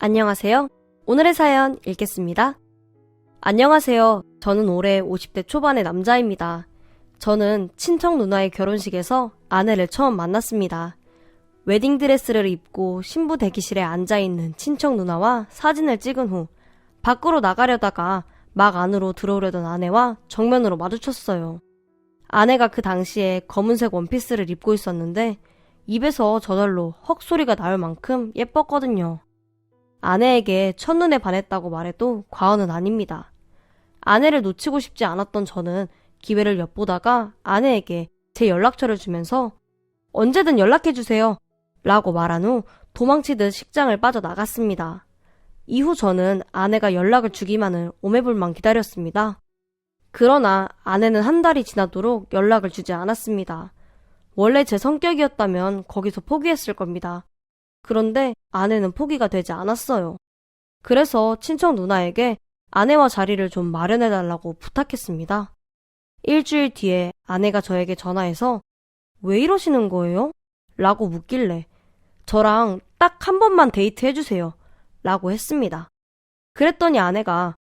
안녕하세요. 오늘의 사연 읽겠습니다. 안녕하세요. 저는 올해 50대 초반의 남자입니다. 저는 친척 누나의 결혼식에서 아내를 처음 만났습니다. 웨딩드레스를 입고 신부 대기실에 앉아있는 친척 누나와 사진을 찍은 후 밖으로 나가려다가 막 안으로 들어오려던 아내와 정면으로 마주쳤어요. 아내가 그 당시에 검은색 원피스를 입고 있었는데 입에서 저절로 헉 소리가 나올 만큼 예뻤거든요. 아내에게 첫눈에 반했다고 말해도 과언은 아닙니다. 아내를 놓치고 싶지 않았던 저는 기회를 엿보다가 아내에게 제 연락처를 주면서 언제든 연락해주세요 라고 말한 후 도망치듯 식장을 빠져나갔습니다. 이후 저는 아내가 연락을 주기만을 오매불망 기다렸습니다. 그러나 아내는 한 달이 지나도록 연락을 주지 않았습니다. 원래 제 성격이었다면 거기서 포기했을 겁니다. 그런데 아내는 포기가 되지 않았어요. 그래서 친척 누나에게 아내와 자리를 좀 마련해달라고 부탁했습니다. 일주일 뒤에 아내가 저에게 전화해서 왜 이러시는 거예요? 라고 묻길래 저랑 딱 한 번만 데이트 해주세요 라고 했습니다. 그랬더니 아내가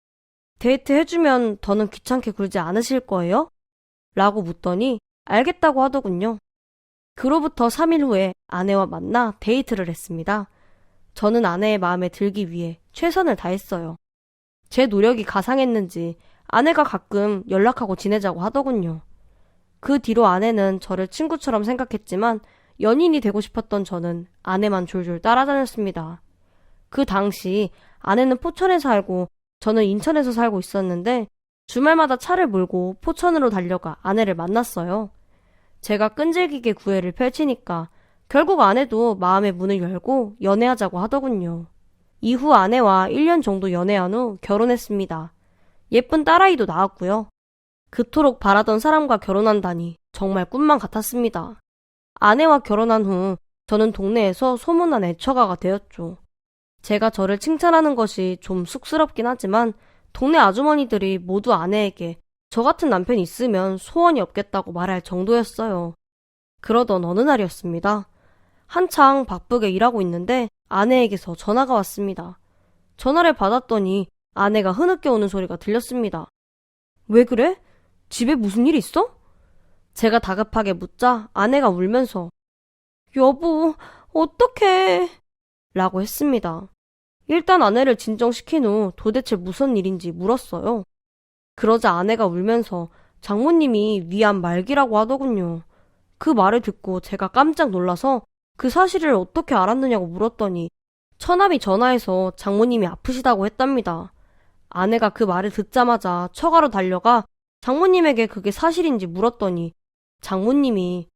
데이트 해주면 더는 귀찮게 굴지 않으실 거예요? 라고 묻더니 알겠다고 하더군요. 그로부터 3일 후에 아내와 만나 데이트를 했습니다. 저는 아내의 마음에 들기 위해 최선을 다했어요. 제 노력이 가상했는지 아내가 가끔 연락하고 지내자고 하더군요. 그 뒤로 아내는 저를 친구처럼 생각했지만 연인이 되고 싶었던 저는 아내만 졸졸 따라다녔습니다. 그 당시 아내는 포천에 살고 저는 인천에서 살고 있었는데 주말마다 차를 몰고 포천으로 달려가 아내를 만났어요. 제가 끈질기게 구애를 펼치니까 결국 아내도 마음의 문을 열고 연애하자고 하더군요. 이후 아내와 1년 정도 연애한 후 결혼했습니다. 예쁜 딸아이도 낳았고요. 그토록 바라던 사람과 결혼한다니 정말 꿈만 같았습니다. 아내와 결혼한 후 저는 동네에서 소문난 애처가가 되었죠. 제가 저를 칭찬하는 것이 좀 쑥스럽긴 하지만 동네 아주머니들이 모두 아내에게 저 같은 남편이 있으면 소원이 없겠다고 말할 정도였어요. 그러던 어느 날이었습니다. 한창 바쁘게 일하고 있는데 아내에게서 전화가 왔습니다. 전화를 받았더니 아내가 흐느껴 우는 소리가 들렸습니다. 왜 그래? 집에 무슨 일 있어? 제가 다급하게 묻자 아내가 울면서 여보, 어떡해? 라고 했습니다. 일단 아내를 진정시킨 후 도대체 무슨 일인지 물었어요. 그러자 아내가 울면서 장모님이 위암 말기라고 하더군요. 그 말을 듣고 제가 깜짝 놀라서 그 사실을 어떻게 알았느냐고 물었더니 처남이 전화해서 장모님이 아프시다고 했답니다. 아내가 그 말을 듣자마자 처가로 달려가 장모님에게 그게 사실인지 물었더니 장모님이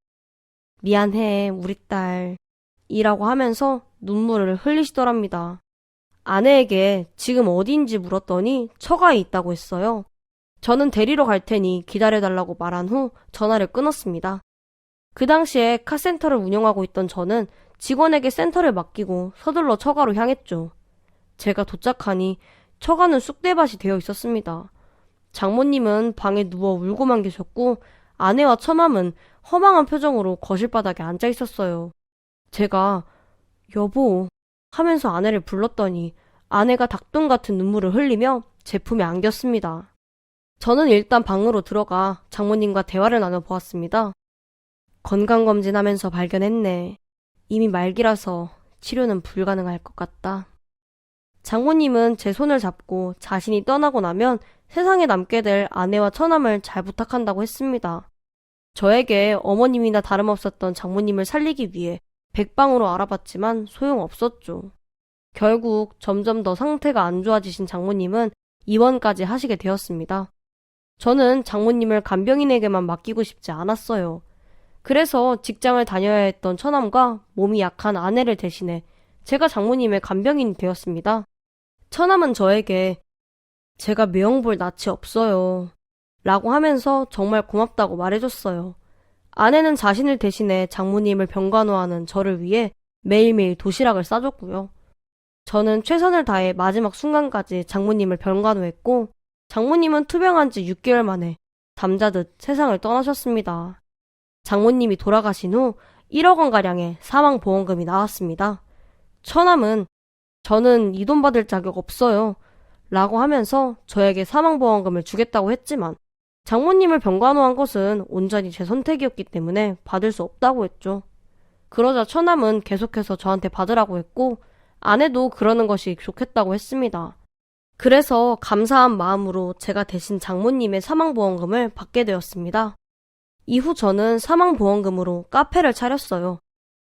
미안해 우리 딸 이라고 하면서 눈물을 흘리시더랍니다. 아내에게 지금 어디인지 물었더니 처가에 있다고 했어요. 저는 데리러 갈 테니 기다려달라고 말한 후 전화를 끊었습니다. 그 당시에 카센터를 운영하고 있던 저는 직원에게 센터를 맡기고 서둘러 처가로 향했죠. 제가 도착하니 처가는 쑥대밭이 되어 있었습니다. 장모님은 방에 누워 울고만 계셨고 아내와 처남은 허망한 표정으로 거실바닥에 앉아 있었어요. 제가 여보 하면서 아내를 불렀더니 아내가 닭똥 같은 눈물을 흘리며 제 품에 안겼습니다. 저는 일단 방으로 들어가 장모님과 대화를 나눠보았습니다. 건강검진하면서 발견했네. 이미 말기라서 치료는 불가능할 것 같다. 장모님은 제 손을 잡고 자신이 떠나고 나면 세상에 남게 될 아내와 처남을 잘 부탁한다고 했습니다. 저에게 어머님이나 다름없었던 장모님을 살리기 위해 백방으로 알아봤지만 소용없었죠. 결국 점점 더 상태가 안 좋아지신 장모님은 입원까지 하시게 되었습니다. 저는 장모님을 간병인에게만 맡기고 싶지 않았어요. 그래서 직장을 다녀야 했던 처남과 몸이 약한 아내를 대신해 제가 장모님의 간병인이 되었습니다. 처남은 저에게 제가 매형볼 낯이 없어요 라고 하면서 정말 고맙다고 말해줬어요. 아내는 자신을 대신해 장모님을 병간호하는 저를 위해 매일매일 도시락을 싸줬고요. 저는 최선을 다해 마지막 순간까지 장모님을 병간호했고 장모님은 투병한 지 6개월 만에 잠자듯 세상을 떠나셨습니다. 장모님이 돌아가신 후 1억 원가량의 사망보험금이 나왔습니다. 처남은 저는 이 돈 받을 자격 없어요. 라고 하면서 저에게 사망보험금을 주겠다고 했지만 장모님을 병간호한 것은 온전히 제 선택이었기 때문에 받을 수 없다고 했죠. 그러자 처남은 계속해서 저한테 받으라고 했고 아내도 그러는 것이 좋겠다고 했습니다. 그래서 감사한 마음으로 제가 대신 장모님의 사망보험금을 받게 되었습니다. 이후 저는 사망보험금으로 카페를 차렸어요.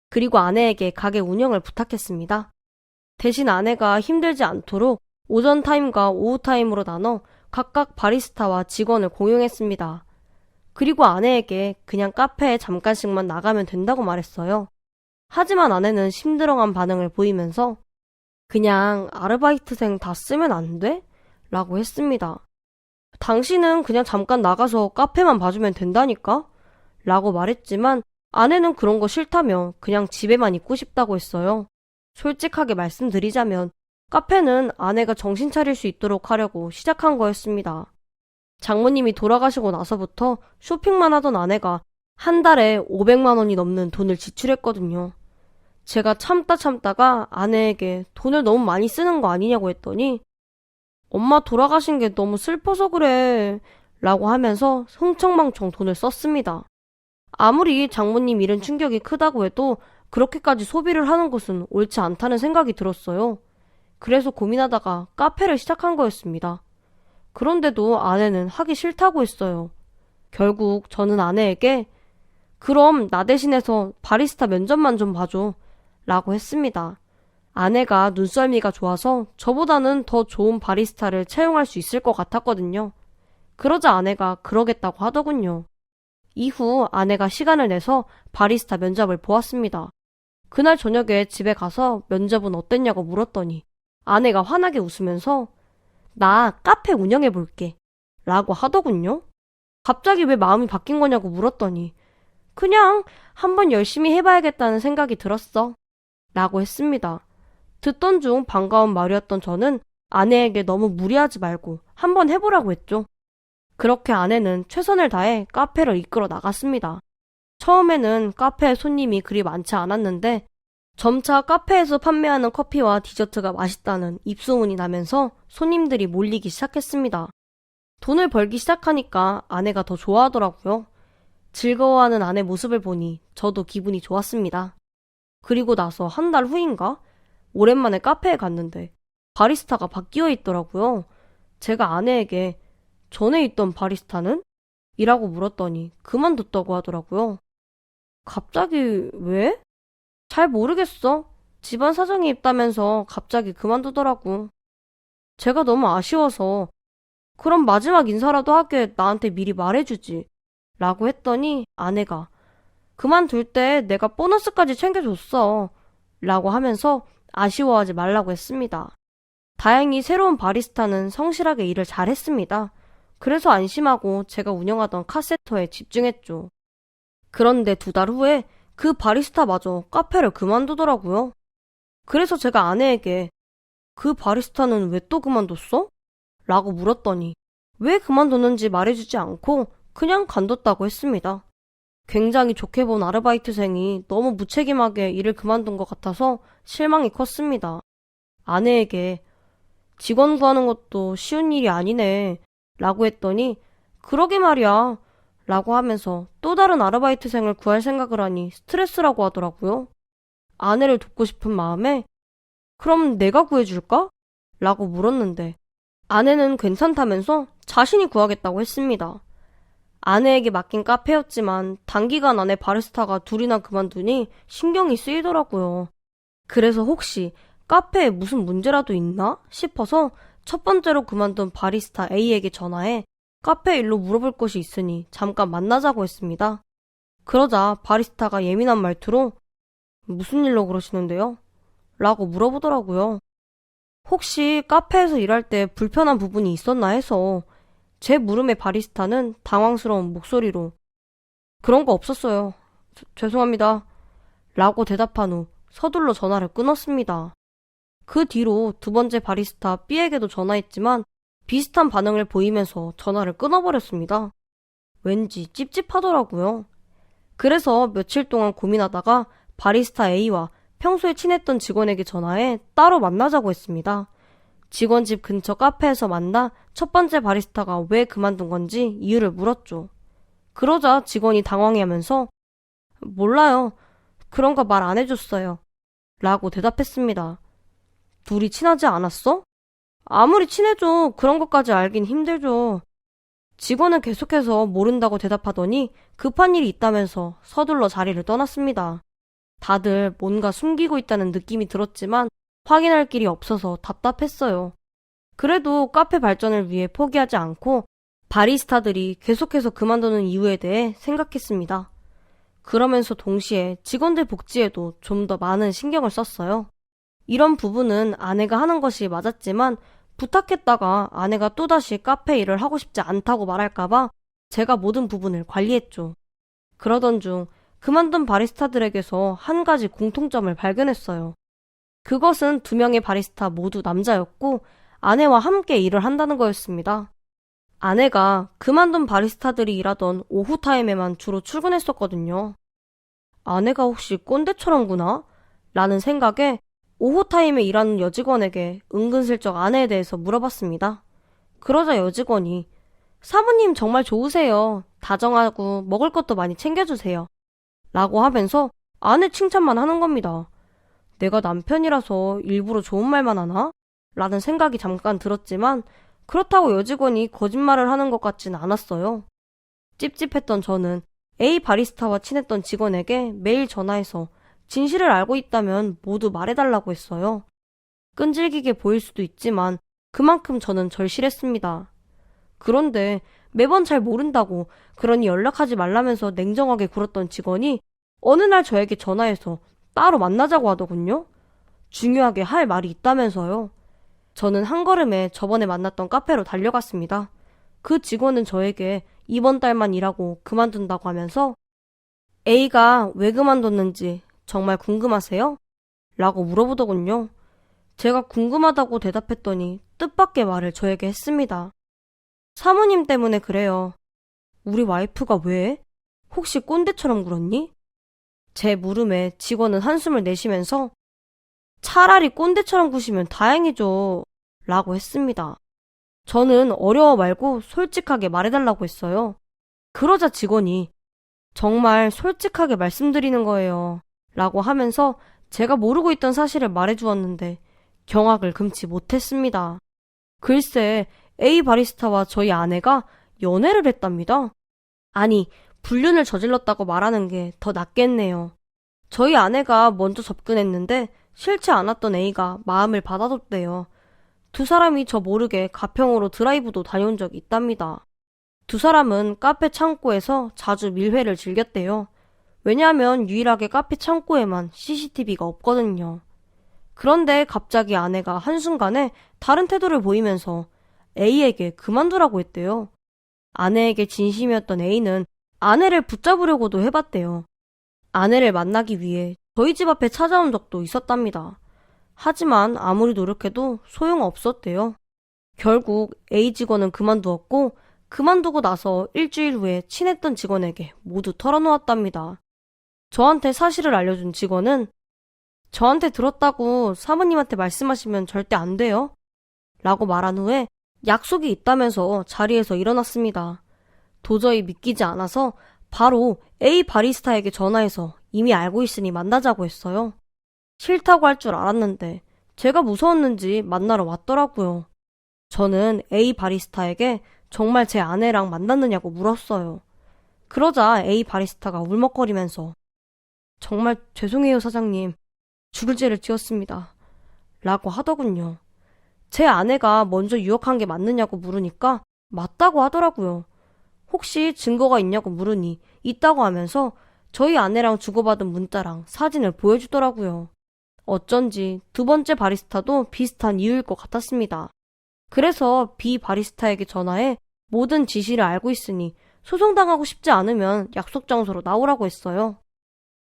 그리고 아내에게 가게 운영을 부탁했습니다. 대신 아내가 힘들지 않도록 오전 타임과 오후 타임으로 나눠 각각 바리스타와 직원을 공용했습니다. 그리고 아내에게 그냥 카페에 잠깐씩만 나가면 된다고 말했어요. 하지만 아내는 심드렁한 반응을 보이면서 그냥 아르바이트생 다 쓰면 안 돼? 라고 했습니다. 당신은 그냥 잠깐 나가서 카페만 봐주면 된다니까? 라고 말했지만 아내는 그런 거 싫다며 그냥 집에만 있고 싶다고 했어요. 솔직하게 말씀드리자면 카페는 아내가 정신 차릴 수 있도록 하려고 시작한 거였습니다. 장모님이 돌아가시고 나서부터 쇼핑만 하던 아내가 한 달에 500만 원이 넘는 돈을 지출했거든요. 제가 참다가 아내에게 돈을 너무 많이 쓰는 거 아니냐고 했더니 엄마 돌아가신 게 너무 슬퍼서 그래 라고 하면서 흥청망청 돈을 썼습니다. 아무리 장모님 일은 충격이 크다고 해도 그렇게까지 소비를 하는 것은 옳지 않다는 생각이 들었어요. 그래서 고민하다가 카페를 시작한 거였습니다. 그런데도 아내는 하기 싫다고 했어요. 결국 저는 아내에게 그럼 나 대신해서 바리스타 면접만 좀 봐줘 라고 했습니다. 아내가 눈썰미가 좋아서 저보다는 더 좋은 바리스타를 채용할 수 있을 것 같았거든요. 그러자 아내가 그러겠다고 하더군요. 이후 아내가 시간을 내서 바리스타 면접을 보았습니다. 그날 저녁에 집에 가서 면접은 어땠냐고 물었더니 아내가 환하게 웃으면서 나 카페 운영해 볼게 라고 하더군요. 갑자기 왜 마음이 바뀐 거냐고 물었더니 그냥 한번 열심히 해봐야겠다는 생각이 들었어 라고 했습니다. 듣던 중 반가운 말이었던 저는 아내에게 너무 무리하지 말고 한번 해보라고 했죠. 그렇게 아내는 최선을 다해 카페를 이끌어 나갔습니다. 처음에는 카페에 손님이 그리 많지 않았는데 점차 카페에서 판매하는 커피와 디저트가 맛있다는 입소문이 나면서 손님들이 몰리기 시작했습니다. 돈을 벌기 시작하니까 아내가 더 좋아하더라고요. 즐거워하는 아내 모습을 보니 저도 기분이 좋았습니다. 그리고 나서 한 달 후인가? 오랜만에 카페에 갔는데 바리스타가 바뀌어 있더라고요. 제가 아내에게 전에 있던 바리스타는? 이라고 물었더니 그만뒀다고 하더라고요. 갑자기 왜? 잘 모르겠어. 집안 사정이 있다면서 갑자기 그만두더라고. 제가 너무 아쉬워서 그럼 마지막 인사라도 하게 나한테 미리 말해주지 라고 했더니 아내가 그만둘 때 내가 보너스까지 챙겨줬어 라고 하면서 아쉬워하지 말라고 했습니다. 다행히 새로운 바리스타는 성실하게 일을 잘했습니다. 그래서 안심하고 제가 운영하던 카센터에 집중했죠. 그런데 2달 후에 그 바리스타마저 카페를 그만두더라고요. 그래서 제가 아내에게 그 바리스타는 왜 또 그만뒀어? 라고 물었더니 왜 그만뒀는지 말해주지 않고 그냥 간뒀다고 했습니다. 굉장히 좋게 본 아르바이트생이 너무 무책임하게 일을 그만둔 것 같아서 실망이 컸습니다. 아내에게 직원 구하는 것도 쉬운 일이 아니네 라고 했더니 그러게 말이야 라고 하면서 또 다른 아르바이트생을 구할 생각을 하니 스트레스라고 하더라고요. 아내를 돕고 싶은 마음에 그럼 내가 구해줄까? 라고 물었는데 아내는 괜찮다면서 자신이 구하겠다고 했습니다. 아내에게 맡긴 카페였지만 단기간 안에 바리스타가 2이나 그만두니 신경이 쓰이더라고요. 그래서 혹시 카페에 무슨 문제라도 있나 싶어서 첫 번째로 그만둔 바리스타 A에게 전화해 카페 일로 물어볼 것이 있으니 잠깐 만나자고 했습니다. 그러자 바리스타가 예민한 말투로 무슨 일로 그러시는데요? 라고 물어보더라고요. 혹시 카페에서 일할 때 불편한 부분이 있었나 해서 제 물음에 바리스타는 당황스러운 목소리로 그런 거 없었어요. 죄송합니다. 라고 대답한 후 서둘러 전화를 끊었습니다. 그 뒤로 2번째 바리스타 B에게도 전화했지만 비슷한 반응을 보이면서 전화를 끊어버렸습니다. 왠지 찝찝하더라고요. 그래서 며칠 동안 고민하다가 바리스타 A와 평소에 친했던 직원에게 전화해 따로 만나자고 했습니다. 직원 집 근처 카페에서 만나 첫 번째 바리스타가 왜 그만둔 건지 이유를 물었죠. 그러자 직원이 당황해하면서 몰라요. 그런 거 말 안 해줬어요. 라고 대답했습니다. 둘이 친하지 않았어? 아무리 친해도 그런 것까지 알긴 힘들죠. 직원은 계속해서 모른다고 대답하더니 급한 일이 있다면서 서둘러 자리를 떠났습니다. 다들 뭔가 숨기고 있다는 느낌이 들었지만 확인할 길이 없어서 답답했어요. 그래도 카페 발전을 위해 포기하지 않고 바리스타들이 계속해서 그만두는 이유에 대해 생각했습니다. 그러면서 동시에 직원들 복지에도 좀 더 많은 신경을 썼어요. 이런 부분은 아내가 하는 것이 맞았지만 부탁했다가 아내가 또다시 카페 일을 하고 싶지 않다고 말할까봐 제가 모든 부분을 관리했죠. 그러던 중 그만둔 바리스타들에게서 한 가지 공통점을 발견했어요. 그것은 두 명의 바리스타 모두 남자였고 아내와 함께 일을 한다는 거였습니다. 아내가 그만둔 바리스타들이 일하던 오후 타임에만 주로 출근했었거든요. 아내가 혹시 꼰대처럼구나? 라는 생각에 오후 타임에 일하는 여직원에게 은근슬쩍 아내에 대해서 물어봤습니다. 그러자 여직원이 사모님 정말 좋으세요. 다정하고 먹을 것도 많이 챙겨주세요. 라고 하면서 아내 칭찬만 하는 겁니다. 내가 남편이라서 일부러 좋은 말만 하나? 라는 생각이 잠깐 들었지만 그렇다고 여직원이 거짓말을 하는 것 같진 않았어요. 찝찝했던 저는 A 바리스타와 친했던 직원에게 매일 전화해서 진실을 알고 있다면 모두 말해달라고 했어요. 끈질기게 보일 수도 있지만 그만큼 저는 절실했습니다. 그런데 매번 잘 모른다고 그러니 연락하지 말라면서 냉정하게 굴었던 직원이 어느 날 저에게 전화해서 따로 만나자고 하더군요. 중요하게 할 말이 있다면서요. 저는 한 걸음에 저번에 만났던 카페로 달려갔습니다. 그 직원은 저에게 이번 달만 일하고 그만둔다고 하면서 A가 왜 그만뒀는지 정말 궁금하세요? 라고 물어보더군요. 제가 궁금하다고 대답했더니 뜻밖의 말을 저에게 했습니다. 사모님 때문에 그래요. 우리 와이프가 왜? 혹시 꼰대처럼 굴었니? 제 물음에 직원은 한숨을 내쉬면서 차라리 꼰대처럼 구시면 다행이죠. 라고 했습니다. 저는 어려워 말고 솔직하게 말해달라고 했어요. 그러자 직원이 정말 솔직하게 말씀드리는 거예요. 라고 하면서 제가 모르고 있던 사실을 말해주었는데 경악을 금치 못했습니다. 글쎄 A 바리스타와 저희 아내가 연애를 했답니다. 아니, 불륜을 저질렀다고 말하는 게 더 낫겠네요. 저희 아내가 먼저 접근했는데 싫지 않았던 A가 마음을 받아줬대요. 두 사람이 저 모르게 가평으로 드라이브도 다녀온 적이 있답니다. 두 사람은 카페 창고에서 자주 밀회를 즐겼대요. 왜냐하면 유일하게 카페 창고에만 CCTV가 없거든요. 그런데 갑자기 아내가 한순간에 다른 태도를 보이면서 A에게 그만두라고 했대요. 아내에게 진심이었던 A는 아내를 붙잡으려고도 해봤대요. 아내를 만나기 위해 저희 집 앞에 찾아온 적도 있었답니다. 하지만 아무리 노력해도 소용없었대요. 결국 A 직원은 그만두었고 그만두고 나서 일주일 후에 친했던 직원에게 모두 털어놓았답니다. 저한테 사실을 알려준 직원은 저한테 들었다고 사모님한테 말씀하시면 절대 안 돼요. 라고 말한 후에 약속이 있다면서 자리에서 일어났습니다. 도저히 믿기지 않아서 바로 A 바리스타에게 전화해서 이미 알고 있으니 만나자고 했어요. 싫다고 할 줄 알았는데 제가 무서웠는지 만나러 왔더라고요. 저는 A 바리스타에게 정말 제 아내랑 만났느냐고 물었어요. 그러자 A 바리스타가 울먹거리면서 정말 죄송해요 사장님. 죽을 죄를 지었습니다. 라고 하더군요. 제 아내가 먼저 유혹한 게 맞느냐고 물으니까 맞다고 하더라고요. 혹시 증거가 있냐고 물으니 있다고 하면서 저희 아내랑 주고받은 문자랑 사진을 보여주더라고요. 어쩐지 두 번째 바리스타도 비슷한 이유일 것 같았습니다. 그래서 B 바리스타에게 전화해 모든 지시를 알고 있으니 소송당하고 싶지 않으면 약속 장소로 나오라고 했어요.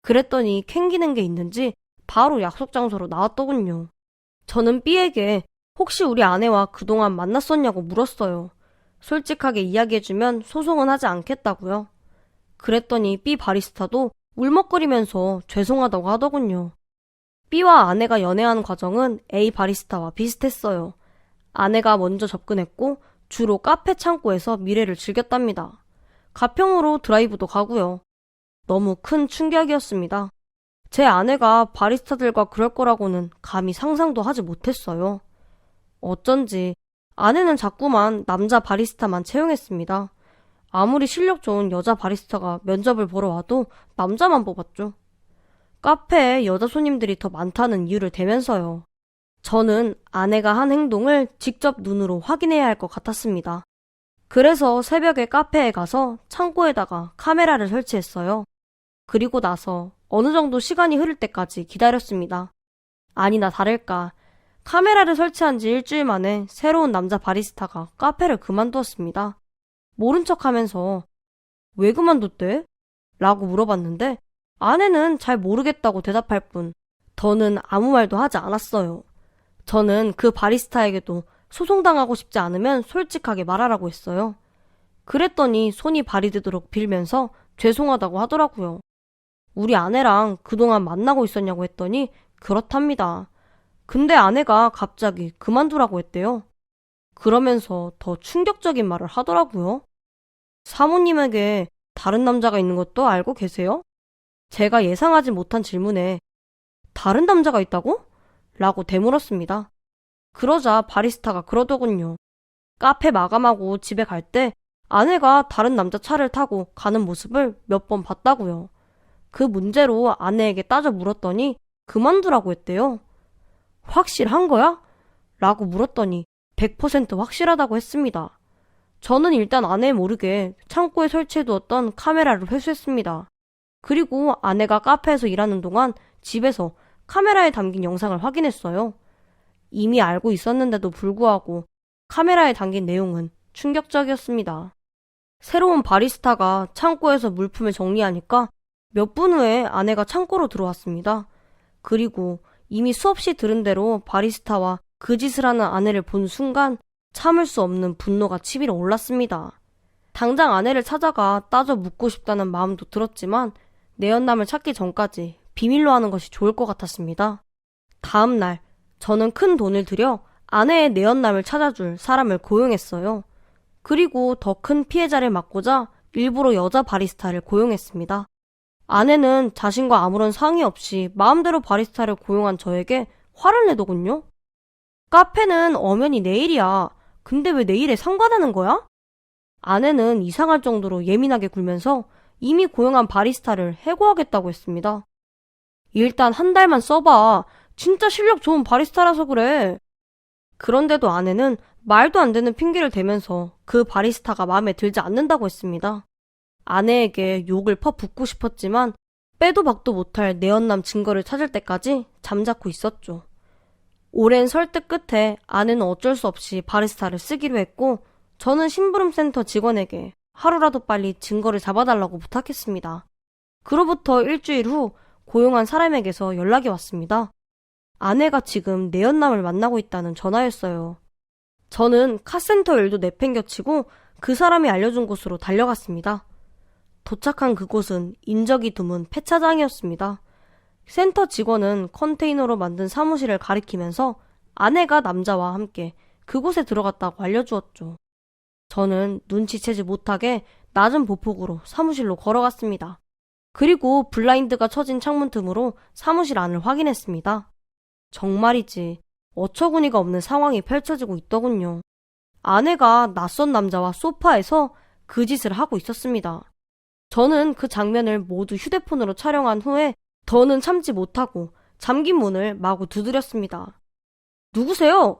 그랬더니 캥기는 게 있는지 바로 약속 장소로 나왔더군요. 저는 B에게 혹시 우리 아내와 그동안 만났었냐고 물었어요. 솔직하게 이야기해주면 소송은 하지 않겠다고요. 그랬더니 B 바리스타도 울먹거리면서 죄송하다고 하더군요. B와 아내가 연애하는 과정은 A 바리스타와 비슷했어요. 아내가 먼저 접근했고 주로 카페 창고에서 미래를 즐겼답니다. 가평으로 드라이브도 가고요. 너무 큰 충격이었습니다. 제 아내가 바리스타들과 그럴 거라고는 감히 상상도 하지 못했어요. 어쩐지 아내는 자꾸만 남자 바리스타만 채용했습니다. 아무리 실력 좋은 여자 바리스타가 면접을 보러 와도 남자만 뽑았죠. 카페에 여자 손님들이 더 많다는 이유를 대면서요. 저는 아내가 한 행동을 직접 눈으로 확인해야 할 것 같았습니다. 그래서 새벽에 카페에 가서 창고에다가 카메라를 설치했어요. 그리고 나서 어느 정도 시간이 흐를 때까지 기다렸습니다. 아니나 다를까 카메라를 설치한 지 일주일 만에 새로운 남자 바리스타가 카페를 그만두었습니다. 모른 척하면서 왜 그만뒀대? 라고 물어봤는데 아내는 잘 모르겠다고 대답할 뿐 더는 아무 말도 하지 않았어요. 저는 그 바리스타에게도 소송당하고 싶지 않으면 솔직하게 말하라고 했어요. 그랬더니 손이 발이 되도록 빌면서 죄송하다고 하더라고요. 우리 아내랑 그동안 만나고 있었냐고 했더니 그렇답니다. 근데 아내가 갑자기 그만두라고 했대요. 그러면서 더 충격적인 말을 하더라고요. 사모님에게 다른 남자가 있는 것도 알고 계세요? 제가 예상하지 못한 질문에 다른 남자가 있다고? 라고 되물었습니다. 그러자 바리스타가 그러더군요. 카페 마감하고 집에 갈 때 아내가 다른 남자 차를 타고 가는 모습을 몇 번 봤다고요. 그 문제로 아내에게 따져 물었더니 그만두라고 했대요. 확실한 거야? 라고 물었더니 100% 확실하다고 했습니다. 저는 일단 아내 모르게 창고에 설치해두었던 카메라를 회수했습니다. 그리고 아내가 카페에서 일하는 동안 집에서 카메라에 담긴 영상을 확인했어요. 이미 알고 있었는데도 불구하고 카메라에 담긴 내용은 충격적이었습니다. 새로운 바리스타가 창고에서 물품을 정리하니까 몇 분 후에 아내가 창고로 들어왔습니다. 그리고 이미 수없이 들은 대로 바리스타와 그 짓을 하는 아내를 본 순간 참을 수 없는 분노가 치밀어 올랐습니다. 당장 아내를 찾아가 따져 묻고 싶다는 마음도 들었지만 내연남을 찾기 전까지 비밀로 하는 것이 좋을 것 같았습니다. 다음 날 저는 큰 돈을 들여 아내의 내연남을 찾아줄 사람을 고용했어요. 그리고 더 큰 피해자를 막고자 일부러 여자 바리스타를 고용했습니다. 아내는 자신과 아무런 상의 없이 마음대로 바리스타를 고용한 저에게 화를 내더군요. 카페는 엄연히 내 일이야. 근데 왜 내 일에 상관하는 거야? 아내는 이상할 정도로 예민하게 굴면서 이미 고용한 바리스타를 해고하겠다고 했습니다. 일단 한 달만 써봐. 진짜 실력 좋은 바리스타라서 그래. 그런데도 아내는 말도 안 되는 핑계를 대면서 그 바리스타가 마음에 들지 않는다고 했습니다. 아내에게 욕을 퍼붓고 싶었지만 빼도 박도 못할 내연남 증거를 찾을 때까지 잠자코 있었죠. 오랜 설득 끝에 아내는 어쩔 수 없이 바리스타를 쓰기로 했고 저는 심부름센터 직원에게 하루라도 빨리 증거를 잡아달라고 부탁했습니다. 그로부터 일주일 후 고용한 사람에게서 연락이 왔습니다. 아내가 지금 내연남을 만나고 있다는 전화였어요. 저는 카센터 일도 내팽겨치고 그 사람이 알려준 곳으로 달려갔습니다. 도착한 그곳은 인적이 드문 폐차장이었습니다. 센터 직원은 컨테이너로 만든 사무실을 가리키면서 아내가 남자와 함께 그곳에 들어갔다고 알려주었죠. 저는 눈치채지 못하게 낮은 보폭으로 사무실로 걸어갔습니다. 그리고 블라인드가 쳐진 창문 틈으로 사무실 안을 확인했습니다. 정말이지 어처구니가 없는 상황이 펼쳐지고 있더군요. 아내가 낯선 남자와 소파에서 그 짓을 하고 있었습니다. 저는 그 장면을 모두 휴대폰으로 촬영한 후에 더는 참지 못하고 잠긴 문을 마구 두드렸습니다. 누구세요?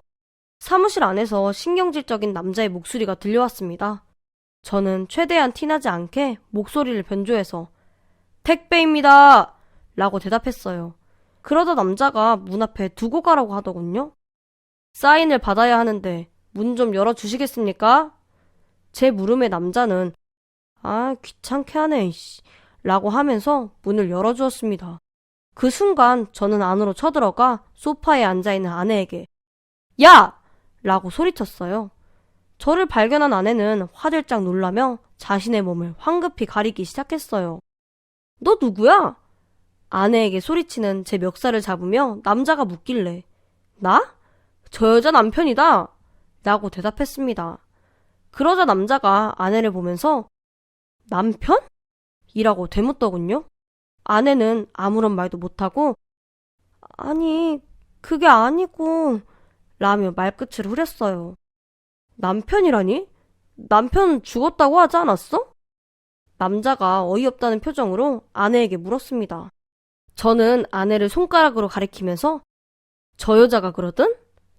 사무실 안에서 신경질적인 남자의 목소리가 들려왔습니다. 저는 최대한 티나지 않게 목소리를 변조해서 택배입니다! 라고 대답했어요. 그러다 남자가 문 앞에 두고 가라고 하더군요. 사인을 받아야 하는데 문 좀 열어주시겠습니까? 제 물음에 남자는 귀찮게 하네 이씨 라고 하면서 문을 열어주었습니다. 그 순간 저는 안으로 쳐들어가 소파에 앉아있는 아내에게 야! 라고 소리쳤어요. 저를 발견한 아내는 화들짝 놀라며 자신의 몸을 황급히 가리기 시작했어요. 너 누구야? 아내에게 소리치는 제 멱살을 잡으며 남자가 묻길래 나? 저 여자 남편이다! 라고 대답했습니다. 그러자 남자가 아내를 보면서 남편? 이라고 되묻더군요. 아내는 아무런 말도 못하고 아니, 그게 아니고 라며 말끝을 흐렸어요. 남편이라니? 남편 죽었다고 하지 않았어? 남자가 어이없다는 표정으로 아내에게 물었습니다. 저는 아내를 손가락으로 가리키면서 저 여자가 그러든?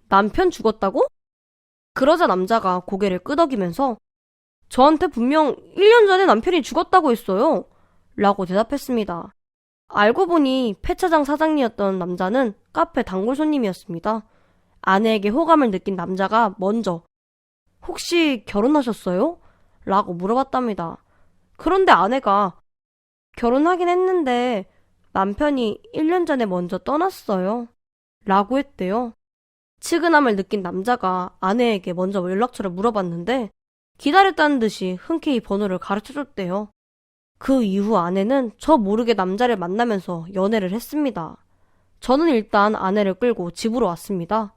남편 죽었다고? 그러자 남자가 고개를 끄덕이면서 저한테 분명 1년 전에 남편이 죽었다고 했어요. 라고 대답했습니다. 알고 보니 폐차장 사장님이었던 남자는 카페 단골 손님이었습니다. 아내에게 호감을 느낀 남자가 먼저 혹시 결혼하셨어요? 라고 물어봤답니다. 그런데 아내가 결혼하긴 했는데 남편이 1년 전에 먼저 떠났어요. 라고 했대요. 치근함을 느낀 남자가 아내에게 먼저 연락처를 물어봤는데 기다렸다는 듯이 흔쾌히 번호를 가르쳐줬대요. 그 이후 아내는 저 모르게 남자를 만나면서 연애를 했습니다. 저는 일단 아내를 끌고 집으로 왔습니다.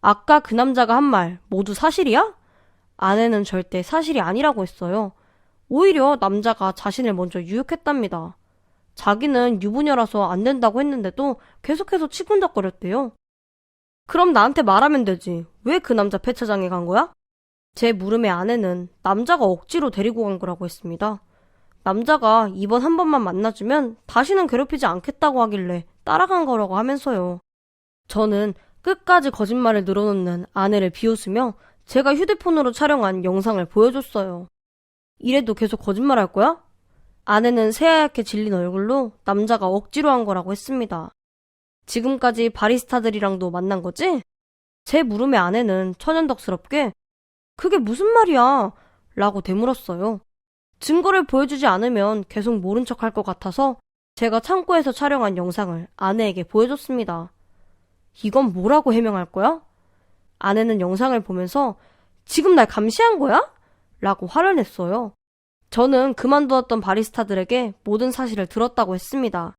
아까 그 남자가 한 말 모두 사실이야? 아내는 절대 사실이 아니라고 했어요. 오히려 남자가 자신을 먼저 유혹했답니다. 자기는 유부녀라서 안 된다고 했는데도 계속해서 치근덕거렸대요. 그럼 나한테 말하면 되지. 왜 그 남자 폐차장에 간 거야? 제 물음에 아내는 남자가 억지로 데리고 간 거라고 했습니다. 남자가 이번 한 번만 만나주면 다시는 괴롭히지 않겠다고 하길래 따라간 거라고 하면서요. 저는 끝까지 거짓말을 늘어놓는 아내를 비웃으며 제가 휴대폰으로 촬영한 영상을 보여줬어요. 이래도 계속 거짓말할 거야? 아내는 새하얗게 질린 얼굴로 남자가 억지로 한 거라고 했습니다. 지금까지 바리스타들이랑도 만난 거지? 제 물음에 아내는 천연덕스럽게 그게 무슨 말이야? 라고 되물었어요. 증거를 보여주지 않으면 계속 모른 척 할 것 같아서 제가 창고에서 촬영한 영상을 아내에게 보여줬습니다. 이건 뭐라고 해명할 거야? 아내는 영상을 보면서 지금 날 감시한 거야? 라고 화를 냈어요. 저는 그만두었던 바리스타들에게 모든 사실을 들었다고 했습니다.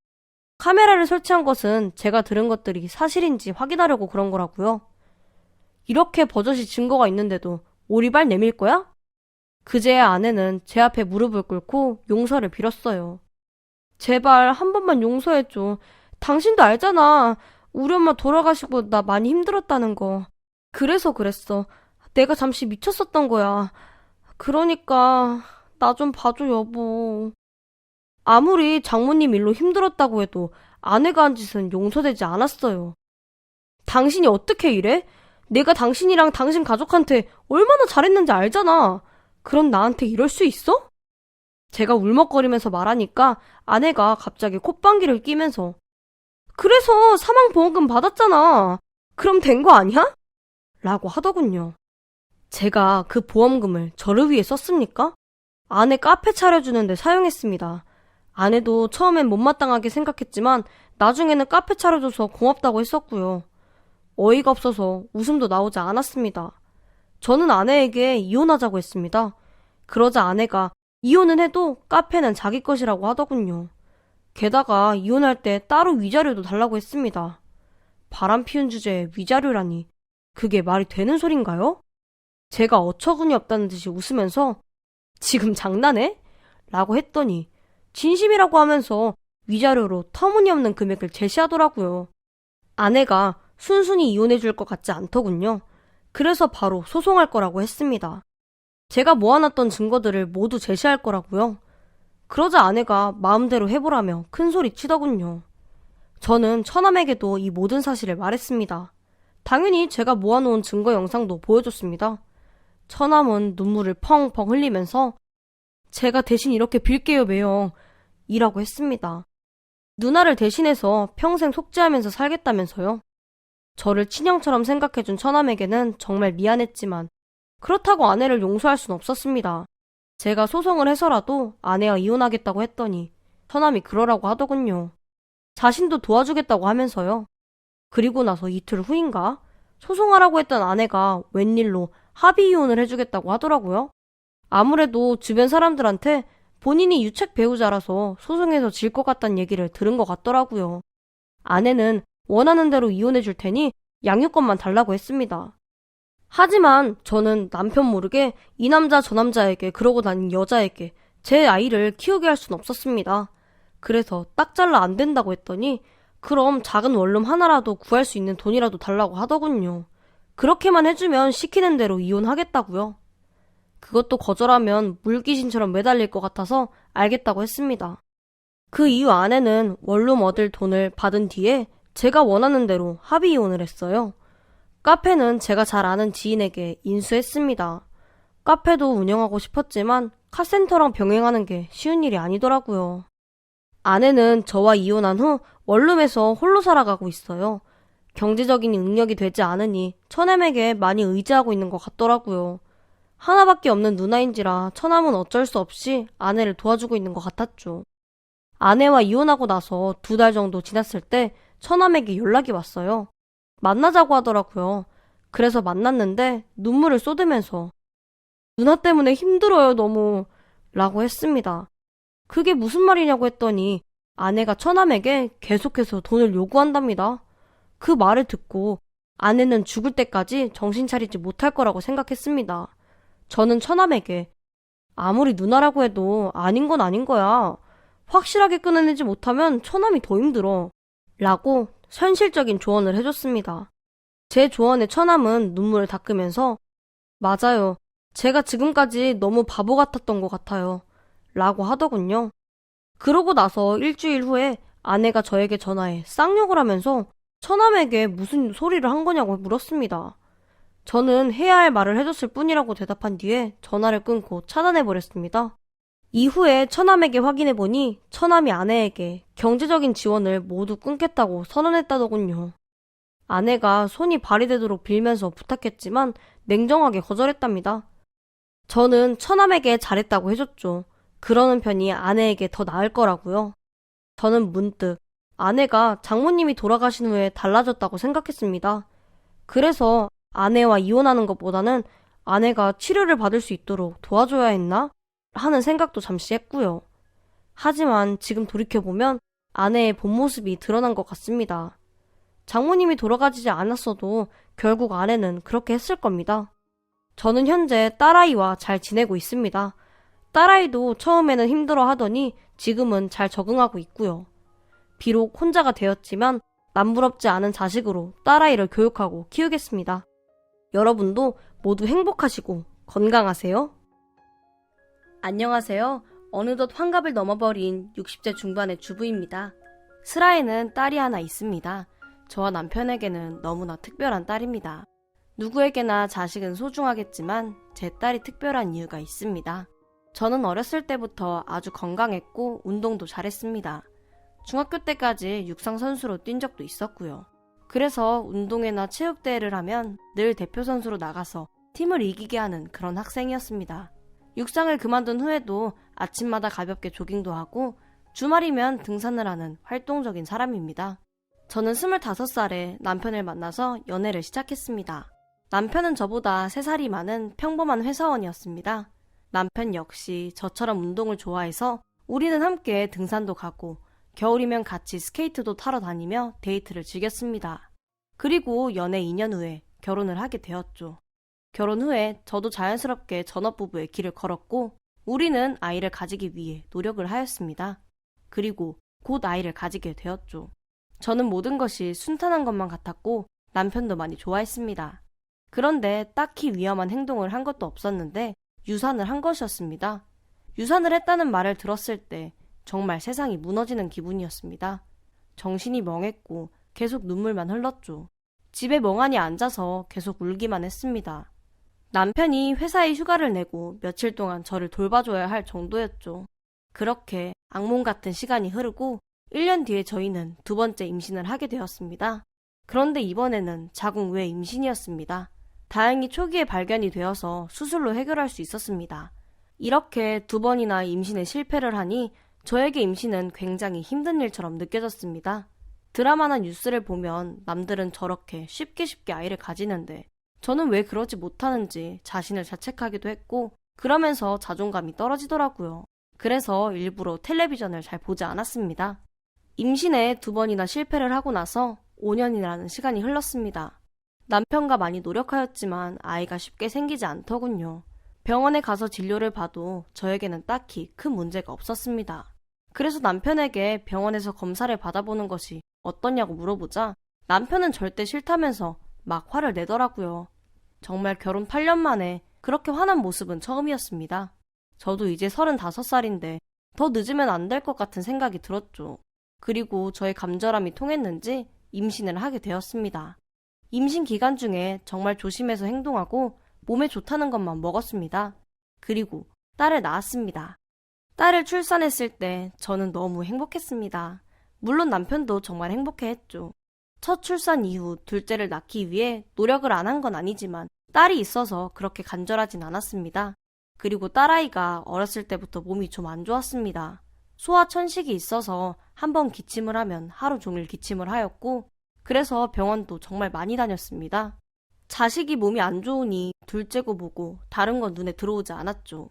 카메라를 설치한 것은 제가 들은 것들이 사실인지 확인하려고 그런 거라고요. 이렇게 버젓이 증거가 있는데도 오리발 내밀 거야? 그제야 아내는 제 앞에 무릎을 꿇고 용서를 빌었어요. 제발 한 번만 용서해줘. 당신도 알잖아. 우리 엄마 돌아가시고 나 많이 힘들었다는 거. 그래서 그랬어. 내가 잠시 미쳤었던 거야. 그러니까 나 좀 봐줘 여보. 아무리 장모님 일로 힘들었다고 해도 아내가 한 짓은 용서되지 않았어요. 당신이 어떻게 이래? 내가 당신이랑 당신 가족한테 얼마나 잘했는지 알잖아. 그럼 나한테 이럴 수 있어? 제가 울먹거리면서 말하니까 아내가 갑자기 콧방귀를 끼면서 그래서 사망보험금 받았잖아. 그럼 된 거 아니야? 라고 하더군요. 제가 그 보험금을 저를 위해 썼습니까? 아내 카페 차려주는데 사용했습니다. 아내도 처음엔 못마땅하게 생각했지만 나중에는 카페 차려줘서 고맙다고 했었고요. 어이가 없어서 웃음도 나오지 않았습니다. 저는 아내에게 이혼하자고 했습니다. 그러자 아내가 이혼은 해도 카페는 자기 것이라고 하더군요. 게다가 이혼할 때 따로 위자료도 달라고 했습니다. 바람 피운 주제에 위자료라니 그게 말이 되는 소린가요? 제가 어처구니 없다는 듯이 웃으면서 지금 장난해? 라고 했더니 진심이라고 하면서 위자료로 터무니없는 금액을 제시하더라고요. 아내가 순순히 이혼해줄 것 같지 않더군요. 그래서 바로 소송할 거라고 했습니다. 제가 모아놨던 증거들을 모두 제시할 거라고요. 그러자 아내가 마음대로 해보라며 큰소리 치더군요. 저는 처남에게도 이 모든 사실을 말했습니다. 당연히 제가 모아놓은 증거 영상도 보여줬습니다. 처남은 눈물을 펑펑 흘리면서 제가 대신 이렇게 빌게요 매형 이라고 했습니다. 누나를 대신해서 평생 속죄하면서 살겠다면서요. 저를 친형처럼 생각해준 처남에게는 정말 미안했지만 그렇다고 아내를 용서할 순 없었습니다. 제가 소송을 해서라도 아내와 이혼하겠다고 했더니 처남이 그러라고 하더군요. 자신도 도와주겠다고 하면서요. 그리고 나서 이틀 후인가 소송하라고 했던 아내가 웬일로 합의 이혼을 해주겠다고 하더라고요. 아무래도 주변 사람들한테 본인이 유책 배우자라서 소송해서 질 것 같다는 얘기를 들은 것 같더라고요. 아내는 원하는 대로 이혼해 줄 테니 양육권만 달라고 했습니다. 하지만 저는 남편 모르게 이 남자 저 남자에게 그러고 다닌 여자에게 제 아이를 키우게 할 순 없었습니다. 그래서 딱 잘라 안 된다고 했더니 그럼 작은 원룸 하나라도 구할 수 있는 돈이라도 달라고 하더군요. 그렇게만 해주면 시키는 대로 이혼하겠다고요. 그것도 거절하면 물귀신처럼 매달릴 것 같아서 알겠다고 했습니다. 그 이후 아내는 원룸 얻을 돈을 받은 뒤에 제가 원하는 대로 합의 이혼을 했어요. 카페는 제가 잘 아는 지인에게 인수했습니다. 카페도 운영하고 싶었지만 카센터랑 병행하는 게 쉬운 일이 아니더라고요. 아내는 저와 이혼한 후 원룸에서 홀로 살아가고 있어요. 경제적인 능력이 되지 않으니 처남에게 많이 의지하고 있는 것 같더라고요. 하나밖에 없는 누나인지라 처남은 어쩔 수 없이 아내를 도와주고 있는 것 같았죠. 아내와 이혼하고 나서 2달 정도 지났을 때 처남에게 연락이 왔어요. 만나자고 하더라고요. 그래서 만났는데 눈물을 쏟으면서 누나 때문에 힘들어요 너무 라고 했습니다. 그게 무슨 말이냐고 했더니 아내가 처남에게 계속해서 돈을 요구한답니다. 그 말을 듣고 아내는 죽을 때까지 정신 차리지 못할 거라고 생각했습니다. 저는 처남에게 아무리 누나라고 해도 아닌 건 아닌 거야. 확실하게 끊어내지 못하면 처남이 더 힘들어. 라고 현실적인 조언을 해줬습니다. 제 조언에 처남은 눈물을 닦으면서 맞아요. 제가 지금까지 너무 바보 같았던 것 같아요. 라고 하더군요. 그러고 나서 일주일 후에 아내가 저에게 전화해 쌍욕을 하면서 처남에게 무슨 소리를 한 거냐고 물었습니다. 저는 해야 할 말을 해줬을 뿐이라고 대답한 뒤에 전화를 끊고 차단해버렸습니다. 이후에 처남에게 확인해보니 처남이 아내에게 경제적인 지원을 모두 끊겠다고 선언했다더군요. 아내가 손이 발이 되도록 빌면서 부탁했지만 냉정하게 거절했답니다. 저는 처남에게 잘했다고 해줬죠. 그러는 편이 아내에게 더 나을 거라고요. 저는 문득 아내가 장모님이 돌아가신 후에 달라졌다고 생각했습니다. 그래서 아내와 이혼하는 것보다는 아내가 치료를 받을 수 있도록 도와줘야 했나? 하는 생각도 잠시 했고요. 하지만 지금 돌이켜보면 아내의 본 모습이 드러난 것 같습니다. 장모님이 돌아가지 않았어도 결국 아내는 그렇게 했을 겁니다. 저는 현재 딸아이와 잘 지내고 있습니다. 딸아이도 처음에는 힘들어 하더니 지금은 잘 적응하고 있고요. 비록 혼자가 되었지만 남부럽지 않은 자식으로 딸아이를 교육하고 키우겠습니다. 여러분도 모두 행복하시고 건강하세요. 안녕하세요. 어느덧 환갑을 넘어버린 60대 중반의 주부입니다. 슬아에는 딸이 하나 있습니다. 저와 남편에게는 너무나 특별한 딸입니다. 누구에게나 자식은 소중하겠지만 제 딸이 특별한 이유가 있습니다. 저는 어렸을 때부터 아주 건강했고 운동도 잘했습니다. 중학교 때까지 육상 선수로 뛴 적도 있었고요. 그래서 운동회나 체육대회를 하면 늘 대표 선수로 나가서 팀을 이기게 하는 그런 학생이었습니다. 육상을 그만둔 후에도 아침마다 가볍게 조깅도 하고 주말이면 등산을 하는 활동적인 사람입니다. 저는 25살에 남편을 만나서 연애를 시작했습니다. 남편은 저보다 3살이 많은 평범한 회사원이었습니다. 남편 역시 저처럼 운동을 좋아해서 우리는 함께 등산도 가고 겨울이면 같이 스케이트도 타러 다니며 데이트를 즐겼습니다. 그리고 연애 2년 후에 결혼을 하게 되었죠. 결혼 후에 저도 자연스럽게 전업부부의 길을 걸었고 우리는 아이를 가지기 위해 노력을 하였습니다. 그리고 곧 아이를 가지게 되었죠. 저는 모든 것이 순탄한 것만 같았고 남편도 많이 좋아했습니다. 그런데 딱히 위험한 행동을 한 것도 없었는데 유산을 한 것이었습니다. 유산을 했다는 말을 들었을 때 정말 세상이 무너지는 기분이었습니다. 정신이 멍했고 계속 눈물만 흘렀죠. 집에 멍하니 앉아서 계속 울기만 했습니다. 남편이 회사에 휴가를 내고 며칠 동안 저를 돌봐줘야 할 정도였죠. 그렇게 악몽 같은 시간이 흐르고 1년 뒤에 저희는 2번째 임신을 하게 되었습니다. 그런데 이번에는 자궁 외 임신이었습니다. 다행히 초기에 발견이 되어서 수술로 해결할 수 있었습니다. 이렇게 2번이나 임신에 실패를 하니 저에게 임신은 굉장히 힘든 일처럼 느껴졌습니다. 드라마나 뉴스를 보면 남들은 저렇게 쉽게 아이를 가지는데 저는 왜 그러지 못하는지 자신을 자책하기도 했고 그러면서 자존감이 떨어지더라고요. 그래서 일부러 텔레비전을 잘 보지 않았습니다. 임신에 2번이나 실패를 하고 나서 5년이라는 시간이 흘렀습니다. 남편과 많이 노력하였지만 아이가 쉽게 생기지 않더군요. 병원에 가서 진료를 봐도 저에게는 딱히 큰 문제가 없었습니다. 그래서 남편에게 병원에서 검사를 받아보는 것이 어떠냐고 물어보자 남편은 절대 싫다면서 막 화를 내더라고요. 정말 결혼 8년 만에 그렇게 화난 모습은 처음이었습니다. 저도 이제 35살인데 더 늦으면 안 될 것 같은 생각이 들었죠. 그리고 저의 간절함이 통했는지 임신을 하게 되었습니다. 임신 기간 중에 정말 조심해서 행동하고 몸에 좋다는 것만 먹었습니다. 그리고 딸을 낳았습니다. 딸을 출산했을 때 저는 너무 행복했습니다. 물론 남편도 정말 행복해했죠. 첫 출산 이후 둘째를 낳기 위해 노력을 안 한 건 아니지만 딸이 있어서 그렇게 간절하진 않았습니다. 그리고 딸아이가 어렸을 때부터 몸이 좀 안 좋았습니다. 소아천식이 있어서 한번 기침을 하면 하루 종일 기침을 하였고 그래서 병원도 정말 많이 다녔습니다. 자식이 몸이 안 좋으니 둘째고 뭐고 다른 건 눈에 들어오지 않았죠.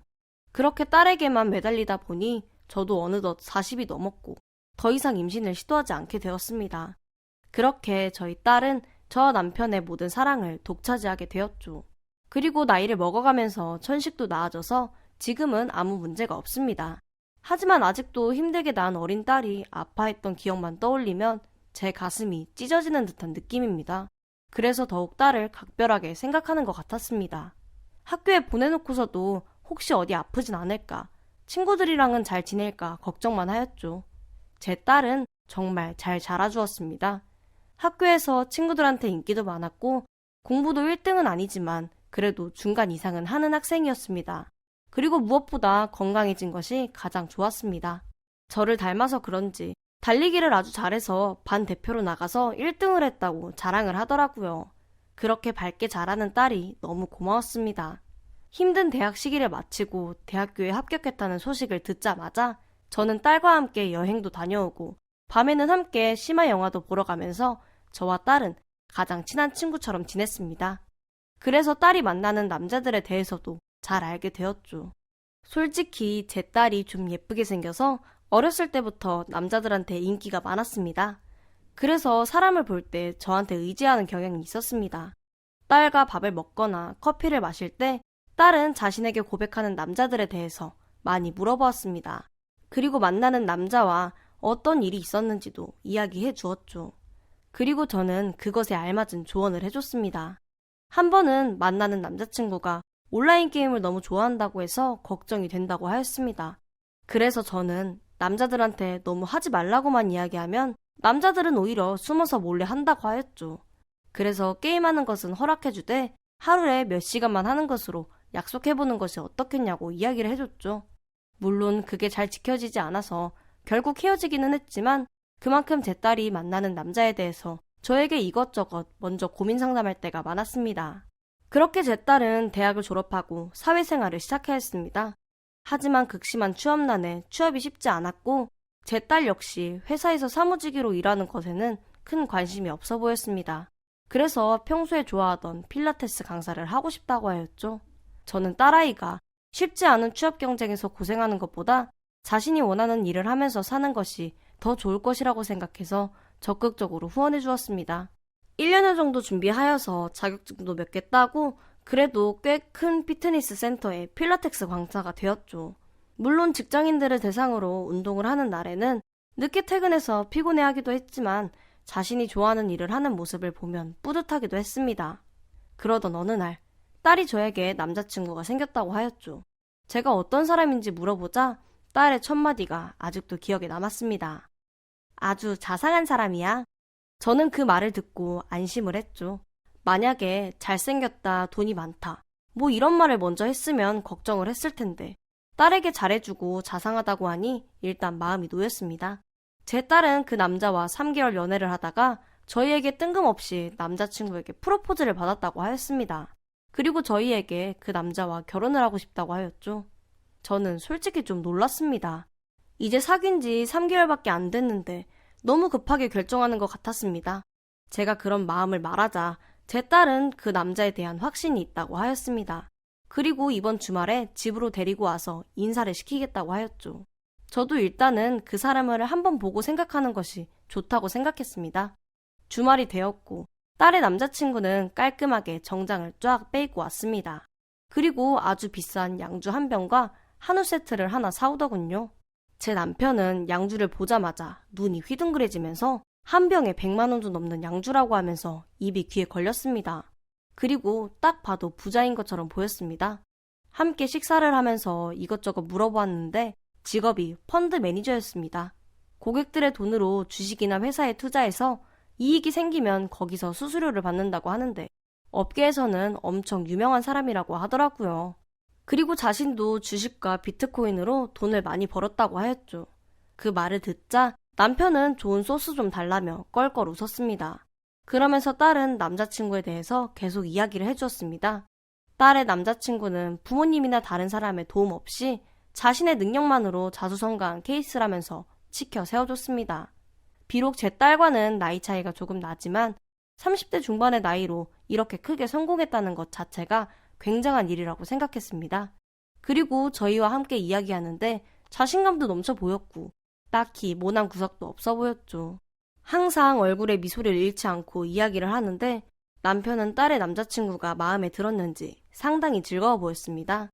그렇게 딸에게만 매달리다 보니 저도 어느덧 40이 넘었고 더 이상 임신을 시도하지 않게 되었습니다. 그렇게 저희 딸은 저 남편의 모든 사랑을 독차지하게 되었죠. 그리고 나이를 먹어가면서 천식도 나아져서 지금은 아무 문제가 없습니다. 하지만 아직도 힘들게 낳은 어린 딸이 아파했던 기억만 떠올리면 제 가슴이 찢어지는 듯한 느낌입니다. 그래서 더욱 딸을 각별하게 생각하는 것 같았습니다. 학교에 보내놓고서도 혹시 어디 아프진 않을까, 친구들이랑은 잘 지낼까 걱정만 하였죠. 제 딸은 정말 잘 자라주었습니다. 학교에서 친구들한테 인기도 많았고 공부도 1등은 아니지만 그래도 중간 이상은 하는 학생이었습니다. 그리고 무엇보다 건강해진 것이 가장 좋았습니다. 저를 닮아서 그런지 달리기를 아주 잘해서 반 대표로 나가서 1등을 했다고 자랑을 하더라고요. 그렇게 밝게 자라는 딸이 너무 고마웠습니다. 힘든 대학 시기를 마치고 대학교에 합격했다는 소식을 듣자마자 저는 딸과 함께 여행도 다녀오고 밤에는 함께 심야 영화도 보러 가면서 저와 딸은 가장 친한 친구처럼 지냈습니다. 그래서 딸이 만나는 남자들에 대해서도 잘 알게 되었죠. 솔직히 제 딸이 좀 예쁘게 생겨서 어렸을 때부터 남자들한테 인기가 많았습니다. 그래서 사람을 볼 때 저한테 의지하는 경향이 있었습니다. 딸과 밥을 먹거나 커피를 마실 때 딸은 자신에게 고백하는 남자들에 대해서 많이 물어보았습니다. 그리고 만나는 남자와 어떤 일이 있었는지도 이야기해 주었죠. 그리고 저는 그것에 알맞은 조언을 해줬습니다. 한 번은 만나는 남자친구가 온라인 게임을 너무 좋아한다고 해서 걱정이 된다고 하였습니다. 그래서 저는 남자들한테 너무 하지 말라고만 이야기하면 남자들은 오히려 숨어서 몰래 한다고 하였죠. 그래서 게임하는 것은 허락해주되 하루에 몇 시간만 하는 것으로 약속해보는 것이 어떻겠냐고 이야기를 해줬죠. 물론 그게 잘 지켜지지 않아서 결국 헤어지기는 했지만 그만큼 제 딸이 만나는 남자에 대해서 저에게 이것저것 먼저 고민 상담할 때가 많았습니다. 그렇게 제 딸은 대학을 졸업하고 사회생활을 시작해야 했습니다. 하지만 극심한 취업난에 취업이 쉽지 않았고 제 딸 역시 회사에서 사무직으로 일하는 것에는 큰 관심이 없어 보였습니다. 그래서 평소에 좋아하던 필라테스 강사를 하고 싶다고 하였죠. 저는 딸아이가 쉽지 않은 취업 경쟁에서 고생하는 것보다 자신이 원하는 일을 하면서 사는 것이 더 좋을 것이라고 생각해서 적극적으로 후원해 주었습니다. 1년여 정도 준비하여서 자격증도 몇 개 따고 그래도 꽤 큰 피트니스 센터의 필라테스 강사가 되었죠. 물론 직장인들을 대상으로 운동을 하는 날에는 늦게 퇴근해서 피곤해하기도 했지만 자신이 좋아하는 일을 하는 모습을 보면 뿌듯하기도 했습니다. 그러던 어느 날 딸이 저에게 남자친구가 생겼다고 하였죠. 제가 어떤 사람인지 물어보자 딸의 첫마디가 아직도 기억에 남았습니다. 아주 자상한 사람이야. 저는 그 말을 듣고 안심을 했죠. 만약에 잘생겼다, 돈이 많다, 뭐 이런 말을 먼저 했으면 걱정을 했을 텐데 딸에게 잘해주고 자상하다고 하니 일단 마음이 놓였습니다. 제 딸은 그 남자와 3개월 연애를 하다가 저희에게 뜬금없이 남자친구에게 프로포즈를 받았다고 하였습니다. 그리고 저희에게 그 남자와 결혼을 하고 싶다고 하였죠. 저는 솔직히 좀 놀랐습니다. 이제 사귄 지 3개월밖에 안 됐는데 너무 급하게 결정하는 것 같았습니다. 제가 그런 마음을 말하자 제 딸은 그 남자에 대한 확신이 있다고 하였습니다. 그리고 이번 주말에 집으로 데리고 와서 인사를 시키겠다고 하였죠. 저도 일단은 그 사람을 한번 보고 생각하는 것이 좋다고 생각했습니다. 주말이 되었고 딸의 남자친구는 깔끔하게 정장을 쫙 빼입고 왔습니다. 그리고 아주 비싼 양주 한 병과 한우 세트를 하나 사오더군요. 제 남편은 양주를 보자마자 눈이 휘둥그레지면서 한 병에 100만 원도 넘는 양주라고 하면서 입이 귀에 걸렸습니다. 그리고 딱 봐도 부자인 것처럼 보였습니다. 함께 식사를 하면서 이것저것 물어보았는데 직업이 펀드 매니저였습니다. 고객들의 돈으로 주식이나 회사에 투자해서 이익이 생기면 거기서 수수료를 받는다고 하는데 업계에서는 엄청 유명한 사람이라고 하더라고요. 그리고 자신도 주식과 비트코인으로 돈을 많이 벌었다고 하였죠. 그 말을 듣자 남편은 좋은 소스 좀 달라며 껄껄 웃었습니다. 그러면서 딸은 남자친구에 대해서 계속 이야기를 해주었습니다. 딸의 남자친구는 부모님이나 다른 사람의 도움 없이 자신의 능력만으로 자수성가한 케이스라면서 치켜 세워줬습니다. 비록 제 딸과는 나이 차이가 조금 나지만 30대 중반의 나이로 이렇게 크게 성공했다는 것 자체가 굉장한 일이라고 생각했습니다. 그리고 저희와 함께 이야기하는데 자신감도 넘쳐 보였고 딱히 모난 구석도 없어 보였죠. 항상 얼굴에 미소를 잃지 않고 이야기를 하는데 남편은 딸의 남자친구가 마음에 들었는지 상당히 즐거워 보였습니다.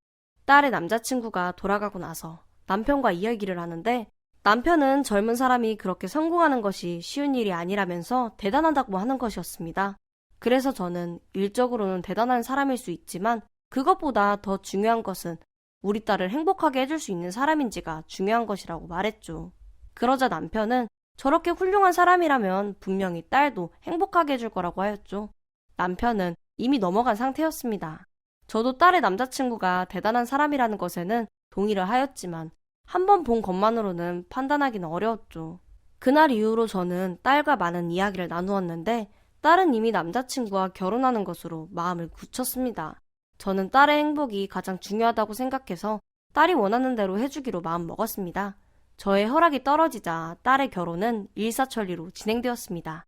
딸의 남자친구가 돌아가고 나서 남편과 이야기를 하는데 남편은 젊은 사람이 그렇게 성공하는 것이 쉬운 일이 아니라면서 대단하다고 하는 것이었습니다. 그래서 저는 일적으로는 대단한 사람일 수 있지만 그것보다 더 중요한 것은 우리 딸을 행복하게 해줄 수 있는 사람인지가 중요한 것이라고 말했죠. 그러자 남편은 저렇게 훌륭한 사람이라면 분명히 딸도 행복하게 해줄 거라고 하였죠. 남편은 이미 넘어간 상태였습니다. 저도 딸의 남자친구가 대단한 사람이라는 것에는 동의를 하였지만 한번 본 것만으로는 판단하기는 어려웠죠. 그날 이후로 저는 딸과 많은 이야기를 나누었는데 딸은 이미 남자친구와 결혼하는 것으로 마음을 굳혔습니다. 저는 딸의 행복이 가장 중요하다고 생각해서 딸이 원하는 대로 해주기로 마음먹었습니다. 저의 허락이 떨어지자 딸의 결혼은 일사천리로 진행되었습니다.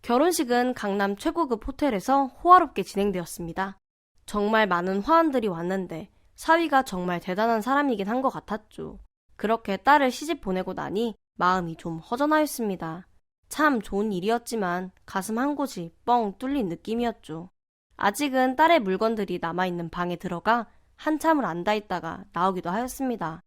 결혼식은 강남 최고급 호텔에서 호화롭게 진행되었습니다. 정말 많은 화원들이 왔는데 사위가 정말 대단한 사람이긴 한 것 같았죠. 그렇게 딸을 시집 보내고 나니 마음이 좀 허전하였습니다. 참 좋은 일이었지만 가슴 한 곳이 뻥 뚫린 느낌이었죠. 아직은 딸의 물건들이 남아있는 방에 들어가 한참을 앉아 있다가 나오기도 하였습니다.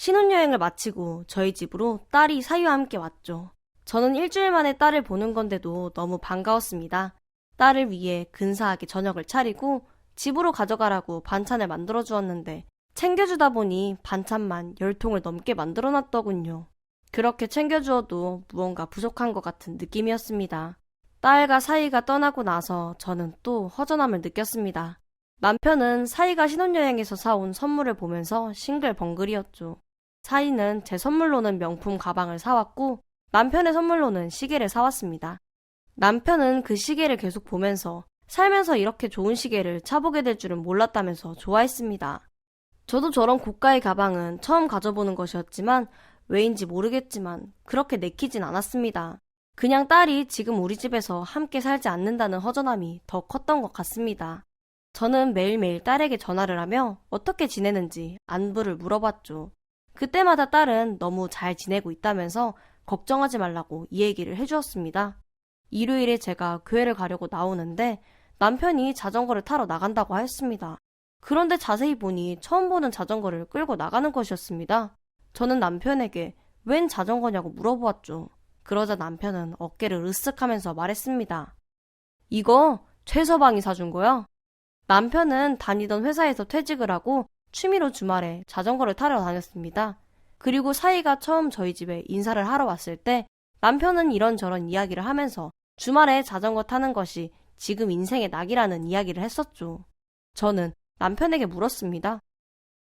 신혼여행을 마치고 저희 집으로 딸이 사위와 함께 왔죠. 저는 일주일 만에 딸을 보는 건데도 너무 반가웠습니다. 딸을 위해 근사하게 저녁을 차리고 집으로 가져가라고 반찬을 만들어 주었는데 챙겨주다 보니 반찬만 10통을 넘게 만들어 놨더군요. 그렇게 챙겨주어도 무언가 부족한 것 같은 느낌이었습니다. 딸과 사이가 떠나고 나서 저는 또 허전함을 느꼈습니다. 남편은 사이가 신혼여행에서 사온 선물을 보면서 싱글벙글이었죠. 사이는 제 선물로는 명품 가방을 사왔고 남편의 선물로는 시계를 사왔습니다. 남편은 그 시계를 계속 보면서 살면서 이렇게 좋은 시계를 차보게 될 줄은 몰랐다면서 좋아했습니다. 저도 저런 고가의 가방은 처음 가져보는 것이었지만 왜인지 모르겠지만 그렇게 내키진 않았습니다. 그냥 딸이 지금 우리 집에서 함께 살지 않는다는 허전함이 더 컸던 것 같습니다. 저는 매일매일 딸에게 전화를 하며 어떻게 지내는지 안부를 물어봤죠. 그때마다 딸은 너무 잘 지내고 있다면서 걱정하지 말라고 이 얘기를 해주었습니다. 일요일에 제가 교회를 가려고 나오는데 남편이 자전거를 타러 나간다고 하였습니다. 그런데 자세히 보니 처음 보는 자전거를 끌고 나가는 것이었습니다. 저는 남편에게 웬 자전거냐고 물어보았죠. 그러자 남편은 어깨를 으쓱하면서 말했습니다. 이거 최서방이 사준 거야? 남편은 다니던 회사에서 퇴직을 하고 취미로 주말에 자전거를 타러 다녔습니다. 그리고 사이가 처음 저희 집에 인사를 하러 왔을 때 남편은 이런저런 이야기를 하면서 주말에 자전거 타는 것이 지금 인생의 낙이라는 이야기를 했었죠. 저는 남편에게 물었습니다.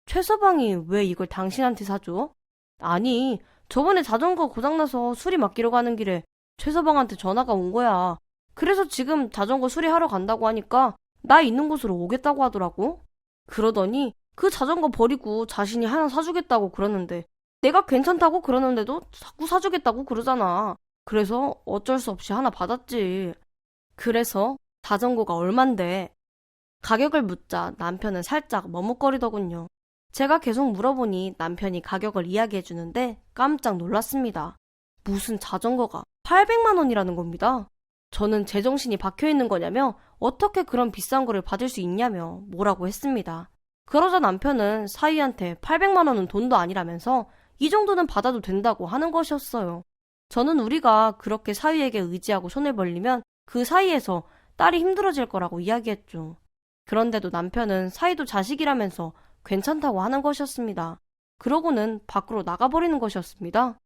최서방이 왜 이걸 당신한테 사줘? 아니, 저번에 자전거 고장나서 수리 맡기러 가는 길에 최서방한테 전화가 온 거야. 그래서 지금 자전거 수리하러 간다고 하니까 나 있는 곳으로 오겠다고 하더라고. 그러더니 그 자전거 버리고 자신이 하나 사주겠다고 그러는데 내가 괜찮다고 그러는데도 자꾸 사주겠다고 그러잖아. 그래서 어쩔 수 없이 하나 받았지. 그래서 자전거가 얼만데? 가격을 묻자 남편은 살짝 머뭇거리더군요. 제가 계속 물어보니 남편이 가격을 이야기해주는데 깜짝 놀랐습니다. 무슨 자전거가 800만 원이라는 겁니다. 저는 제정신이 박혀있는 거냐며 어떻게 그런 비싼 거를 받을 수 있냐며 뭐라고 했습니다. 그러자 남편은 사위한테 800만 원은 돈도 아니라면서 이 정도는 받아도 된다고 하는 것이었어요. 저는 우리가 그렇게 사위에게 의지하고 손을 벌리면 그 사이에서 딸이 힘들어질 거라고 이야기했죠. 그런데도 남편은 사위도 자식이라면서 괜찮다고 하는 것이었습니다. 그러고는 밖으로 나가버리는 것이었습니다.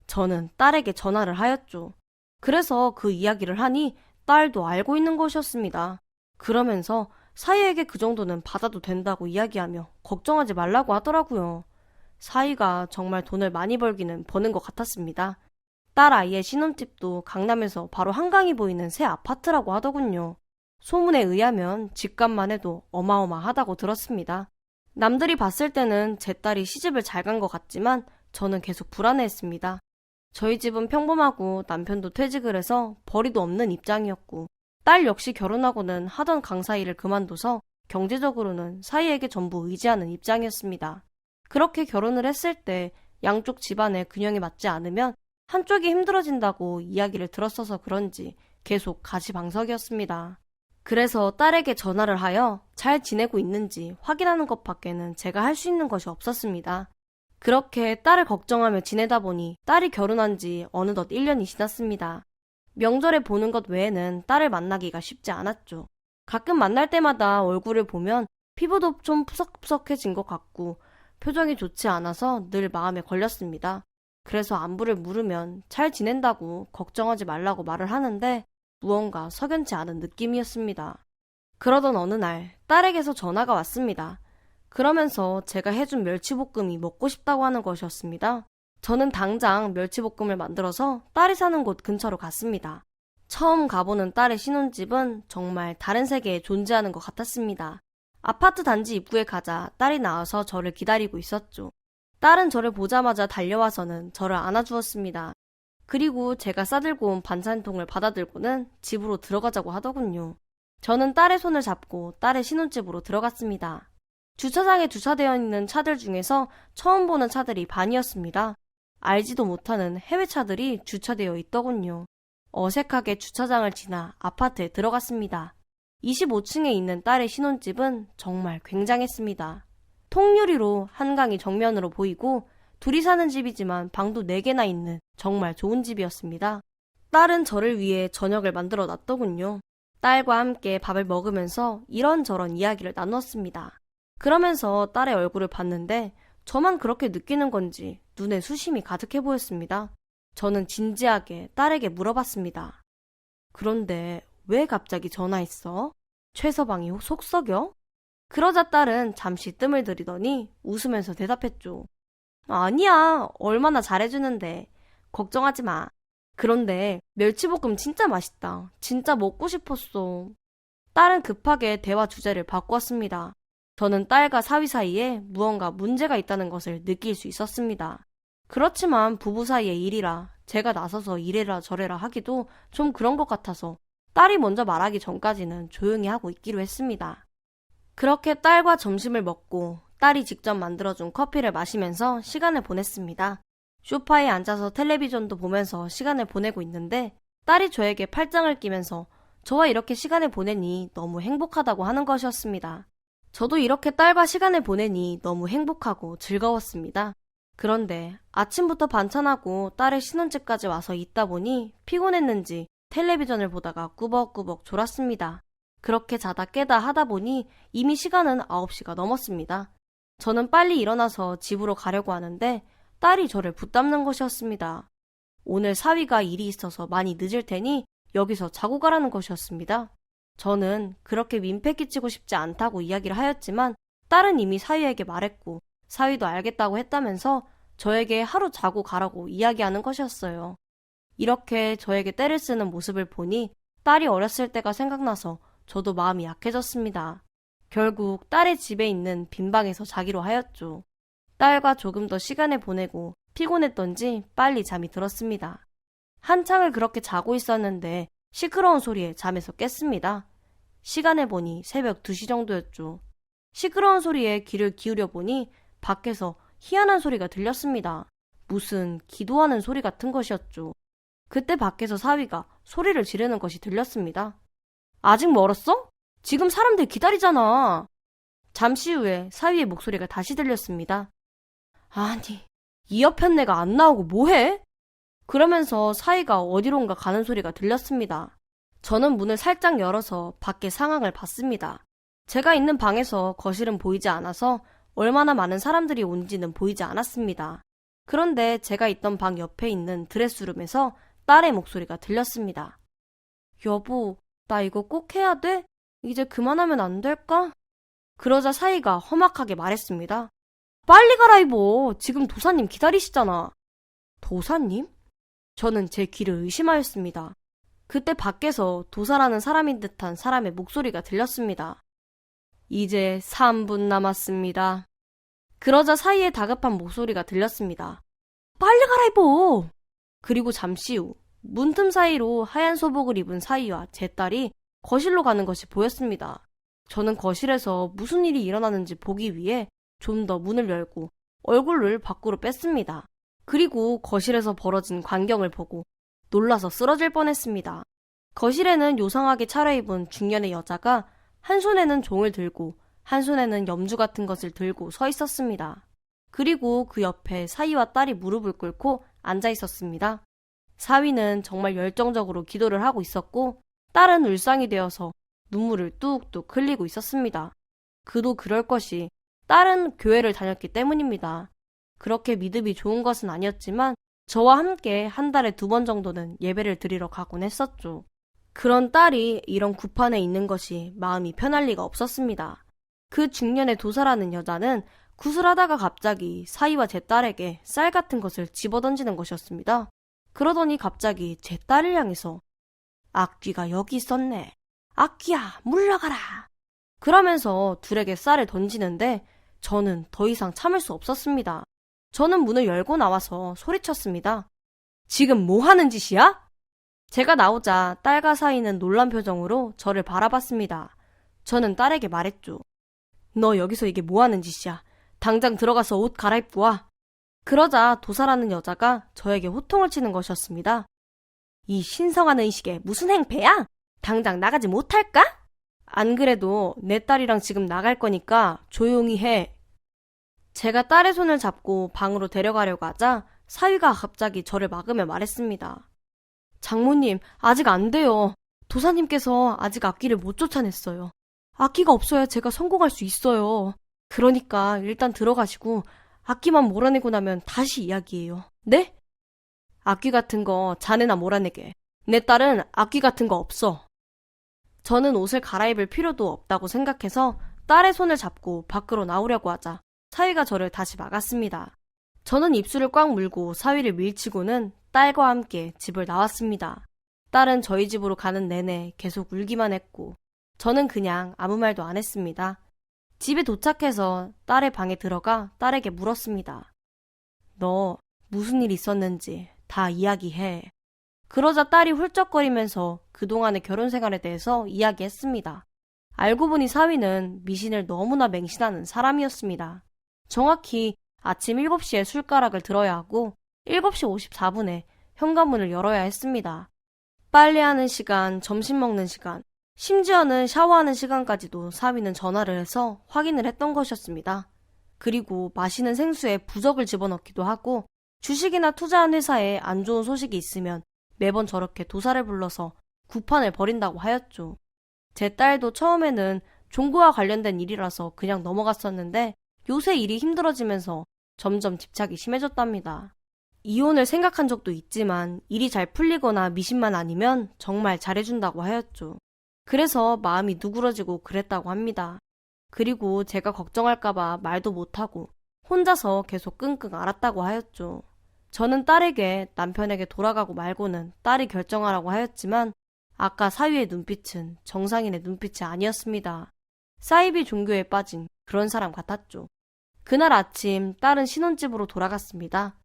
저는 딸에게 전화를 하였죠. 그래서 그 이야기를 하니 딸도 알고 있는 것이었습니다. 그러면서 사위에게 그 정도는 받아도 된다고 이야기하며 걱정하지 말라고 하더라고요. 사위가 정말 돈을 많이 벌기는 버는 것 같았습니다. 딸 아이의 신혼집도 강남에서 바로 한강이 보이는 새 아파트라고 하더군요. 소문에 의하면 집값만 해도 어마어마하다고 들었습니다. 남들이 봤을 때는 제 딸이 시집을 잘 간 것 같지만 저는 계속 불안해했습니다. 저희 집은 평범하고 남편도 퇴직을 해서 벌이도 없는 입장이었고 딸 역시 결혼하고는 하던 강사 일을 그만둬서 경제적으로는 사위에게 전부 의지하는 입장이었습니다. 그렇게 결혼을 했을 때 양쪽 집안의 균형이 맞지 않으면 한쪽이 힘들어진다고 이야기를 들었어서 그런지 계속 가시방석이었습니다. 그래서 딸에게 전화를 하여 잘 지내고 있는지 확인하는 것밖에는 제가 할 수 있는 것이 없었습니다. 그렇게 딸을 걱정하며 지내다 보니 딸이 결혼한 지 어느덧 1년이 지났습니다. 명절에 보는 것 외에는 딸을 만나기가 쉽지 않았죠. 가끔 만날 때마다 얼굴을 보면 피부도 좀 푸석푸석해진 것 같고 표정이 좋지 않아서 늘 마음에 걸렸습니다. 그래서 안부를 물으면 잘 지낸다고 걱정하지 말라고 말을 하는데 무언가 석연치 않은 느낌이었습니다. 그러던 어느 날 딸에게서 전화가 왔습니다. 그러면서 제가 해준 멸치볶음이 먹고 싶다고 하는 것이었습니다. 저는 당장 멸치볶음을 만들어서 딸이 사는 곳 근처로 갔습니다. 처음 가보는 딸의 신혼집은 정말 다른 세계에 존재하는 것 같았습니다. 아파트 단지 입구에 가자 딸이 나와서 저를 기다리고 있었죠. 딸은 저를 보자마자 달려와서는 저를 안아주었습니다. 그리고 제가 싸들고 온 반찬통을 받아들고는 집으로 들어가자고 하더군요. 저는 딸의 손을 잡고 딸의 신혼집으로 들어갔습니다. 주차장에 주차되어 있는 차들 중에서 처음 보는 차들이 반이었습니다. 알지도 못하는 해외 차들이 주차되어 있더군요. 어색하게 주차장을 지나 아파트에 들어갔습니다. 25층에 있는 딸의 신혼집은 정말 굉장했습니다. 통유리로 한강이 정면으로 보이고 둘이 사는 집이지만 방도 4개나 있는 정말 좋은 집이었습니다. 딸은 저를 위해 저녁을 만들어 놨더군요. 딸과 함께 밥을 먹으면서 이런저런 이야기를 나눴습니다. 그러면서 딸의 얼굴을 봤는데 저만 그렇게 느끼는 건지 눈에 수심이 가득해 보였습니다. 저는 진지하게 딸에게 물어봤습니다. 그런데 왜 갑자기 전화했어? 최서방이 속 썩여? 그러자 딸은 잠시 뜸을 들이더니 웃으면서 대답했죠. 아니야, 얼마나 잘해주는데. 걱정하지 마. 그런데 멸치볶음 진짜 맛있다. 진짜 먹고 싶었어. 딸은 급하게 대화 주제를 바꾸었습니다. 저는 딸과 사위 사이에 무언가 문제가 있다는 것을 느낄 수 있었습니다. 그렇지만 부부 사이의 일이라 제가 나서서 이래라 저래라 하기도 좀 그런 것 같아서 딸이 먼저 말하기 전까지는 조용히 하고 있기로 했습니다. 그렇게 딸과 점심을 먹고 딸이 직접 만들어준 커피를 마시면서 시간을 보냈습니다. 소파에 앉아서 텔레비전도 보면서 시간을 보내고 있는데 딸이 저에게 팔짱을 끼면서 저와 이렇게 시간을 보내니 너무 행복하다고 하는 것이었습니다. 저도 이렇게 딸과 시간을 보내니 너무 행복하고 즐거웠습니다. 그런데 아침부터 반찬하고 딸의 신혼집까지 와서 있다 보니 피곤했는지 텔레비전을 보다가 꾸벅꾸벅 졸았습니다. 그렇게 자다 깨다 하다 보니 이미 시간은 9시가 넘었습니다. 저는 빨리 일어나서 집으로 가려고 하는데 딸이 저를 붙잡는 것이었습니다. 오늘 사위가 일이 있어서 많이 늦을 테니 여기서 자고 가라는 것이었습니다. 저는 그렇게 민폐 끼치고 싶지 않다고 이야기를 하였지만 딸은 이미 사위에게 말했고 사위도 알겠다고 했다면서 저에게 하루 자고 가라고 이야기하는 것이었어요. 이렇게 저에게 떼를 쓰는 모습을 보니 딸이 어렸을 때가 생각나서 저도 마음이 약해졌습니다. 결국 딸의 집에 있는 빈방에서 자기로 하였죠. 딸과 조금 더 시간을 보내고 피곤했던지 빨리 잠이 들었습니다. 한창을 그렇게 자고 있었는데 시끄러운 소리에 잠에서 깼습니다. 시간을 보니 새벽 2시 정도였죠. 시끄러운 소리에 귀를 기울여 보니 밖에서 희한한 소리가 들렸습니다. 무슨 기도하는 소리 같은 것이었죠. 그때 밖에서 사위가 소리를 지르는 것이 들렸습니다. 아직 멀었어? 지금 사람들 기다리잖아. 잠시 후에 사위의 목소리가 다시 들렸습니다. 아니, 이어편내가 안 나오고 뭐해? 그러면서 사위가 어디론가 가는 소리가 들렸습니다. 저는 문을 살짝 열어서 밖의 상황을 봤습니다. 제가 있는 방에서 거실은 보이지 않아서 얼마나 많은 사람들이 온지는 보이지 않았습니다. 그런데 제가 있던 방 옆에 있는 드레스룸에서 딸의 목소리가 들렸습니다. 여보, 나 이거 꼭 해야 돼? 이제 그만하면 안 될까? 그러자 사위가 험악하게 말했습니다. 빨리 갈아입어. 지금 도사님 기다리시잖아. 도사님? 저는 제 귀를 의심하였습니다. 그때 밖에서 도사라는 사람인 듯한 사람의 목소리가 들렸습니다. 이제 3분 남았습니다. 그러자 사위의 다급한 목소리가 들렸습니다. 빨리 갈아입어! 그리고 잠시 후 문틈 사이로 하얀 소복을 입은 사위와 제 딸이 거실로 가는 것이 보였습니다. 저는 거실에서 무슨 일이 일어나는지 보기 위해 좀 더 문을 열고 얼굴을 밖으로 뺐습니다. 그리고 거실에서 벌어진 광경을 보고 놀라서 쓰러질 뻔했습니다. 거실에는 요상하게 차려입은 중년의 여자가 한 손에는 종을 들고 한 손에는 염주 같은 것을 들고 서 있었습니다. 그리고 그 옆에 사위와 딸이 무릎을 꿇고 앉아 있었습니다. 사위는 정말 열정적으로 기도를 하고 있었고 딸은 울상이 되어서 눈물을 뚝뚝 흘리고 있었습니다. 그도 그럴 것이 딸은 교회를 다녔기 때문입니다. 그렇게 믿음이 좋은 것은 아니었지만 저와 함께 한 달에 2번 정도는 예배를 드리러 가곤 했었죠. 그런 딸이 이런 구판에 있는 것이 마음이 편할 리가 없었습니다. 그 중년의 도사라는 여자는 구슬하다가 갑자기 사위와 제 딸에게 쌀 같은 것을 집어던지는 것이었습니다. 그러더니 갑자기 제 딸을 향해서 악귀가 여기 있었네. 악귀야, 물러가라. 그러면서 둘에게 쌀을 던지는데 저는 더 이상 참을 수 없었습니다. 저는 문을 열고 나와서 소리쳤습니다. 지금 뭐 하는 짓이야? 제가 나오자 딸과 사위는 놀란 표정으로 저를 바라봤습니다. 저는 딸에게 말했죠. 너 여기서 이게 뭐 하는 짓이야? 당장 들어가서 옷 갈아입고 와. 그러자 도사라는 여자가 저에게 호통을 치는 것이었습니다. 이 신성한 의식에 무슨 행패야? 당장 나가지 못할까? 안 그래도 내 딸이랑 지금 나갈 거니까 조용히 해. 제가 딸의 손을 잡고 방으로 데려가려고 하자 사위가 갑자기 저를 막으며 말했습니다. 장모님, 아직 안 돼요. 도사님께서 아직 악귀를 못 쫓아냈어요. 악귀가 없어야 제가 성공할 수 있어요. 그러니까 일단 들어가시고 악귀만 몰아내고 나면 다시 이야기해요. 네? 악귀 같은 거 자네나 몰아내게. 내 딸은 악귀 같은 거 없어. 저는 옷을 갈아입을 필요도 없다고 생각해서 딸의 손을 잡고 밖으로 나오려고 하자 사위가 저를 다시 막았습니다. 저는 입술을 꽉 물고 사위를 밀치고는 딸과 함께 집을 나왔습니다. 딸은 저희 집으로 가는 내내 계속 울기만 했고 저는 그냥 아무 말도 안 했습니다. 집에 도착해서 딸의 방에 들어가 딸에게 물었습니다. 너 무슨 일 있었는지 다 이야기해. 그러자 딸이 훌쩍거리면서 그동안의 결혼 생활에 대해서 이야기했습니다. 알고 보니 사위는 미신을 너무나 맹신하는 사람이었습니다. 정확히 아침 7시에 술가락을 들어야 하고 7시 54분에 현관문을 열어야 했습니다. 빨래하는 시간, 점심 먹는 시간, 심지어는 샤워하는 시간까지도 사위는 전화를 해서 확인을 했던 것이었습니다. 그리고 마시는 생수에 부적을 집어넣기도 하고 주식이나 투자한 회사에 안 좋은 소식이 있으면 매번 저렇게 도사를 불러서 구판을 벌인다고 하였죠. 제 딸도 처음에는 종교와 관련된 일이라서 그냥 넘어갔었는데 요새 일이 힘들어지면서 점점 집착이 심해졌답니다. 이혼을 생각한 적도 있지만 일이 잘 풀리거나 미신만 아니면 정말 잘해준다고 하였죠. 그래서 마음이 누그러지고 그랬다고 합니다. 그리고 제가 걱정할까봐 말도 못하고 혼자서 계속 끙끙 앓았다고 하였죠. 저는 딸에게 남편에게 돌아가고 말고는 딸이 결정하라고 하였지만 아까 사위의 눈빛은 정상인의 눈빛이 아니었습니다. 사이비 종교에 빠진 그런 사람 같았죠. 그날 아침 딸은 신혼집으로 돌아갔습니다.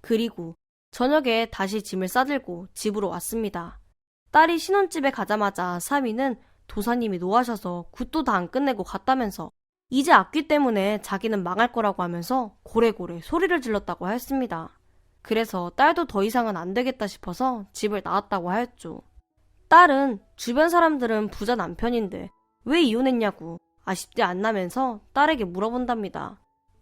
그리고 저녁에 다시 짐을 싸들고 집으로 왔습니다. 딸이 신혼집에 가자마자 사위는 도사님이 노하셔서 굿도 다 안 끝내고 갔다면서 이제 악귀 때문에 자기는 망할 거라고 하면서 고래고래 소리를 질렀다고 하였습니다. 그래서 딸도 더 이상은 안 되겠다 싶어서 집을 나왔다고 하였죠. 딸은 주변 사람들은 부자 남편인데 왜 이혼했냐고 아쉽지 않나면서 딸에게 물어본답니다.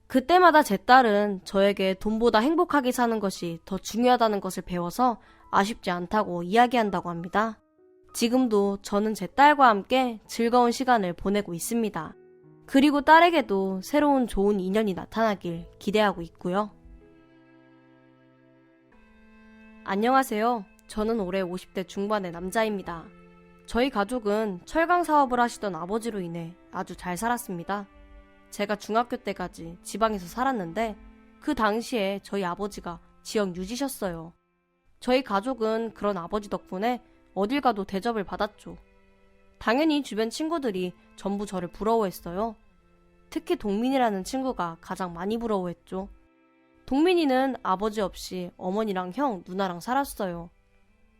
그때마다 제 딸은 저에게 돈보다 행복하게 사는 것이 더 중요하다는 것을 배워서 아쉽지 않다고 이야기한다고 합니다. 지금도 저는 제 딸과 함께 즐거운 시간을 보내고 있습니다. 그리고 딸에게도 새로운 좋은 인연이 나타나길 기대하고 있고요. 안녕하세요. 저는 올해 50대 중반의 남자입니다. 저희 가족은 철강 사업을 하시던 아버지로 인해 아주 잘 살았습니다. 제가 중학교 때까지 지방에서 살았는데 그 당시에 저희 아버지가 지역 유지셨어요. 저희 가족은 그런 아버지 덕분에 어딜 가도 대접을 받았죠. 당연히 주변 친구들이 전부 저를 부러워했어요. 특히 동민이라는 친구가 가장 많이 부러워했죠. 동민이는 아버지 없이 어머니랑 형, 누나랑 살았어요.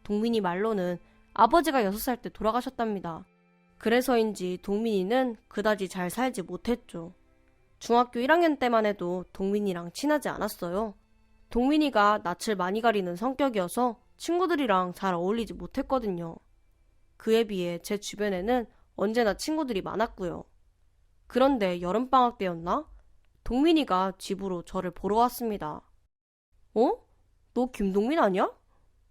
동민이 말로는 아버지가 6살 때 돌아가셨답니다. 그래서인지 동민이는 그다지 잘 살지 못했죠. 중학교 1학년 때만 해도 동민이랑 친하지 않았어요. 동민이가 낯을 많이 가리는 성격이어서 친구들이랑 잘 어울리지 못했거든요. 그에 비해 제 주변에는 언제나 친구들이 많았고요. 그런데 여름방학 때였나? 동민이가 집으로 저를 보러 왔습니다. 어? 너 김동민 아니야?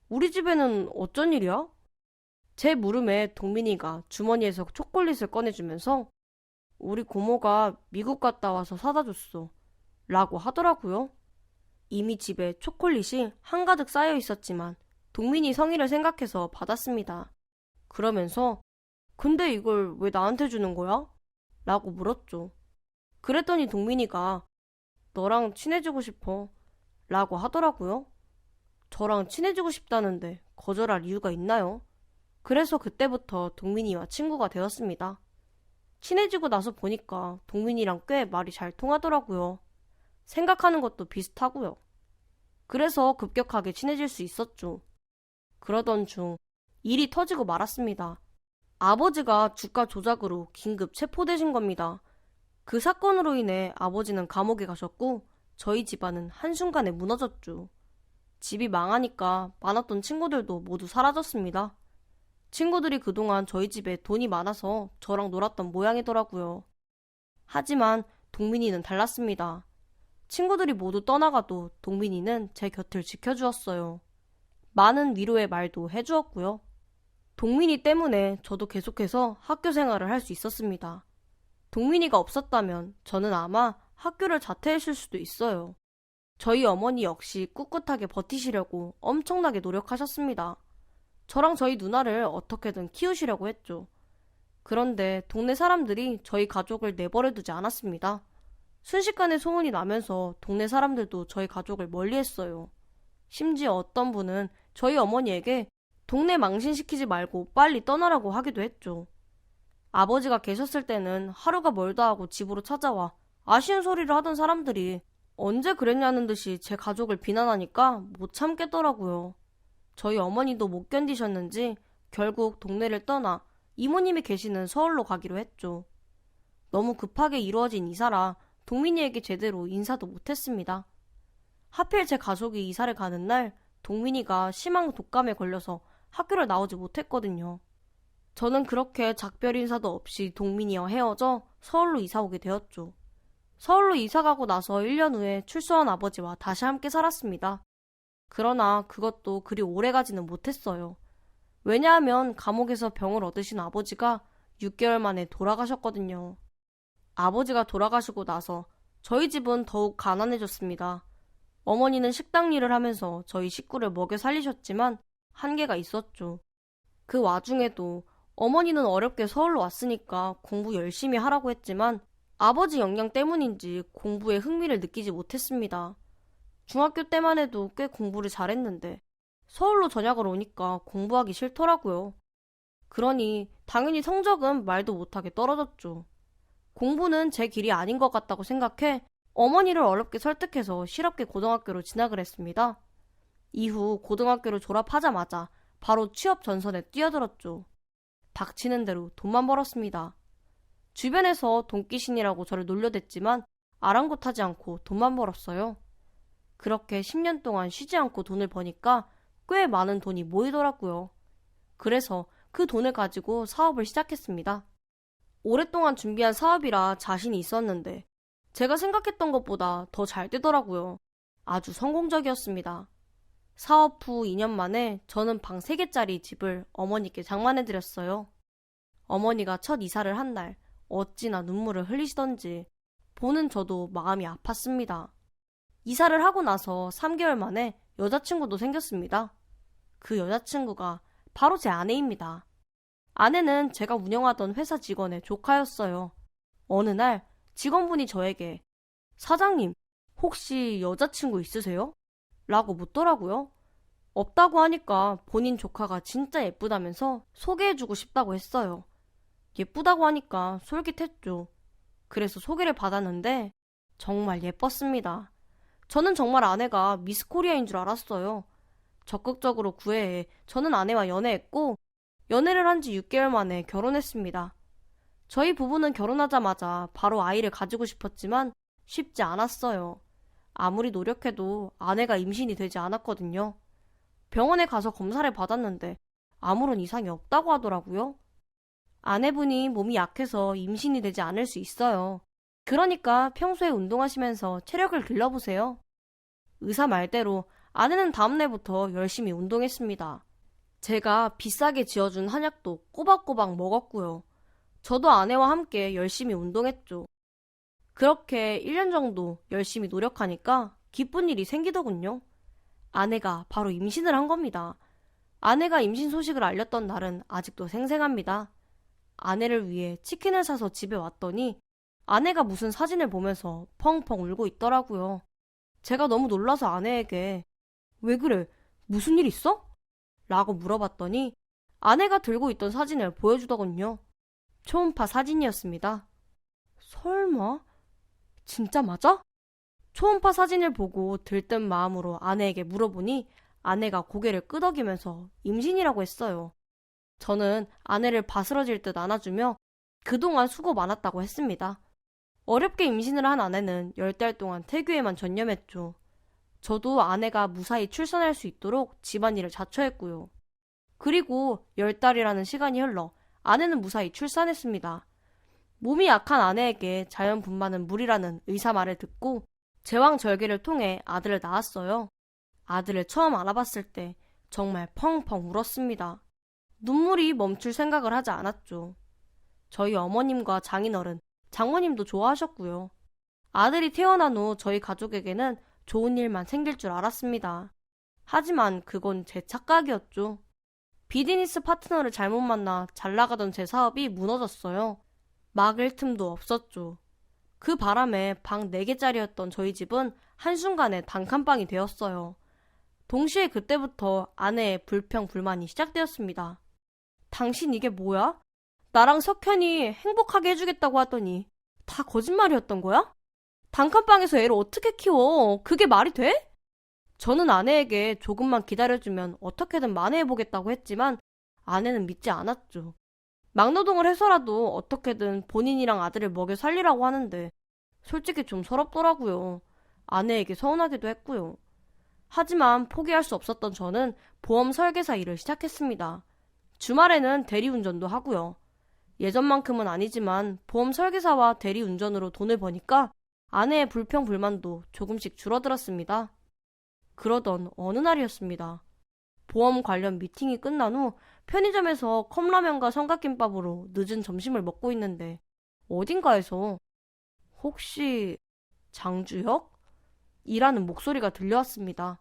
우리 집에는 어쩐 일이야? 제 물음에 동민이가 주머니에서 초콜릿을 꺼내주면서 우리 고모가 미국 갔다 와서 사다 줬어 라고 하더라고요. 이미 집에 초콜릿이 한가득 쌓여 있었지만 동민이 성의를 생각해서 받았습니다. 그러면서 근데 이걸 왜 나한테 주는 거야? 라고 물었죠. 그랬더니 동민이가 너랑 친해지고 싶어 라고 하더라고요. 저랑 친해지고 싶다는데 거절할 이유가 있나요? 그래서 그때부터 동민이와 친구가 되었습니다. 친해지고 나서 보니까 동민이랑 꽤 말이 잘 통하더라고요. 생각하는 것도 비슷하고요. 그래서 급격하게 친해질 수 있었죠. 그러던 중 일이 터지고 말았습니다. 아버지가 주가 조작으로 긴급 체포되신 겁니다. 그 사건으로 인해 아버지는 감옥에 가셨고 저희 집안은 한순간에 무너졌죠. 집이 망하니까 많았던 친구들도 모두 사라졌습니다. 친구들이 그동안 저희 집에 돈이 많아서 저랑 놀았던 모양이더라고요. 하지만 동민이는 달랐습니다. 친구들이 모두 떠나가도 동민이는 제 곁을 지켜주었어요. 많은 위로의 말도 해주었고요. 동민이 때문에 저도 계속해서 학교 생활을 할 수 있었습니다. 동민이가 없었다면 저는 아마 학교를 자퇴했을 수도 있어요. 저희 어머니 역시 꿋꿋하게 버티시려고 엄청나게 노력하셨습니다. 저랑 저희 누나를 어떻게든 키우시려고 했죠. 그런데 동네 사람들이 저희 가족을 내버려두지 않았습니다. 순식간에 소문이 나면서 동네 사람들도 저희 가족을 멀리했어요. 심지어 어떤 분은 저희 어머니에게 동네 망신시키지 말고 빨리 떠나라고 하기도 했죠. 아버지가 계셨을 때는 하루가 멀다 하고 집으로 찾아와 아쉬운 소리를 하던 사람들이 언제 그랬냐는 듯이 제 가족을 비난하니까 못 참겠더라고요. 저희 어머니도 못 견디셨는지 결국 동네를 떠나 이모님이 계시는 서울로 가기로 했죠. 너무 급하게 이루어진 이사라 동민이에게 제대로 인사도 못했습니다. 하필 제 가족이 이사를 가는 날 동민이가 심한 독감에 걸려서 학교를 나오지 못했거든요. 저는 그렇게 작별 인사도 없이 동민이와 헤어져 서울로 이사 오게 되었죠. 서울로 이사 가고 나서 1년 후에 출소한 아버지와 다시 함께 살았습니다. 그러나 그것도 그리 오래 가지는 못했어요. 왜냐하면 감옥에서 병을 얻으신 아버지가 6개월 만에 돌아가셨거든요. 아버지가 돌아가시고 나서 저희 집은 더욱 가난해졌습니다. 어머니는 식당 일을 하면서 저희 식구를 먹여 살리셨지만 한계가 있었죠. 그 와중에도 어머니는 어렵게 서울로 왔으니까 공부 열심히 하라고 했지만 아버지 영향 때문인지 공부에 흥미를 느끼지 못했습니다. 중학교 때만 해도 꽤 공부를 잘했는데 서울로 전학을 오니까 공부하기 싫더라고요. 그러니 당연히 성적은 말도 못하게 떨어졌죠. 공부는 제 길이 아닌 것 같다고 생각해 어머니를 어렵게 설득해서 실업계 고등학교로 진학을 했습니다. 이후 고등학교를 졸업하자마자 바로 취업 전선에 뛰어들었죠. 닥치는 대로 돈만 벌었습니다. 주변에서 돈귀신이라고 저를 놀려댔지만 아랑곳하지 않고 돈만 벌었어요. 그렇게 10년 동안 쉬지 않고 돈을 버니까 꽤 많은 돈이 모이더라고요. 그래서 그 돈을 가지고 사업을 시작했습니다. 오랫동안 준비한 사업이라 자신이 있었는데 제가 생각했던 것보다 더 잘 되더라고요. 아주 성공적이었습니다. 사업 후 2년 만에 저는 방 3개짜리 집을 어머니께 장만해드렸어요. 어머니가 첫 이사를 한 날 어찌나 눈물을 흘리시던지 보는 저도 마음이 아팠습니다. 이사를 하고 나서 3개월 만에 여자친구도 생겼습니다. 그 여자친구가 바로 제 아내입니다. 아내는 제가 운영하던 회사 직원의 조카였어요. 어느 날 직원분이 저에게 사장님, 혹시 여자친구 있으세요? 라고 묻더라고요. 없다고 하니까 본인 조카가 진짜 예쁘다면서 소개해주고 싶다고 했어요. 예쁘다고 하니까 솔깃했죠. 그래서 소개를 받았는데 정말 예뻤습니다. 저는 정말 아내가 미스 코리아인 줄 알았어요. 적극적으로 구애해 저는 아내와 연애했고 연애를 한 지 6개월 만에 결혼했습니다. 저희 부부는 결혼하자마자 바로 아이를 가지고 싶었지만 쉽지 않았어요. 아무리 노력해도 아내가 임신이 되지 않았거든요. 병원에 가서 검사를 받았는데 아무런 이상이 없다고 하더라고요. 아내분이 몸이 약해서 임신이 되지 않을 수 있어요. 그러니까 평소에 운동하시면서 체력을 길러보세요. 의사 말대로 아내는 다음날부터 열심히 운동했습니다. 제가 비싸게 지어준 한약도 꼬박꼬박 먹었고요. 저도 아내와 함께 열심히 운동했죠. 그렇게 1년 정도 열심히 노력하니까 기쁜 일이 생기더군요. 아내가 바로 임신을 한 겁니다. 아내가 임신 소식을 알렸던 날은 아직도 생생합니다. 아내를 위해 치킨을 사서 집에 왔더니 아내가 무슨 사진을 보면서 펑펑 울고 있더라고요. 제가 너무 놀라서 아내에게 왜 그래? 무슨 일 있어? 라고 물어봤더니 아내가 들고 있던 사진을 보여주더군요. 초음파 사진이었습니다. 설마? 진짜 맞아? 초음파 사진을 보고 들뜬 마음으로 아내에게 물어보니 아내가 고개를 끄덕이면서 임신이라고 했어요. 저는 아내를 바스러질 듯 안아주며 그동안 수고 많았다고 했습니다. 어렵게 임신을 한 아내는 10달 동안 태교에만 전념했죠. 저도 아내가 무사히 출산할 수 있도록 집안일을 자처했고요. 그리고 10달이라는 시간이 흘러 아내는 무사히 출산했습니다. 몸이 약한 아내에게 자연분만은 무리라는 의사 말을 듣고 제왕절개를 통해 아들을 낳았어요. 아들을 처음 알아봤을 때 정말 펑펑 울었습니다. 눈물이 멈출 생각을 하지 않았죠. 저희 어머님과 장인어른, 장모님도 좋아하셨고요. 아들이 태어난 후 저희 가족에게는 좋은 일만 생길 줄 알았습니다. 하지만 그건 제 착각이었죠. 비즈니스 파트너를 잘못 만나 잘 나가던 제 사업이 무너졌어요. 막을 틈도 없었죠. 그 바람에 방 4개짜리였던 저희 집은 한순간에 단칸방이 되었어요. 동시에 그때부터 아내의 불평, 불만이 시작되었습니다. 당신 이게 뭐야? 나랑 석현이 행복하게 해주겠다고 하더니 다 거짓말이었던 거야? 단칸방에서 애를 어떻게 키워? 그게 말이 돼? 저는 아내에게 조금만 기다려주면 어떻게든 만회해보겠다고 했지만 아내는 믿지 않았죠. 막노동을 해서라도 어떻게든 본인이랑 아들을 먹여 살리라고 하는데 솔직히 좀 서럽더라고요. 아내에게 서운하기도 했고요. 하지만 포기할 수 없었던 저는 보험 설계사 일을 시작했습니다. 주말에는 대리운전도 하고요. 예전만큼은 아니지만 보험 설계사와 대리운전으로 돈을 버니까 아내의 불평 불만도 조금씩 줄어들었습니다. 그러던 어느 날이었습니다. 보험 관련 미팅이 끝난 후 편의점에서 컵라면과 삼각김밥으로 늦은 점심을 먹고 있는데 어딘가에서 혹시 장주혁? 이라는 목소리가 들려왔습니다.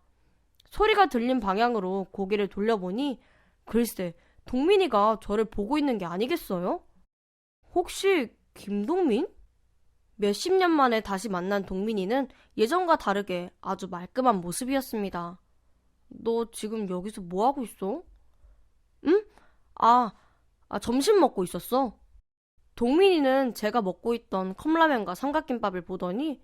소리가 들린 방향으로 고개를 돌려보니 글쎄 동민이가 저를 보고 있는 게 아니겠어요? 혹시 김동민? 몇십 년 만에 다시 만난 동민이는 예전과 다르게 아주 말끔한 모습이었습니다. 너 지금 여기서 뭐 하고 있어? 응? 점심 먹고 있었어. 동민이는 제가 먹고 있던 컵라면과 삼각김밥을 보더니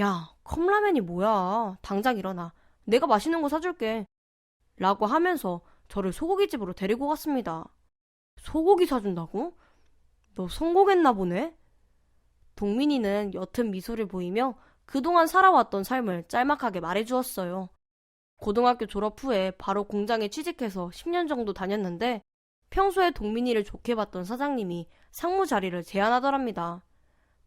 야, 컵라면이 뭐야. 당장 일어나. 내가 맛있는 거 사줄게. 라고 하면서 저를 소고기집으로 데리고 갔습니다. 소고기 사준다고? 너 성공했나 보네? 동민이는 옅은 미소를 보이며 그동안 살아왔던 삶을 짤막하게 말해주었어요. 고등학교 졸업 후에 바로 공장에 취직해서 10년 정도 다녔는데 평소에 동민이를 좋게 봤던 사장님이 상무 자리를 제안하더랍니다.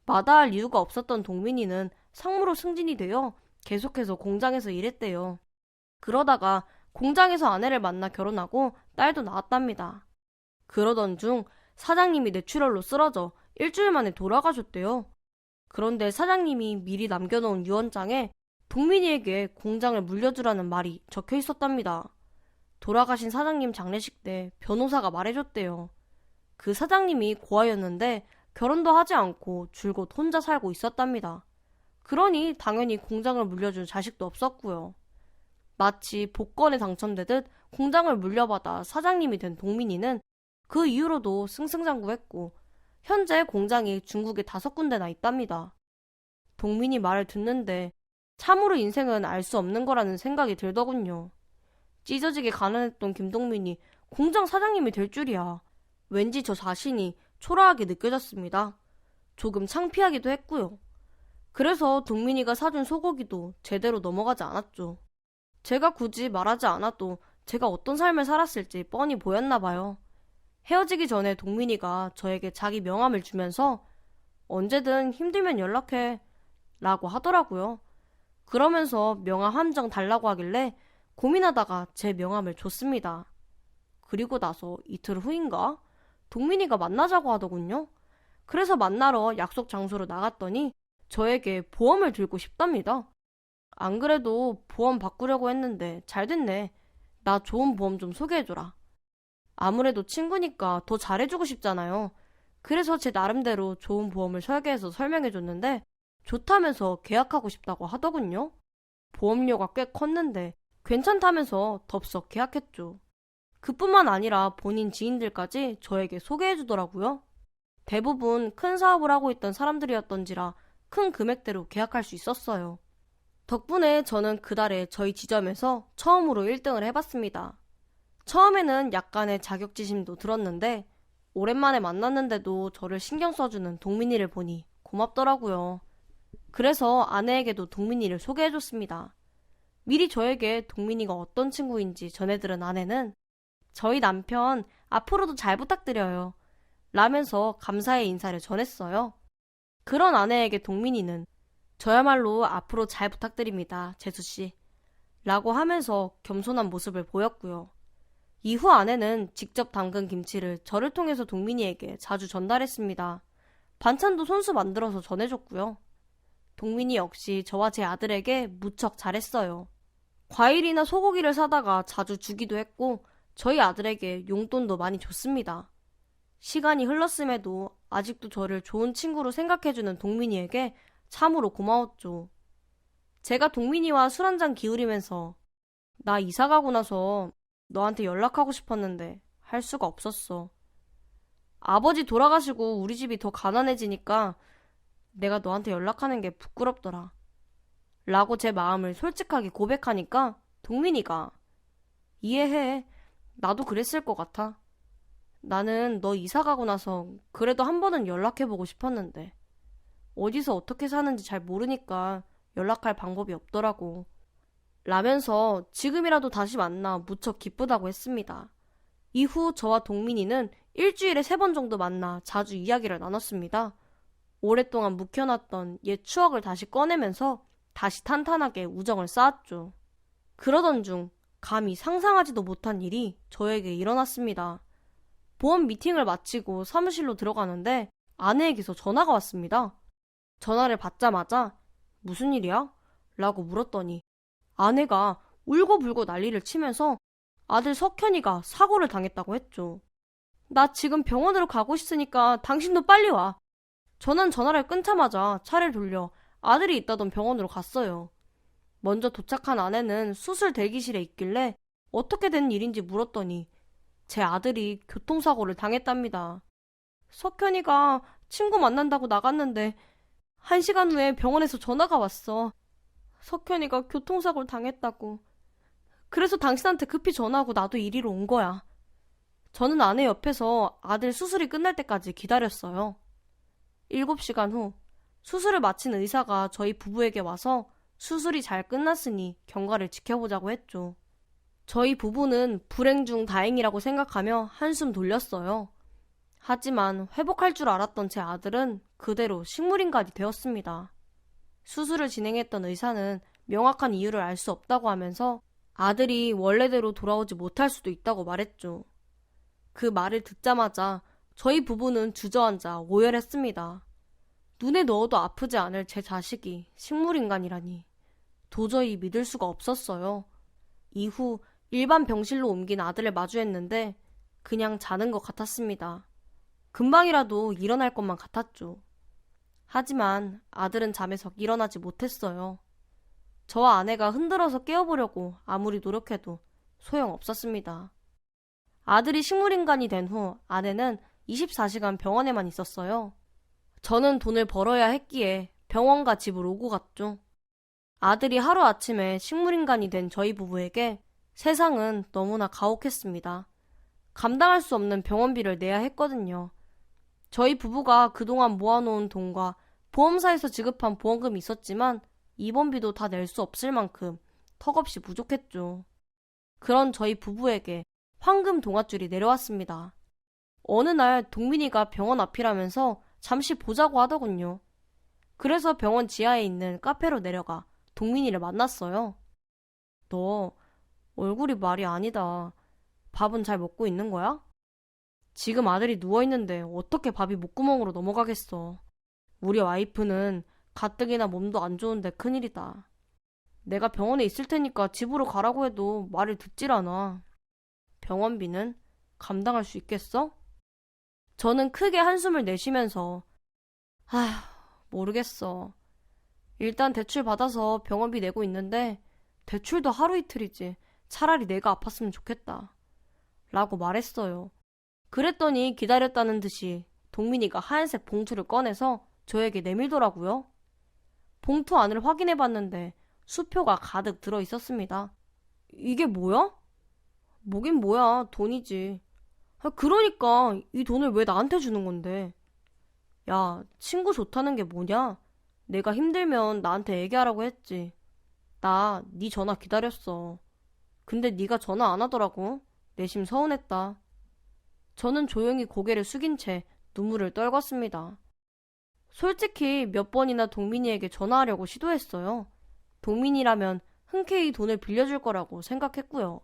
마다할 이유가 없었던 동민이는 상무로 승진이 되어 계속해서 공장에서 일했대요. 그러다가 공장에서 아내를 만나 결혼하고 딸도 낳았답니다. 그러던 중 사장님이 뇌출혈로 쓰러져 일주일 만에 돌아가셨대요. 그런데 사장님이 미리 남겨놓은 유언장에 동민이에게 공장을 물려주라는 말이 적혀 있었답니다. 돌아가신 사장님 장례식 때 변호사가 말해줬대요. 그 사장님이 고아였는데 결혼도 하지 않고 줄곧 혼자 살고 있었답니다. 그러니 당연히 공장을 물려줄 자식도 없었고요. 마치 복권에 당첨되듯 공장을 물려받아 사장님이 된 동민이는 그 이후로도 승승장구했고 현재 공장이 중국에 5군데나 있답니다. 동민이 말을 듣는데 참으로 인생은 알 수 없는 거라는 생각이 들더군요. 찢어지게 가난했던 김동민이 공장 사장님이 될 줄이야. 왠지 저 자신이 초라하게 느껴졌습니다. 조금 창피하기도 했고요. 그래서 동민이가 사준 소고기도 제대로 넘어가지 않았죠. 제가 굳이 말하지 않아도 제가 어떤 삶을 살았을지 뻔히 보였나 봐요. 헤어지기 전에 동민이가 저에게 자기 명함을 주면서 언제든 힘들면 연락해 라고 하더라고요. 그러면서 명함 한 장 달라고 하길래 고민하다가 제 명함을 줬습니다. 그리고 나서 이틀 후인가 동민이가 만나자고 하더군요. 그래서 만나러 약속 장소로 나갔더니 저에게 보험을 들고 싶답니다. 안 그래도 보험 바꾸려고 했는데 잘 됐네. 나 좋은 보험 좀 소개해줘라. 아무래도 친구니까 더 잘해주고 싶잖아요. 그래서 제 나름대로 좋은 보험을 설계해서 설명해줬는데 좋다면서 계약하고 싶다고 하더군요. 보험료가 꽤 컸는데 괜찮다면서 덥석 계약했죠. 그뿐만 아니라 본인 지인들까지 저에게 소개해주더라고요. 대부분 큰 사업을 하고 있던 사람들이었던지라 큰 금액대로 계약할 수 있었어요. 덕분에 저는 그달에 저희 지점에서 처음으로 1등을 해봤습니다. 처음에는 약간의 자격지심도 들었는데 오랜만에 만났는데도 저를 신경 써주는 동민이를 보니 고맙더라고요. 그래서 아내에게도 동민이를 소개해줬습니다. 미리 저에게 동민이가 어떤 친구인지 전해들은 아내는 저희 남편 앞으로도 잘 부탁드려요 라면서 감사의 인사를 전했어요. 그런 아내에게 동민이는 저야말로 앞으로 잘 부탁드립니다, 재수씨 라고 하면서 겸손한 모습을 보였고요. 이후 아내는 직접 담근 김치를 저를 통해서 동민이에게 자주 전달했습니다. 반찬도 손수 만들어서 전해줬고요. 동민이 역시 저와 제 아들에게 무척 잘했어요. 과일이나 소고기를 사다가 자주 주기도 했고 저희 아들에게 용돈도 많이 줬습니다. 시간이 흘렀음에도 아직도 저를 좋은 친구로 생각해주는 동민이에게 참으로 고마웠죠. 제가 동민이와 술 한잔 기울이면서 나 이사 가고 나서 너한테 연락하고 싶었는데 할 수가 없었어. 아버지 돌아가시고 우리 집이 더 가난해지니까 내가 너한테 연락하는 게 부끄럽더라 라고 제 마음을 솔직하게 고백하니까 동민이가 이해해. 나도 그랬을 것 같아. 나는 너 이사 가고 나서 그래도 한 번은 연락해보고 싶었는데 어디서 어떻게 사는지 잘 모르니까 연락할 방법이 없더라고 라면서 지금이라도 다시 만나 무척 기쁘다고 했습니다. 이후 저와 동민이는 일주일에 3번 정도 만나 자주 이야기를 나눴습니다. 오랫동안 묵혀놨던 옛 추억을 다시 꺼내면서 다시 탄탄하게 우정을 쌓았죠. 그러던 중 감히 상상하지도 못한 일이 저에게 일어났습니다. 보험 미팅을 마치고 사무실로 들어가는데 아내에게서 전화가 왔습니다. 전화를 받자마자 무슨 일이야? 라고 물었더니 아내가 울고불고 난리를 치면서 아들 석현이가 사고를 당했다고 했죠. 나 지금 병원으로 가고 있으니까 당신도 빨리 와. 저는 전화를 끊자마자 차를 돌려 아들이 있다던 병원으로 갔어요. 먼저 도착한 아내는 수술 대기실에 있길래 어떻게 된 일인지 물었더니 제 아들이 교통사고를 당했답니다. 석현이가 친구 만난다고 나갔는데 1시간 후에 병원에서 전화가 왔어. 석현이가 교통사고를 당했다고. 그래서 당신한테 급히 전화하고 나도 이리로 온 거야. 저는 아내 옆에서 아들 수술이 끝날 때까지 기다렸어요. 7시간 후 수술을 마친 의사가 저희 부부에게 와서 수술이 잘 끝났으니 경과를 지켜보자고 했죠. 저희 부부는 불행 중 다행이라고 생각하며 한숨 돌렸어요. 하지만 회복할 줄 알았던 제 아들은 그대로 식물인간이 되었습니다. 수술을 진행했던 의사는 명확한 이유를 알 수 없다고 하면서 아들이 원래대로 돌아오지 못할 수도 있다고 말했죠. 그 말을 듣자마자 저희 부부는 주저앉아 오열했습니다. 눈에 넣어도 아프지 않을 제 자식이 식물인간이라니 도저히 믿을 수가 없었어요. 이후 일반 병실로 옮긴 아들을 마주했는데 그냥 자는 것 같았습니다. 금방이라도 일어날 것만 같았죠. 하지만 아들은 잠에서 일어나지 못했어요. 저와 아내가 흔들어서 깨워보려고 아무리 노력해도 소용없었습니다. 아들이 식물인간이 된 후 아내는 24시간 병원에만 있었어요. 저는 돈을 벌어야 했기에 병원과 집을 오고 갔죠. 아들이 하루아침에 식물인간이 된 저희 부부에게 세상은 너무나 가혹했습니다. 감당할 수 없는 병원비를 내야 했거든요. 저희 부부가 그동안 모아놓은 돈과 보험사에서 지급한 보험금이 있었지만 입원비도 다 낼 수 없을 만큼 턱없이 부족했죠. 그런 저희 부부에게 황금 동아줄이 내려왔습니다. 어느 날 동민이가 병원 앞이라면서 잠시 보자고 하더군요. 그래서 병원 지하에 있는 카페로 내려가 동민이를 만났어요. 너 얼굴이 말이 아니다. 밥은 잘 먹고 있는 거야? 지금 아들이 누워있는데 어떻게 밥이 목구멍으로 넘어가겠어. 우리 와이프는 가뜩이나 몸도 안 좋은데 큰일이다. 내가 병원에 있을 테니까 집으로 가라고 해도 말을 듣질 않아. 병원비는 감당할 수 있겠어? 저는 크게 한숨을 내쉬면서 모르겠어. 일단 대출 받아서 병원비 내고 있는데 대출도 하루 이틀이지. 차라리 내가 아팠으면 좋겠다. 라고 말했어요. 그랬더니 기다렸다는 듯이 동민이가 하얀색 봉투를 꺼내서 저에게 내밀더라고요. 봉투 안을 확인해봤는데 수표가 가득 들어있었습니다. 이게 뭐야? 뭐긴 뭐야, 돈이지. 그러니까 이 돈을 왜 나한테 주는 건데? 야, 친구 좋다는 게 뭐냐? 내가 힘들면 나한테 얘기하라고 했지. 나 네 전화 기다렸어. 근데 네가 전화 안 하더라고. 내심 서운했다. 저는 조용히 고개를 숙인 채 눈물을 떨궜습니다. 솔직히 몇 번이나 동민이에게 전화하려고 시도했어요. 동민이라면 흔쾌히 돈을 빌려줄 거라고 생각했고요.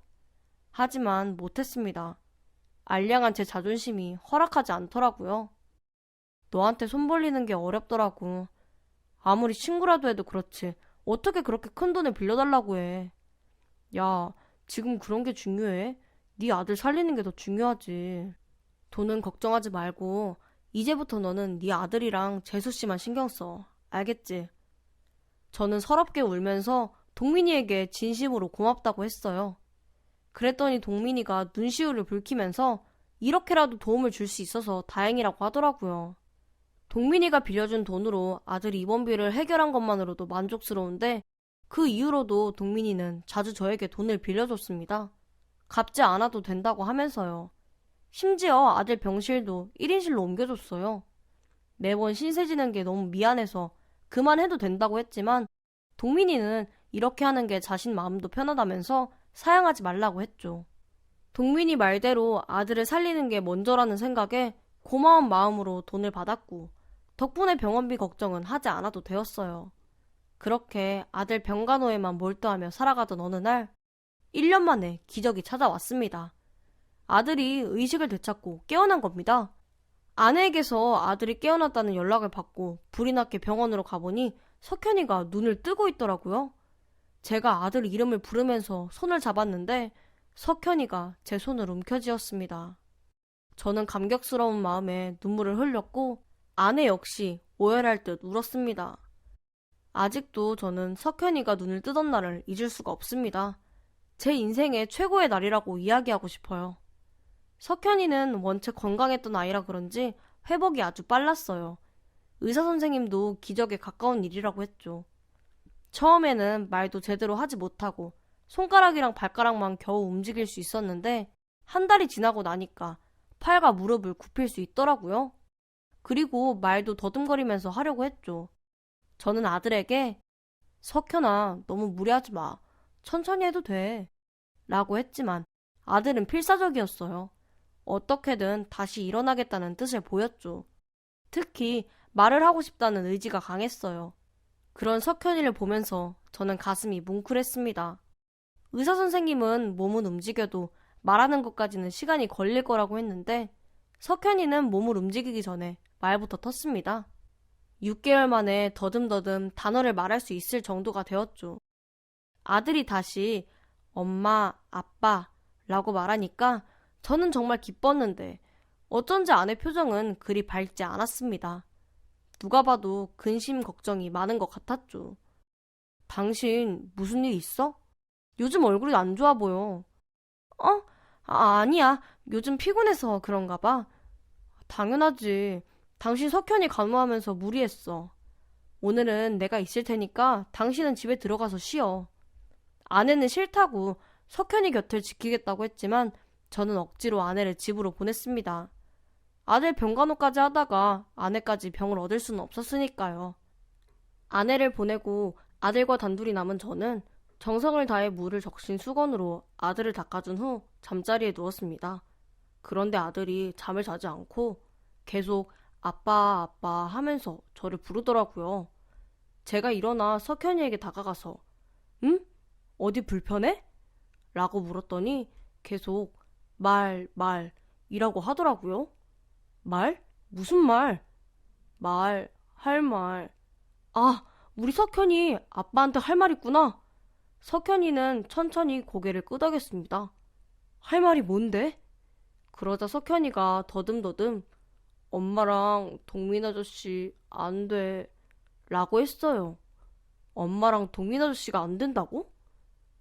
하지만 못했습니다. 알량한 제 자존심이 허락하지 않더라고요. 너한테 손 벌리는 게 어렵더라고. 아무리 친구라도 해도 그렇지 어떻게 그렇게 큰 돈을 빌려달라고 해. 야, 지금 그런 게 중요해? 네 아들 살리는 게 더 중요하지. 돈은 걱정하지 말고 이제부터 너는 네 아들이랑 재수씨만 신경 써. 알겠지? 저는 서럽게 울면서 동민이에게 진심으로 고맙다고 했어요. 그랬더니 동민이가 눈시울을 붉히면서 이렇게라도 도움을 줄 수 있어서 다행이라고 하더라고요. 동민이가 빌려준 돈으로 아들 입원비를 해결한 것만으로도 만족스러운데 그 이후로도 동민이는 자주 저에게 돈을 빌려줬습니다. 갚지 않아도 된다고 하면서요. 심지어 아들 병실도 1인실로 옮겨줬어요. 매번 신세 지는 게 너무 미안해서 그만해도 된다고 했지만 동민이는 이렇게 하는 게 자신 마음도 편하다면서 사양하지 말라고 했죠. 동민이 말대로 아들을 살리는 게 먼저라는 생각에 고마운 마음으로 돈을 받았고 덕분에 병원비 걱정은 하지 않아도 되었어요. 그렇게 아들 병간호에만 몰두하며 살아가던 어느 날 1년 만에 기적이 찾아왔습니다. 아들이 의식을 되찾고 깨어난 겁니다. 아내에게서 아들이 깨어났다는 연락을 받고 불이 났게 병원으로 가보니 석현이가 눈을 뜨고 있더라고요. 제가 아들 이름을 부르면서 손을 잡았는데 석현이가 제 손을 움켜쥐었습니다. 저는 감격스러운 마음에 눈물을 흘렸고 아내 역시 오열할 듯 울었습니다. 아직도 저는 석현이가 눈을 뜨던 날을 잊을 수가 없습니다. 제 인생의 최고의 날이라고 이야기하고 싶어요. 석현이는 원체 건강했던 아이라 그런지 회복이 아주 빨랐어요. 의사 선생님도 기적에 가까운 일이라고 했죠. 처음에는 말도 제대로 하지 못하고 손가락이랑 발가락만 겨우 움직일 수 있었는데 한 달이 지나고 나니까 팔과 무릎을 굽힐 수 있더라고요. 그리고 말도 더듬거리면서 하려고 했죠. 저는 아들에게 석현아, 너무 무리하지 마. 천천히 해도 돼. 라고 했지만 아들은 필사적이었어요. 어떻게든 다시 일어나겠다는 뜻을 보였죠. 특히 말을 하고 싶다는 의지가 강했어요. 그런 석현이를 보면서 저는 가슴이 뭉클했습니다. 의사 선생님은 몸은 움직여도 말하는 것까지는 시간이 걸릴 거라고 했는데 석현이는 몸을 움직이기 전에 말부터 텄습니다. 6개월 만에 더듬더듬 단어를 말할 수 있을 정도가 되었죠. 아들이 다시 엄마, 아빠 라고 말하니까 저는 정말 기뻤는데 어쩐지 아내 표정은 그리 밝지 않았습니다. 누가 봐도 근심 걱정이 많은 것 같았죠. 당신 무슨 일 있어? 요즘 얼굴이 안 좋아 보여. 어? 아니야. 요즘 피곤해서 그런가 봐. 당연하지. 당신 석현이 간호하면서 무리했어. 오늘은 내가 있을 테니까 당신은 집에 들어가서 쉬어. 아내는 싫다고 석현이 곁을 지키겠다고 했지만 저는 억지로 아내를 집으로 보냈습니다. 아들 병간호까지 하다가 아내까지 병을 얻을 수는 없었으니까요. 아내를 보내고 아들과 단둘이 남은 저는 정성을 다해 물을 적신 수건으로 아들을 닦아준 후 잠자리에 누웠습니다. 그런데 아들이 잠을 자지 않고 계속 아빠 아빠 하면서 저를 부르더라고요. 제가 일어나 석현이에게 다가가서 응? 어디 불편해? 라고 물었더니 계속 말이라고 하더라고요. 말? 무슨 말? 할 말. 아, 우리 석현이 아빠한테 할 말 있구나. 석현이는 천천히 고개를 끄덕였습니다. 할 말이 뭔데? 그러자 석현이가 더듬더듬 엄마랑 동민 아저씨 안 돼. 라고 했어요. 엄마랑 동민 아저씨가 안 된다고?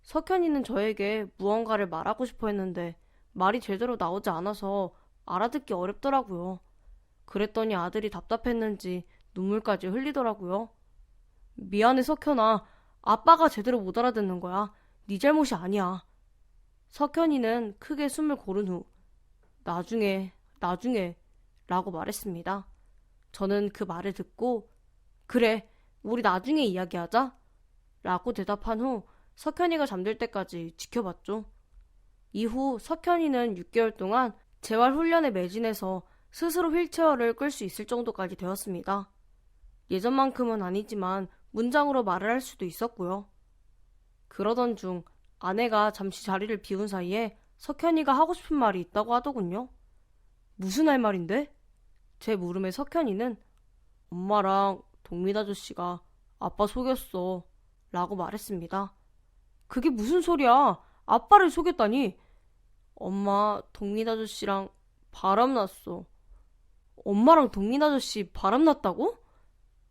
석현이는 저에게 무언가를 말하고 싶어 했는데 말이 제대로 나오지 않아서 알아듣기 어렵더라고요. 그랬더니 아들이 답답했는지 눈물까지 흘리더라고요. 미안해 석현아. 아빠가 제대로 못 알아듣는 거야. 네 잘못이 아니야. 석현이는 크게 숨을 고른 후 나중에 라고 말했습니다. 저는 그 말을 듣고 그래, 우리 나중에 이야기하자 라고 대답한 후 석현이가 잠들 때까지 지켜봤죠. 이후 석현이는 6개월 동안 재활훈련에 매진해서 스스로 휠체어를 끌 수 있을 정도까지 되었습니다. 예전만큼은 아니지만 문장으로 말을 할 수도 있었고요. 그러던 중 아내가 잠시 자리를 비운 사이에 석현이가 하고 싶은 말이 있다고 하더군요. 무슨 할 말인데? 제 물음에 석현이는 엄마랑 동민 아저씨가 아빠 속였어 라고 말했습니다. 그게 무슨 소리야? 아빠를 속였다니? 엄마 동민 아저씨랑 바람났어. 엄마랑 동민 아저씨 바람났다고?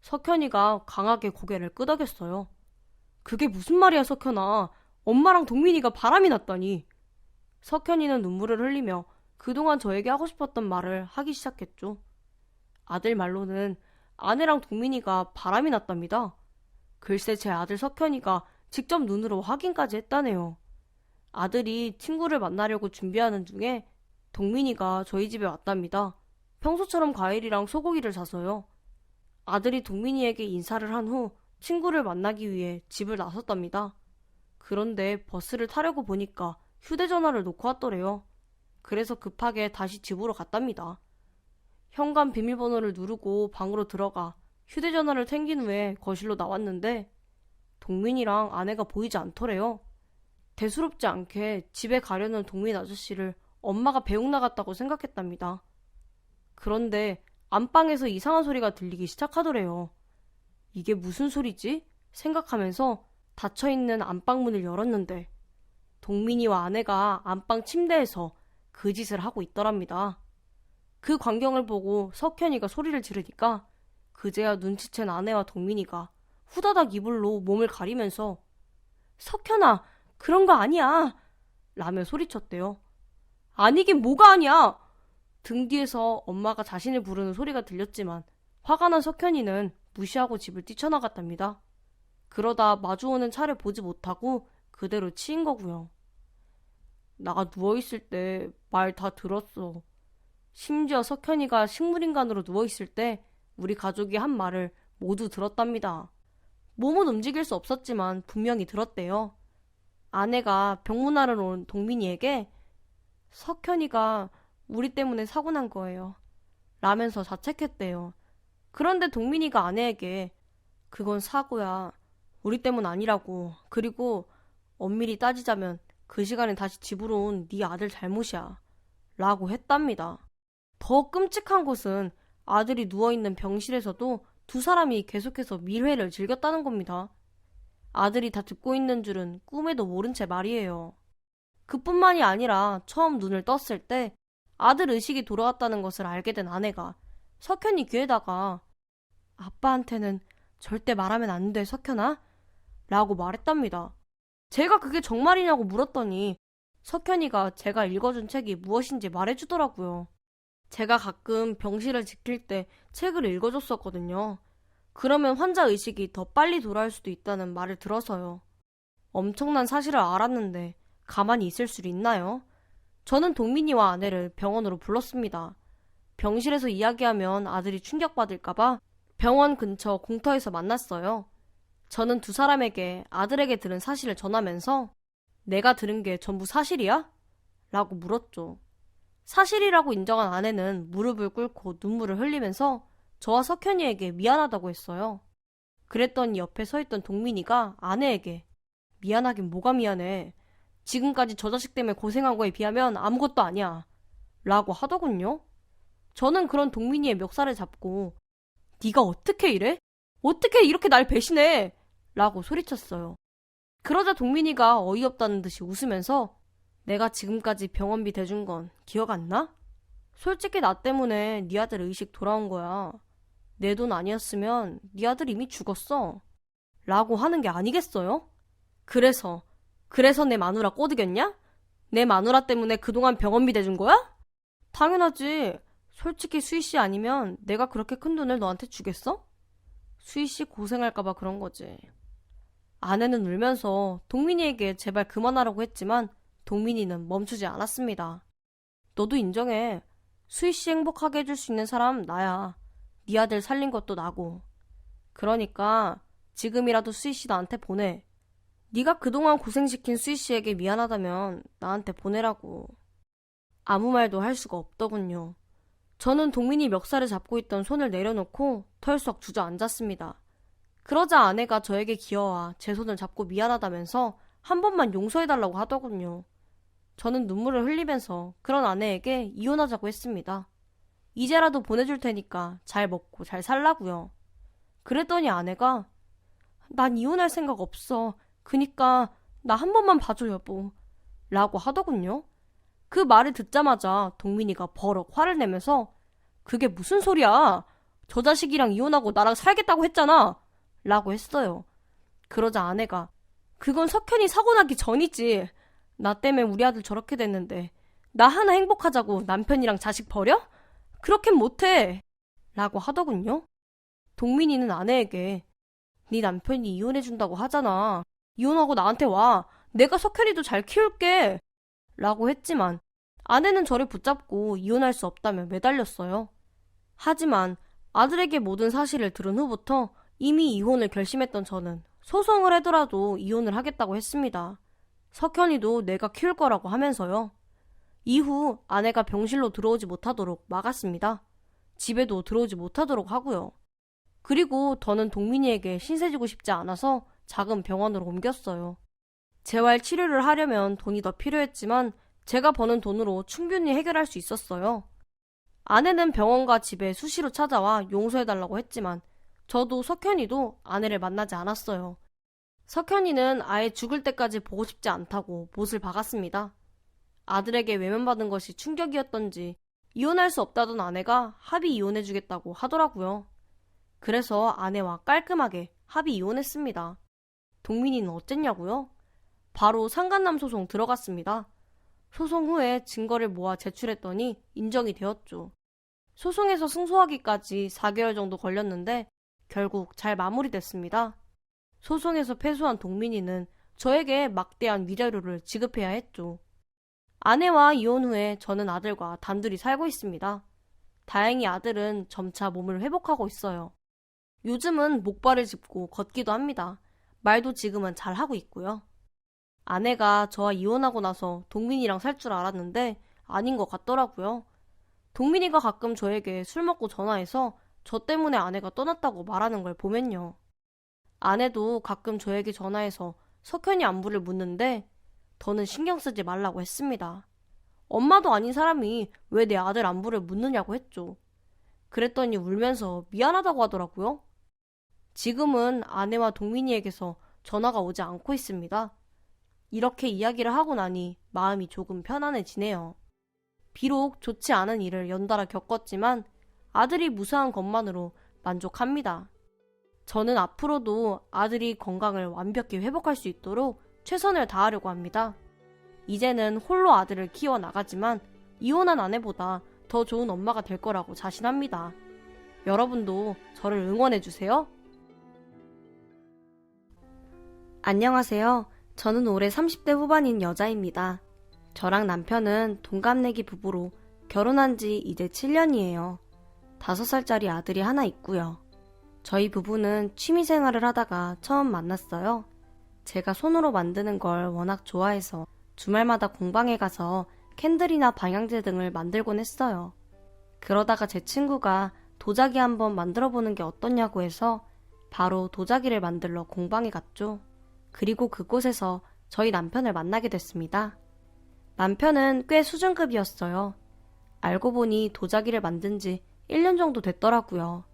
석현이가 강하게 고개를 끄덕였어요. 그게 무슨 말이야 석현아. 엄마랑 동민이가 바람이 났다니. 석현이는 눈물을 흘리며 그동안 저에게 하고 싶었던 말을 하기 시작했죠. 아들 말로는 아내랑 동민이가 바람이 났답니다. 글쎄 제 아들 석현이가 직접 눈으로 확인까지 했다네요. 아들이 친구를 만나려고 준비하는 중에 동민이가 저희 집에 왔답니다. 평소처럼 과일이랑 소고기를 사서요. 아들이 동민이에게 인사를 한 후 친구를 만나기 위해 집을 나섰답니다. 그런데 버스를 타려고 보니까 휴대전화를 놓고 왔더래요. 그래서 급하게 다시 집으로 갔답니다. 현관 비밀번호를 누르고 방으로 들어가 휴대전화를 챙긴 후에 거실로 나왔는데 동민이랑 아내가 보이지 않더래요. 대수롭지 않게 집에 가려는 동민 아저씨를 엄마가 배웅 나갔다고 생각했답니다. 그런데 안방에서 이상한 소리가 들리기 시작하더래요. 이게 무슨 소리지? 생각하면서 닫혀있는 안방문을 열었는데 동민이와 아내가 안방 침대에서 그 짓을 하고 있더랍니다. 그 광경을 보고 석현이가 소리를 지르니까 그제야 눈치챈 아내와 동민이가 후다닥 이불로 몸을 가리면서 석현아, 그런 거 아니야 라며 소리쳤대요. 아니긴 뭐가 아니야. 등 뒤에서 엄마가 자신을 부르는 소리가 들렸지만 화가 난 석현이는 무시하고 집을 뛰쳐나갔답니다. 그러다 마주오는 차를 보지 못하고 그대로 치인 거고요. 나가 누워있을 때 말 다 들었어. 심지어 석현이가 식물인간으로 누워있을 때 우리 가족이 한 말을 모두 들었답니다. 몸은 움직일 수 없었지만 분명히 들었대요. 아내가 병문안을 온 동민이에게 석현이가 우리 때문에 사고 난 거예요. 라면서 자책했대요. 그런데 동민이가 아내에게 그건 사고야. 우리 때문 아니라고. 그리고 엄밀히 따지자면 그 시간에 다시 집으로 온 네 아들 잘못이야. 라고 했답니다. 더 끔찍한 것은 아들이 누워있는 병실에서도 두 사람이 계속해서 밀회를 즐겼다는 겁니다. 아들이 다 듣고 있는 줄은 꿈에도 모른 채 말이에요. 그뿐만이 아니라 처음 눈을 떴을 때 아들 의식이 돌아왔다는 것을 알게 된 아내가 석현이 귀에다가 아빠한테는 절대 말하면 안 돼, 석현아? 라고 말했답니다. 제가 그게 정말이냐고 물었더니 석현이가 제가 읽어준 책이 무엇인지 말해주더라고요. 제가 가끔 병실을 지킬 때 책을 읽어줬었거든요. 그러면 환자 의식이 더 빨리 돌아올 수도 있다는 말을 들어서요. 엄청난 사실을 알았는데 가만히 있을 수 있나요? 저는 동민이와 아내를 병원으로 불렀습니다. 병실에서 이야기하면 아들이 충격받을까봐 병원 근처 공터에서 만났어요. 저는 두 사람에게 아들에게 들은 사실을 전하면서 내가 들은 게 전부 사실이야? 라고 물었죠. 사실이라고 인정한 아내는 무릎을 꿇고 눈물을 흘리면서 저와 석현이에게 미안하다고 했어요. 그랬더니 옆에 서있던 동민이가 아내에게 미안하긴 뭐가 미안해. 지금까지 저 자식 때문에 고생한 거에 비하면 아무것도 아니야. 라고 하더군요. 저는 그런 동민이의 멱살을 잡고 네가 어떻게 이래? 어떻게 이렇게 날 배신해? 라고 소리쳤어요. 그러자 동민이가 어이없다는 듯이 웃으면서 내가 지금까지 병원비 대준 건 기억 안 나? 솔직히 나 때문에 네 아들 의식 돌아온 거야. 내 돈 아니었으면 네 아들 이미 죽었어. 라고 하는 게 아니겠어요? 그래서 내 마누라 꼬드겼냐? 내 마누라 때문에 그동안 병원비 대준 거야? 당연하지. 솔직히 수희씨 아니면 내가 그렇게 큰 돈을 너한테 주겠어? 수희씨 고생할까봐 그런 거지. 아내는 울면서 동민이에게 제발 그만하라고 했지만 동민이는 멈추지 않았습니다. 너도 인정해. 수희씨 행복하게 해줄 수 있는 사람 나야. 네 아들 살린 것도 나고. 그러니까 지금이라도 수희씨 나한테 보내. 네가 그동안 고생시킨 수희씨에게 미안하다면 나한테 보내라고. 아무 말도 할 수가 없더군요. 저는 동민이 멱살을 잡고 있던 손을 내려놓고 털썩 주저앉았습니다. 그러자 아내가 저에게 기어와 제 손을 잡고 미안하다면서 한 번만 용서해달라고 하더군요. 저는 눈물을 흘리면서 그런 아내에게 이혼하자고 했습니다. 이제라도 보내줄 테니까 잘 먹고 잘 살라고요. 그랬더니 아내가 난 이혼할 생각 없어. 그니까 나 한 번만 봐줘 여보. 라고 하더군요. 그 말을 듣자마자 동민이가 버럭 화를 내면서 그게 무슨 소리야. 저 자식이랑 이혼하고 나랑 살겠다고 했잖아. 라고 했어요. 그러자 아내가 그건 석현이 사고 나기 전이지. 나 때문에 우리 아들 저렇게 됐는데 나 하나 행복하자고 남편이랑 자식 버려? 그렇겐 못해. 라고 하더군요. 동민이는 아내에게 네 남편이 이혼해준다고 하잖아. 이혼하고 나한테 와. 내가 석현이도 잘 키울게. 라고 했지만 아내는 저를 붙잡고 이혼할 수 없다며 매달렸어요. 하지만 아들에게 모든 사실을 들은 후부터 이미 이혼을 결심했던 저는 소송을 하더라도 이혼을 하겠다고 했습니다. 석현이도 내가 키울 거라고 하면서요. 이후 아내가 병실로 들어오지 못하도록 막았습니다. 집에도 들어오지 못하도록 하고요. 그리고 더는 동민이에게 신세지고 싶지 않아서 작은 병원으로 옮겼어요. 재활 치료를 하려면 돈이 더 필요했지만 제가 버는 돈으로 충분히 해결할 수 있었어요. 아내는 병원과 집에 수시로 찾아와 용서해달라고 했지만 저도 석현이도 아내를 만나지 않았어요. 석현이는 아예 죽을 때까지 보고 싶지 않다고 못을 박았습니다. 아들에게 외면받은 것이 충격이었던지 이혼할 수 없다던 아내가 합의 이혼해주겠다고 하더라고요. 그래서 아내와 깔끔하게 합의 이혼했습니다. 동민이는 어쨌냐고요? 바로 상간남 소송 들어갔습니다. 소송 후에 증거를 모아 제출했더니 인정이 되었죠. 소송에서 승소하기까지 4개월 정도 걸렸는데 결국 잘 마무리됐습니다. 소송에서 패소한 동민이는 저에게 막대한 위자료를 지급해야 했죠. 아내와 이혼 후에 저는 아들과 단둘이 살고 있습니다. 다행히 아들은 점차 몸을 회복하고 있어요. 요즘은 목발을 짚고 걷기도 합니다. 말도 지금은 잘 하고 있고요. 아내가 저와 이혼하고 나서 동민이랑 살 줄 알았는데 아닌 것 같더라고요. 동민이가 가끔 저에게 술 먹고 전화해서 저 때문에 아내가 떠났다고 말하는 걸 보면요. 아내도 가끔 저에게 전화해서 석현이 안부를 묻는데 더는 신경 쓰지 말라고 했습니다. 엄마도 아닌 사람이 왜 내 아들 안부를 묻느냐고 했죠. 그랬더니 울면서 미안하다고 하더라고요. 지금은 아내와 동민이에게서 전화가 오지 않고 있습니다. 이렇게 이야기를 하고 나니 마음이 조금 편안해지네요. 비록 좋지 않은 일을 연달아 겪었지만 아들이 무사한 것만으로 만족합니다. 저는 앞으로도 아들이 건강을 완벽히 회복할 수 있도록 최선을 다하려고 합니다. 이제는 홀로 아들을 키워나가지만 이혼한 아내보다 더 좋은 엄마가 될 거라고 자신합니다. 여러분도 저를 응원해주세요. 안녕하세요. 저는 올해 30대 후반인 여자입니다. 저랑 남편은 동갑내기 부부로 결혼한 지 이제 7년이에요. 5살짜리 아들이 하나 있고요. 저희 부부는 취미생활을 하다가 처음 만났어요. 제가 손으로 만드는 걸 워낙 좋아해서 주말마다 공방에 가서 캔들이나 방향제 등을 만들곤 했어요. 그러다가 제 친구가 도자기 한번 만들어보는 게 어떠냐고 해서 바로 도자기를 만들러 공방에 갔죠. 그리고 그곳에서 저희 남편을 만나게 됐습니다. 남편은 꽤 수준급이었어요. 알고 보니 도자기를 만든 지 1년 정도 됐더라고요.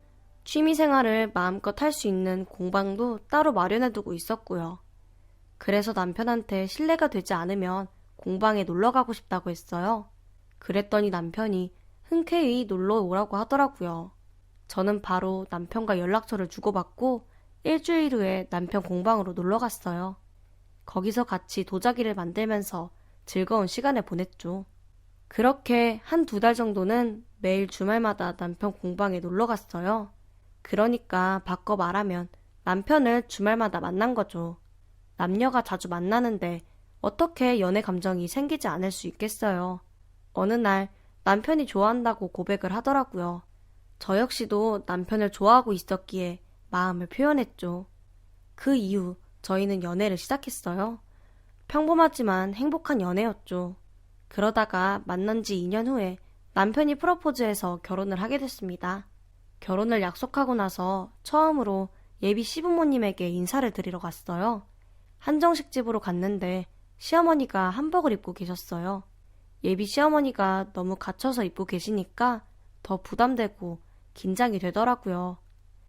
취미생활을 마음껏 할 수 있는 공방도 따로 마련해두고 있었고요. 그래서 남편한테 실례가 되지 않으면 공방에 놀러 가고 싶다고 했어요. 그랬더니 남편이 흔쾌히 놀러 오라고 하더라고요. 저는 바로 남편과 연락처를 주고받고 일주일 후에 남편 공방으로 놀러 갔어요. 거기서 같이 도자기를 만들면서 즐거운 시간을 보냈죠. 그렇게 한 2달 정도는 매일 주말마다 남편 공방에 놀러 갔어요. 그러니까 바꿔 말하면 남편을 주말마다 만난 거죠. 남녀가 자주 만나는데 어떻게 연애 감정이 생기지 않을 수 있겠어요. 어느 날 남편이 좋아한다고 고백을 하더라고요. 저 역시도 남편을 좋아하고 있었기에 마음을 표현했죠. 그 이후 저희는 연애를 시작했어요. 평범하지만 행복한 연애였죠. 그러다가 만난 지 2년 후에 남편이 프로포즈해서 결혼을 하게 됐습니다. 결혼을 약속하고 나서 처음으로 예비 시부모님에게 인사를 드리러 갔어요. 한정식 집으로 갔는데 시어머니가 한복을 입고 계셨어요. 예비 시어머니가 너무 갇혀서 입고 계시니까 더 부담되고 긴장이 되더라고요.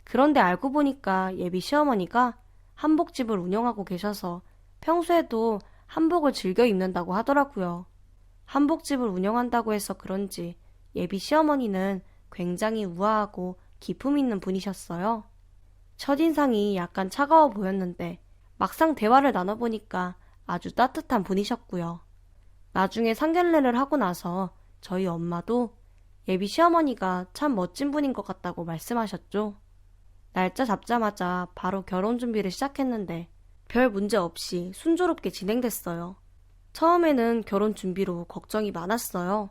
그런데 알고 보니까 예비 시어머니가 한복집을 운영하고 계셔서 평소에도 한복을 즐겨 입는다고 하더라고요. 한복집을 운영한다고 해서 그런지 예비 시어머니는 굉장히 우아하고 기품 있는 분이셨어요. 첫인상이 약간 차가워 보였는데 막상 대화를 나눠보니까 아주 따뜻한 분이셨고요. 나중에 상견례를 하고 나서 저희 엄마도 예비 시어머니가 참 멋진 분인 것 같다고 말씀하셨죠. 날짜 잡자마자 바로 결혼 준비를 시작했는데 별 문제 없이 순조롭게 진행됐어요. 처음에는 결혼 준비로 걱정이 많았어요.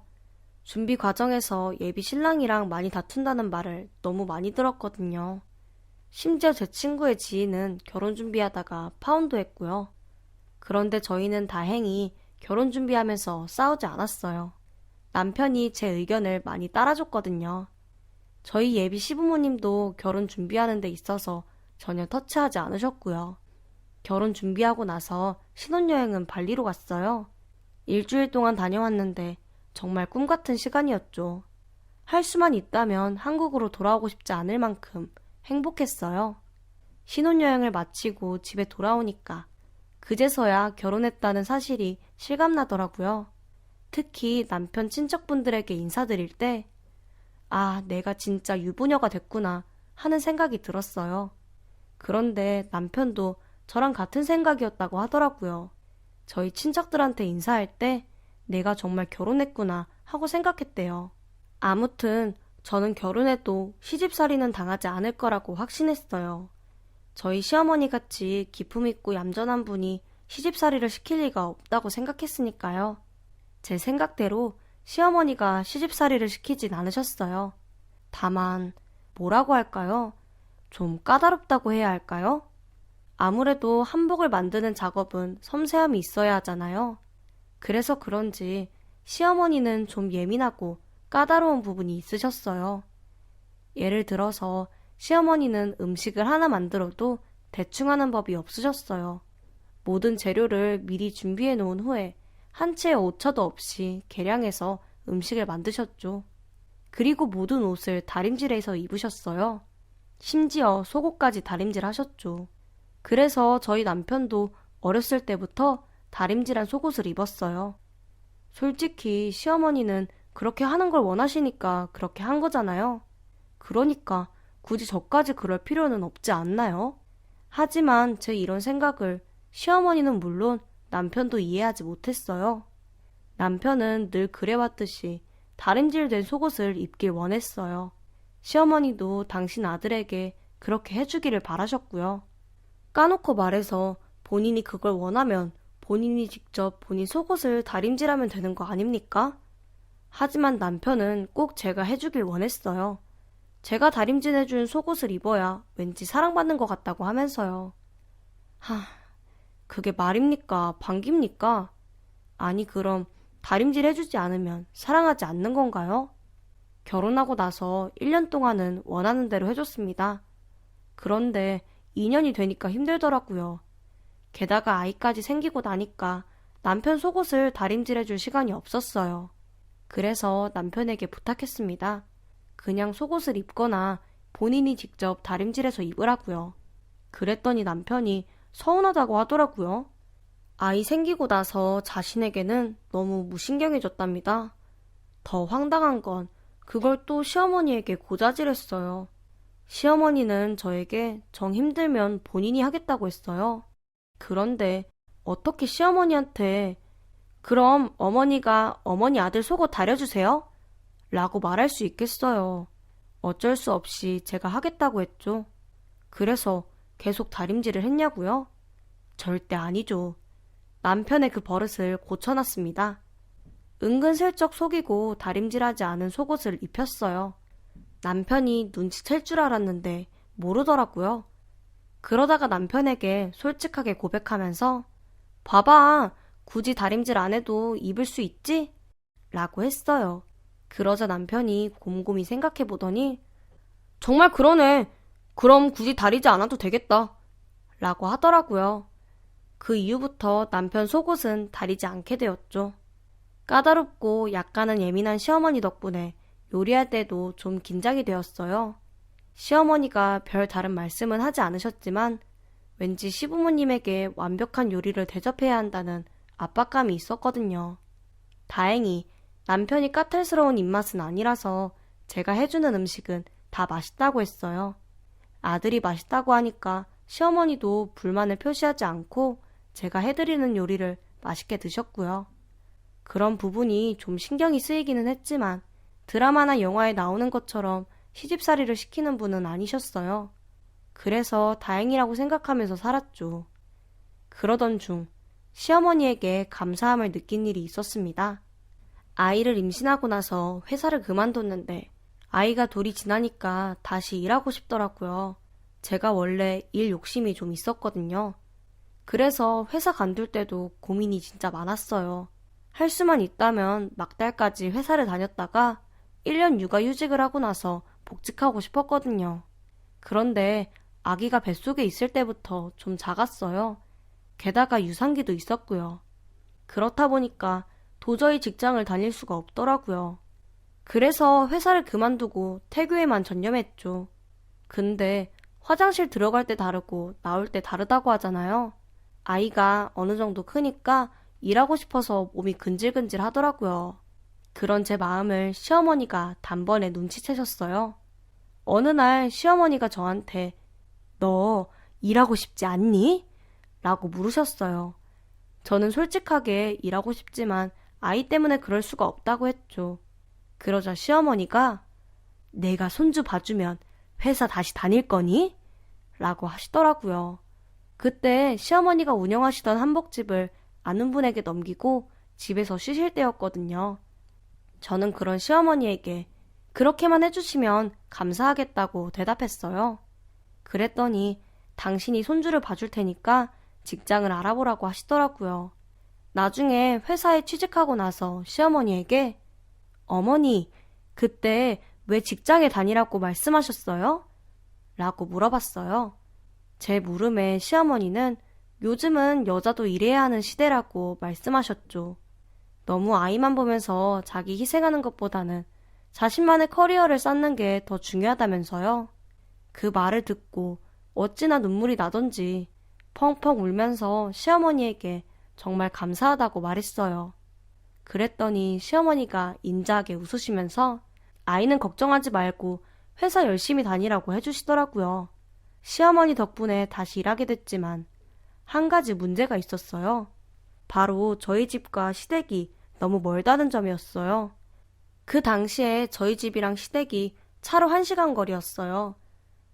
준비 과정에서 예비 신랑이랑 많이 다툰다는 말을 너무 많이 들었거든요. 심지어 제 친구의 지인은 결혼 준비하다가 파혼도 했고요. 그런데 저희는 다행히 결혼 준비하면서 싸우지 않았어요. 남편이 제 의견을 많이 따라줬거든요. 저희 예비 시부모님도 결혼 준비하는 데 있어서 전혀 터치하지 않으셨고요. 결혼 준비하고 나서 신혼여행은 발리로 갔어요. 일주일 동안 다녀왔는데 정말 꿈같은 시간이었죠. 할 수만 있다면 한국으로 돌아오고 싶지 않을 만큼 행복했어요. 신혼여행을 마치고 집에 돌아오니까 그제서야 결혼했다는 사실이 실감나더라고요. 특히 남편 친척분들에게 인사드릴 때 아, 내가 진짜 유부녀가 됐구나 하는 생각이 들었어요. 그런데 남편도 저랑 같은 생각이었다고 하더라고요. 저희 친척들한테 인사할 때 내가 정말 결혼했구나 하고 생각했대요. 아무튼 저는 결혼해도 시집살이는 당하지 않을 거라고 확신했어요. 저희 시어머니 같이 기품 있고 얌전한 분이 시집살이를 시킬 리가 없다고 생각했으니까요. 제 생각대로 시어머니가 시집살이를 시키진 않으셨어요. 다만 뭐라고 할까요? 좀 까다롭다고 해야 할까요? 아무래도 한복을 만드는 작업은 섬세함이 있어야 하잖아요. 그래서 그런지 시어머니는 좀 예민하고 까다로운 부분이 있으셨어요. 예를 들어서 시어머니는 음식을 하나 만들어도 대충 하는 법이 없으셨어요. 모든 재료를 미리 준비해 놓은 후에 한 채의 오차도 없이 계량해서 음식을 만드셨죠. 그리고 모든 옷을 다림질해서 입으셨어요. 심지어 속옷까지 다림질 하셨죠. 그래서 저희 남편도 어렸을 때부터 다림질한 속옷을 입었어요. 솔직히 시어머니는 그렇게 하는 걸 원하시니까 그렇게 한 거잖아요. 그러니까 굳이 저까지 그럴 필요는 없지 않나요? 하지만 제 이런 생각을 시어머니는 물론 남편도 이해하지 못했어요. 남편은 늘 그래왔듯이 다림질된 속옷을 입길 원했어요. 시어머니도 당신 아들에게 그렇게 해주기를 바라셨고요. 까놓고 말해서 본인이 그걸 원하면 본인이 직접 본인 속옷을 다림질하면 되는 거 아닙니까? 하지만 남편은 꼭 제가 해주길 원했어요. 제가 다림질해준 속옷을 입어야 왠지 사랑받는 것 같다고 하면서요. 그게 말입니까? 반깁니까? 아니 그럼 다림질 해주지 않으면 사랑하지 않는 건가요? 결혼하고 나서 1년 동안은 원하는 대로 해줬습니다. 그런데 2년이 되니까 힘들더라고요. 게다가 아이까지 생기고 나니까 남편 속옷을 다림질해줄 시간이 없었어요. 그래서 남편에게 부탁했습니다. 그냥 속옷을 입거나 본인이 직접 다림질해서 입으라고요. 그랬더니 남편이 서운하다고 하더라고요. 아이 생기고 나서 자신에게는 너무 무신경해졌답니다. 더 황당한 건 그걸 또 시어머니에게 고자질했어요. 시어머니는 저에게 정 힘들면 본인이 하겠다고 했어요. 그런데 어떻게 시어머니한테 그럼 어머니가 어머니 아들 속옷 다려주세요? 라고 말할 수 있겠어요. 어쩔 수 없이 제가 하겠다고 했죠. 그래서 계속 다림질을 했냐고요? 절대 아니죠. 남편의 그 버릇을 고쳐놨습니다. 은근슬쩍 속이고 다림질하지 않은 속옷을 입혔어요. 남편이 눈치챌 줄 알았는데 모르더라고요. 그러다가 남편에게 솔직하게 고백하면서 봐봐, 굳이 다림질 안 해도 입을 수 있지? 라고 했어요. 그러자 남편이 곰곰이 생각해보더니 정말 그러네. 그럼 굳이 다리지 않아도 되겠다. 라고 하더라고요. 그 이후부터 남편 속옷은 다리지 않게 되었죠. 까다롭고 약간은 예민한 시어머니 덕분에 요리할 때도 좀 긴장이 되었어요. 시어머니가 별 다른 말씀은 하지 않으셨지만 왠지 시부모님에게 완벽한 요리를 대접해야 한다는 압박감이 있었거든요. 다행히 남편이 까탈스러운 입맛은 아니라서 제가 해주는 음식은 다 맛있다고 했어요. 아들이 맛있다고 하니까 시어머니도 불만을 표시하지 않고 제가 해드리는 요리를 맛있게 드셨고요. 그런 부분이 좀 신경이 쓰이기는 했지만 드라마나 영화에 나오는 것처럼 시집살이를 시키는 분은 아니셨어요. 그래서 다행이라고 생각하면서 살았죠. 그러던 중 시어머니에게 감사함을 느낀 일이 있었습니다. 아이를 임신하고 나서 회사를 그만뒀는데 아이가 돌이 지나니까 다시 일하고 싶더라고요. 제가 원래 일 욕심이 좀 있었거든요. 그래서 회사 관둘 때도 고민이 진짜 많았어요. 할 수만 있다면 막달까지 회사를 다녔다가 1년 육아휴직을 하고 나서 복직하고 싶었거든요. 그런데 아기가 뱃속에 있을 때부터 좀 작았어요. 게다가 유산기도 있었고요. 그렇다 보니까 도저히 직장을 다닐 수가 없더라고요. 그래서 회사를 그만두고 태교에만 전념했죠. 근데 화장실 들어갈 때 다르고 나올 때 다르다고 하잖아요. 아이가 어느 정도 크니까 일하고 싶어서 몸이 근질근질 하더라고요. 그런 제 마음을 시어머니가 단번에 눈치채셨어요. 어느 날 시어머니가 저한테 너 일하고 싶지 않니? 라고 물으셨어요. 저는 솔직하게 일하고 싶지만 아이 때문에 그럴 수가 없다고 했죠. 그러자 시어머니가 내가 손주 봐주면 회사 다시 다닐 거니? 라고 하시더라고요. 그때 시어머니가 운영하시던 한복집을 아는 분에게 넘기고 집에서 쉬실 때였거든요. 저는 그런 시어머니에게 그렇게만 해주시면 감사하겠다고 대답했어요. 그랬더니 당신이 손주를 봐줄 테니까 직장을 알아보라고 하시더라고요. 나중에 회사에 취직하고 나서 시어머니에게 어머니, 그때 왜 직장에 다니라고 말씀하셨어요? 라고 물어봤어요. 제 물음에 시어머니는 요즘은 여자도 일해야 하는 시대라고 말씀하셨죠. 너무 아이만 보면서 자기 희생하는 것보다는 자신만의 커리어를 쌓는 게 더 중요하다면서요. 그 말을 듣고 어찌나 눈물이 나던지 펑펑 울면서 시어머니에게 정말 감사하다고 말했어요. 그랬더니 시어머니가 인자하게 웃으시면서 아이는 걱정하지 말고 회사 열심히 다니라고 해주시더라고요. 시어머니 덕분에 다시 일하게 됐지만 한 가지 문제가 있었어요. 바로 저희 집과 시댁이 너무 멀다는 점이었어요. 그 당시에 저희 집이랑 시댁이 차로 1시간 거리였어요.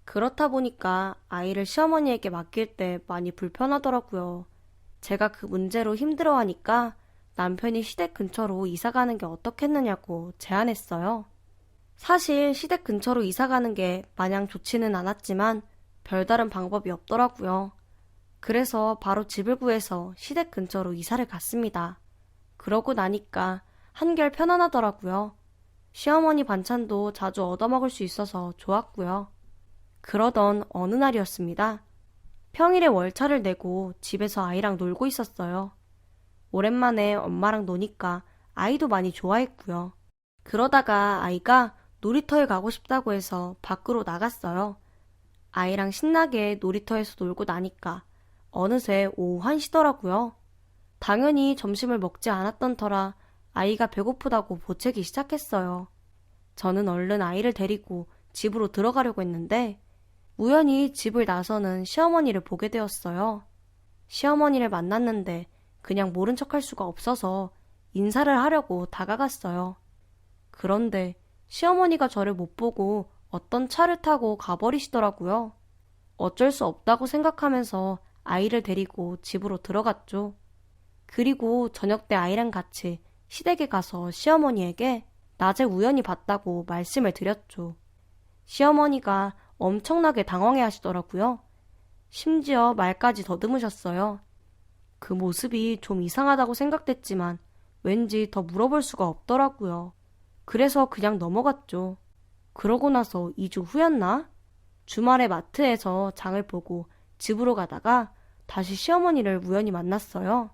그렇다 보니까 아이를 시어머니에게 맡길 때 많이 불편하더라고요. 제가 그 문제로 힘들어하니까 남편이 시댁 근처로 이사 가는 게 어떻겠느냐고 제안했어요. 사실 시댁 근처로 이사 가는 게 마냥 좋지는 않았지만 별다른 방법이 없더라고요. 그래서 바로 집을 구해서 시댁 근처로 이사를 갔습니다. 그러고 나니까 한결 편안하더라고요. 시어머니 반찬도 자주 얻어먹을 수 있어서 좋았고요. 그러던 어느 날이었습니다. 평일에 월차를 내고 집에서 아이랑 놀고 있었어요. 오랜만에 엄마랑 노니까 아이도 많이 좋아했고요. 그러다가 아이가 놀이터에 가고 싶다고 해서 밖으로 나갔어요. 아이랑 신나게 놀이터에서 놀고 나니까 어느새 오후 1시더라고요. 당연히 점심을 먹지 않았던 터라 아이가 배고프다고 보채기 시작했어요. 저는 얼른 아이를 데리고 집으로 들어가려고 했는데 우연히 집을 나서는 시어머니를 보게 되었어요. 시어머니를 만났는데 그냥 모른 척할 수가 없어서 인사를 하려고 다가갔어요. 그런데 시어머니가 저를 못 보고 어떤 차를 타고 가버리시더라고요. 어쩔 수 없다고 생각하면서 아이를 데리고 집으로 들어갔죠. 그리고 저녁 때 아이랑 같이 시댁에 가서 시어머니에게 낮에 우연히 봤다고 말씀을 드렸죠. 시어머니가 엄청나게 당황해 하시더라고요. 심지어 말까지 더듬으셨어요. 그 모습이 좀 이상하다고 생각됐지만 왠지 더 물어볼 수가 없더라고요. 그래서 그냥 넘어갔죠. 그러고 나서 2주 후였나? 주말에 마트에서 장을 보고 집으로 가다가 다시 시어머니를 우연히 만났어요.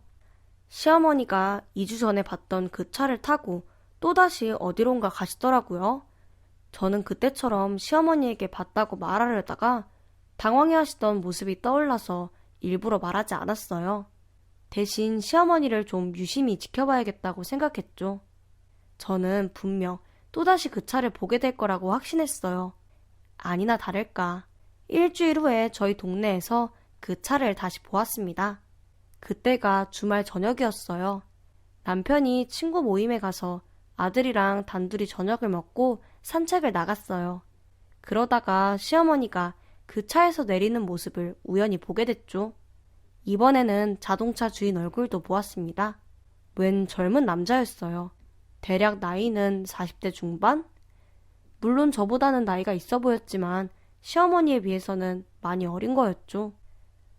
시어머니가 2주 전에 봤던 그 차를 타고 또다시 어디론가 가시더라고요. 저는 그때처럼 시어머니에게 봤다고 말하려다가 당황해하시던 모습이 떠올라서 일부러 말하지 않았어요. 대신 시어머니를 좀 유심히 지켜봐야겠다고 생각했죠. 저는 분명 또다시 그 차를 보게 될 거라고 확신했어요. 아니나 다를까 일주일 후에 저희 동네에서 그 차를 다시 보았습니다. 그때가 주말 저녁이었어요. 남편이 친구 모임에 가서 아들이랑 단둘이 저녁을 먹고 산책을 나갔어요. 그러다가 시어머니가 그 차에서 내리는 모습을 우연히 보게 됐죠. 이번에는 자동차 주인 얼굴도 보았습니다. 웬 젊은 남자였어요. 대략 나이는 40대 중반? 물론 저보다는 나이가 있어 보였지만 시어머니에 비해서는 많이 어린 거였죠.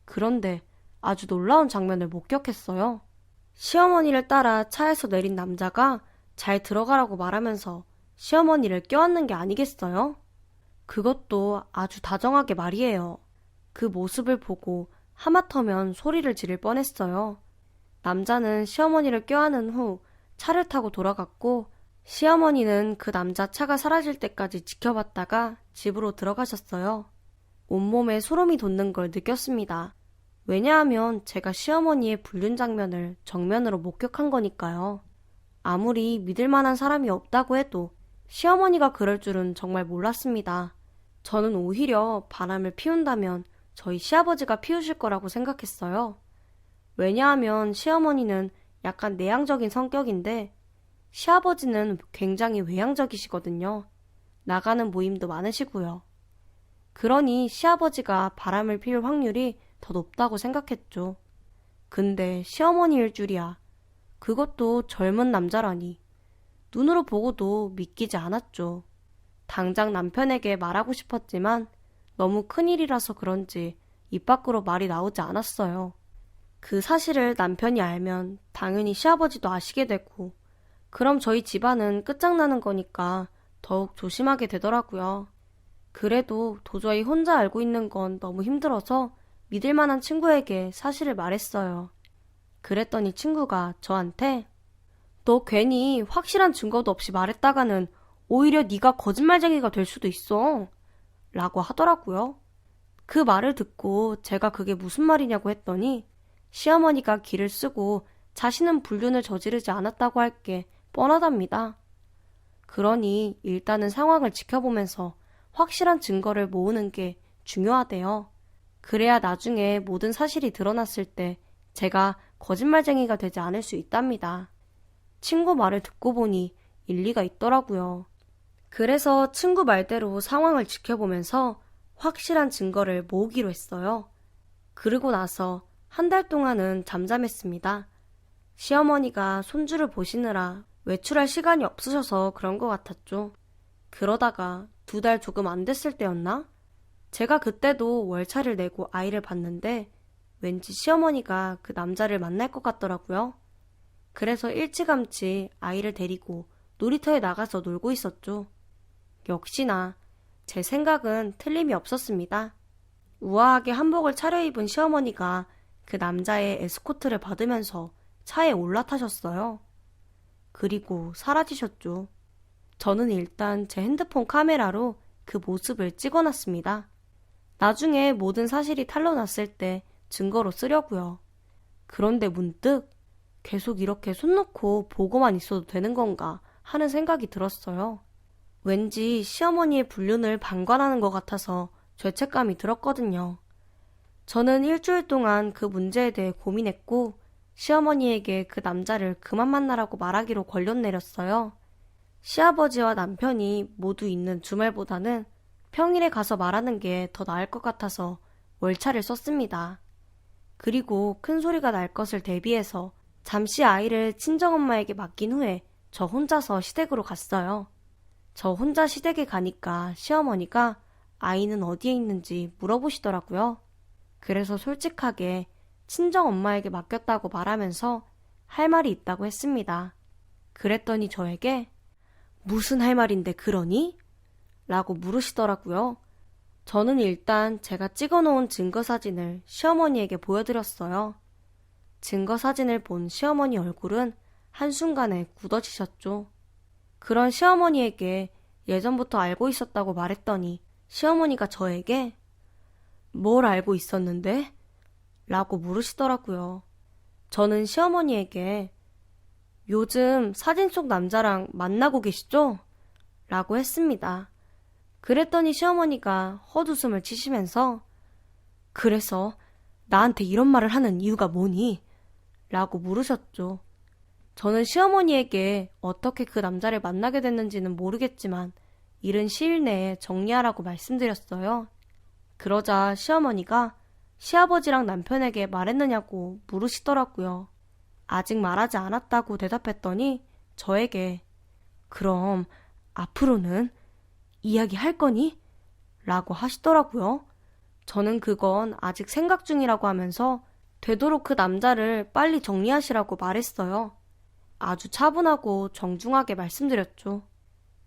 그런데 아주 놀라운 장면을 목격했어요. 시어머니를 따라 차에서 내린 남자가 잘 들어가라고 말하면서 시어머니를 껴안는 게 아니겠어요? 그것도 아주 다정하게 말이에요. 그 모습을 보고 하마터면 소리를 지를 뻔했어요. 남자는 시어머니를 껴안은 후 차를 타고 돌아갔고 시어머니는 그 남자 차가 사라질 때까지 지켜봤다가 집으로 들어가셨어요. 온몸에 소름이 돋는 걸 느꼈습니다. 왜냐하면 제가 시어머니의 불륜 장면을 정면으로 목격한 거니까요. 아무리 믿을 만한 사람이 없다고 해도 시어머니가 그럴 줄은 정말 몰랐습니다. 저는 오히려 바람을 피운다면 저희 시아버지가 피우실 거라고 생각했어요. 왜냐하면 시어머니는 약간 내향적인 성격인데 시아버지는 굉장히 외향적이시거든요. 나가는 모임도 많으시고요. 그러니 시아버지가 바람을 피울 확률이 더 높다고 생각했죠. 근데 시어머니일 줄이야. 그것도 젊은 남자라니. 눈으로 보고도 믿기지 않았죠. 당장 남편에게 말하고 싶었지만 너무 큰일이라서 그런지 입 밖으로 말이 나오지 않았어요. 그 사실을 남편이 알면 당연히 시아버지도 아시게 되고, 그럼 저희 집안은 끝장나는 거니까 더욱 조심하게 되더라고요. 그래도 도저히 혼자 알고 있는 건 너무 힘들어서 믿을 만한 친구에게 사실을 말했어요. 그랬더니 친구가 저한테 너 괜히 확실한 증거도 없이 말했다가는 오히려 네가 거짓말쟁이가 될 수도 있어 라고 하더라고요. 그 말을 듣고 제가 그게 무슨 말이냐고 했더니 시어머니가 기를 쓰고 자신은 불륜을 저지르지 않았다고 할 게 뻔하답니다. 그러니 일단은 상황을 지켜보면서 확실한 증거를 모으는 게 중요하대요. 그래야 나중에 모든 사실이 드러났을 때 제가 거짓말쟁이가 되지 않을 수 있답니다. 친구 말을 듣고 보니 일리가 있더라고요. 그래서 친구 말대로 상황을 지켜보면서 확실한 증거를 모으기로 했어요. 그러고 나서 한 달 동안은 잠잠했습니다. 시어머니가 손주를 보시느라 외출할 시간이 없으셔서 그런 것 같았죠. 그러다가 2달 조금 안 됐을 때였나? 제가 그때도 월차를 내고 아이를 봤는데 왠지 시어머니가 그 남자를 만날 것 같더라고요. 그래서 일찌감치 아이를 데리고 놀이터에 나가서 놀고 있었죠. 역시나 제 생각은 틀림이 없었습니다. 우아하게 한복을 차려입은 시어머니가 그 남자의 에스코트를 받으면서 차에 올라타셨어요. 그리고 사라지셨죠. 저는 일단 제 핸드폰 카메라로 그 모습을 찍어놨습니다. 나중에 모든 사실이 탄로났을 때 증거로 쓰려고요. 그런데 문득 계속 이렇게 손 놓고 보고만 있어도 되는 건가 하는 생각이 들었어요. 왠지 시어머니의 불륜을 방관하는 것 같아서 죄책감이 들었거든요. 저는 일주일 동안 그 문제에 대해 고민했고 시어머니에게 그 남자를 그만 만나라고 말하기로 권력 내렸어요. 시아버지와 남편이 모두 있는 주말보다는 평일에 가서 말하는 게 더 나을 것 같아서 월차를 썼습니다. 그리고 큰 소리가 날 것을 대비해서 잠시 아이를 친정엄마에게 맡긴 후에 저 혼자서 시댁으로 갔어요. 저 혼자 시댁에 가니까 시어머니가 아이는 어디에 있는지 물어보시더라고요. 그래서 솔직하게 친정엄마에게 맡겼다고 말하면서 할 말이 있다고 했습니다. 그랬더니 저에게 무슨 할 말인데 그러니? 라고 물으시더라고요. 저는 일단 제가 찍어놓은 증거사진을 시어머니에게 보여드렸어요. 증거사진을 본 시어머니 얼굴은 한순간에 굳어지셨죠. 그런 시어머니에게 예전부터 알고 있었다고 말했더니 시어머니가 저에게 뭘 알고 있었는데? 라고 물으시더라고요. 저는 시어머니에게 요즘 사진 속 남자랑 만나고 계시죠? 라고 했습니다. 그랬더니 시어머니가 헛웃음을 치시면서 그래서 나한테 이런 말을 하는 이유가 뭐니? 라고 물으셨죠. 저는 시어머니에게 어떻게 그 남자를 만나게 됐는지는 모르겠지만 이른 시일 내에 정리하라고 말씀드렸어요. 그러자 시어머니가 시아버지랑 남편에게 말했느냐고 물으시더라고요. 아직 말하지 않았다고 대답했더니 저에게 그럼 앞으로는 이야기할 거니? 라고 하시더라고요. 저는 그건 아직 생각 중이라고 하면서 되도록 그 남자를 빨리 정리하시라고 말했어요. 아주 차분하고 정중하게 말씀드렸죠.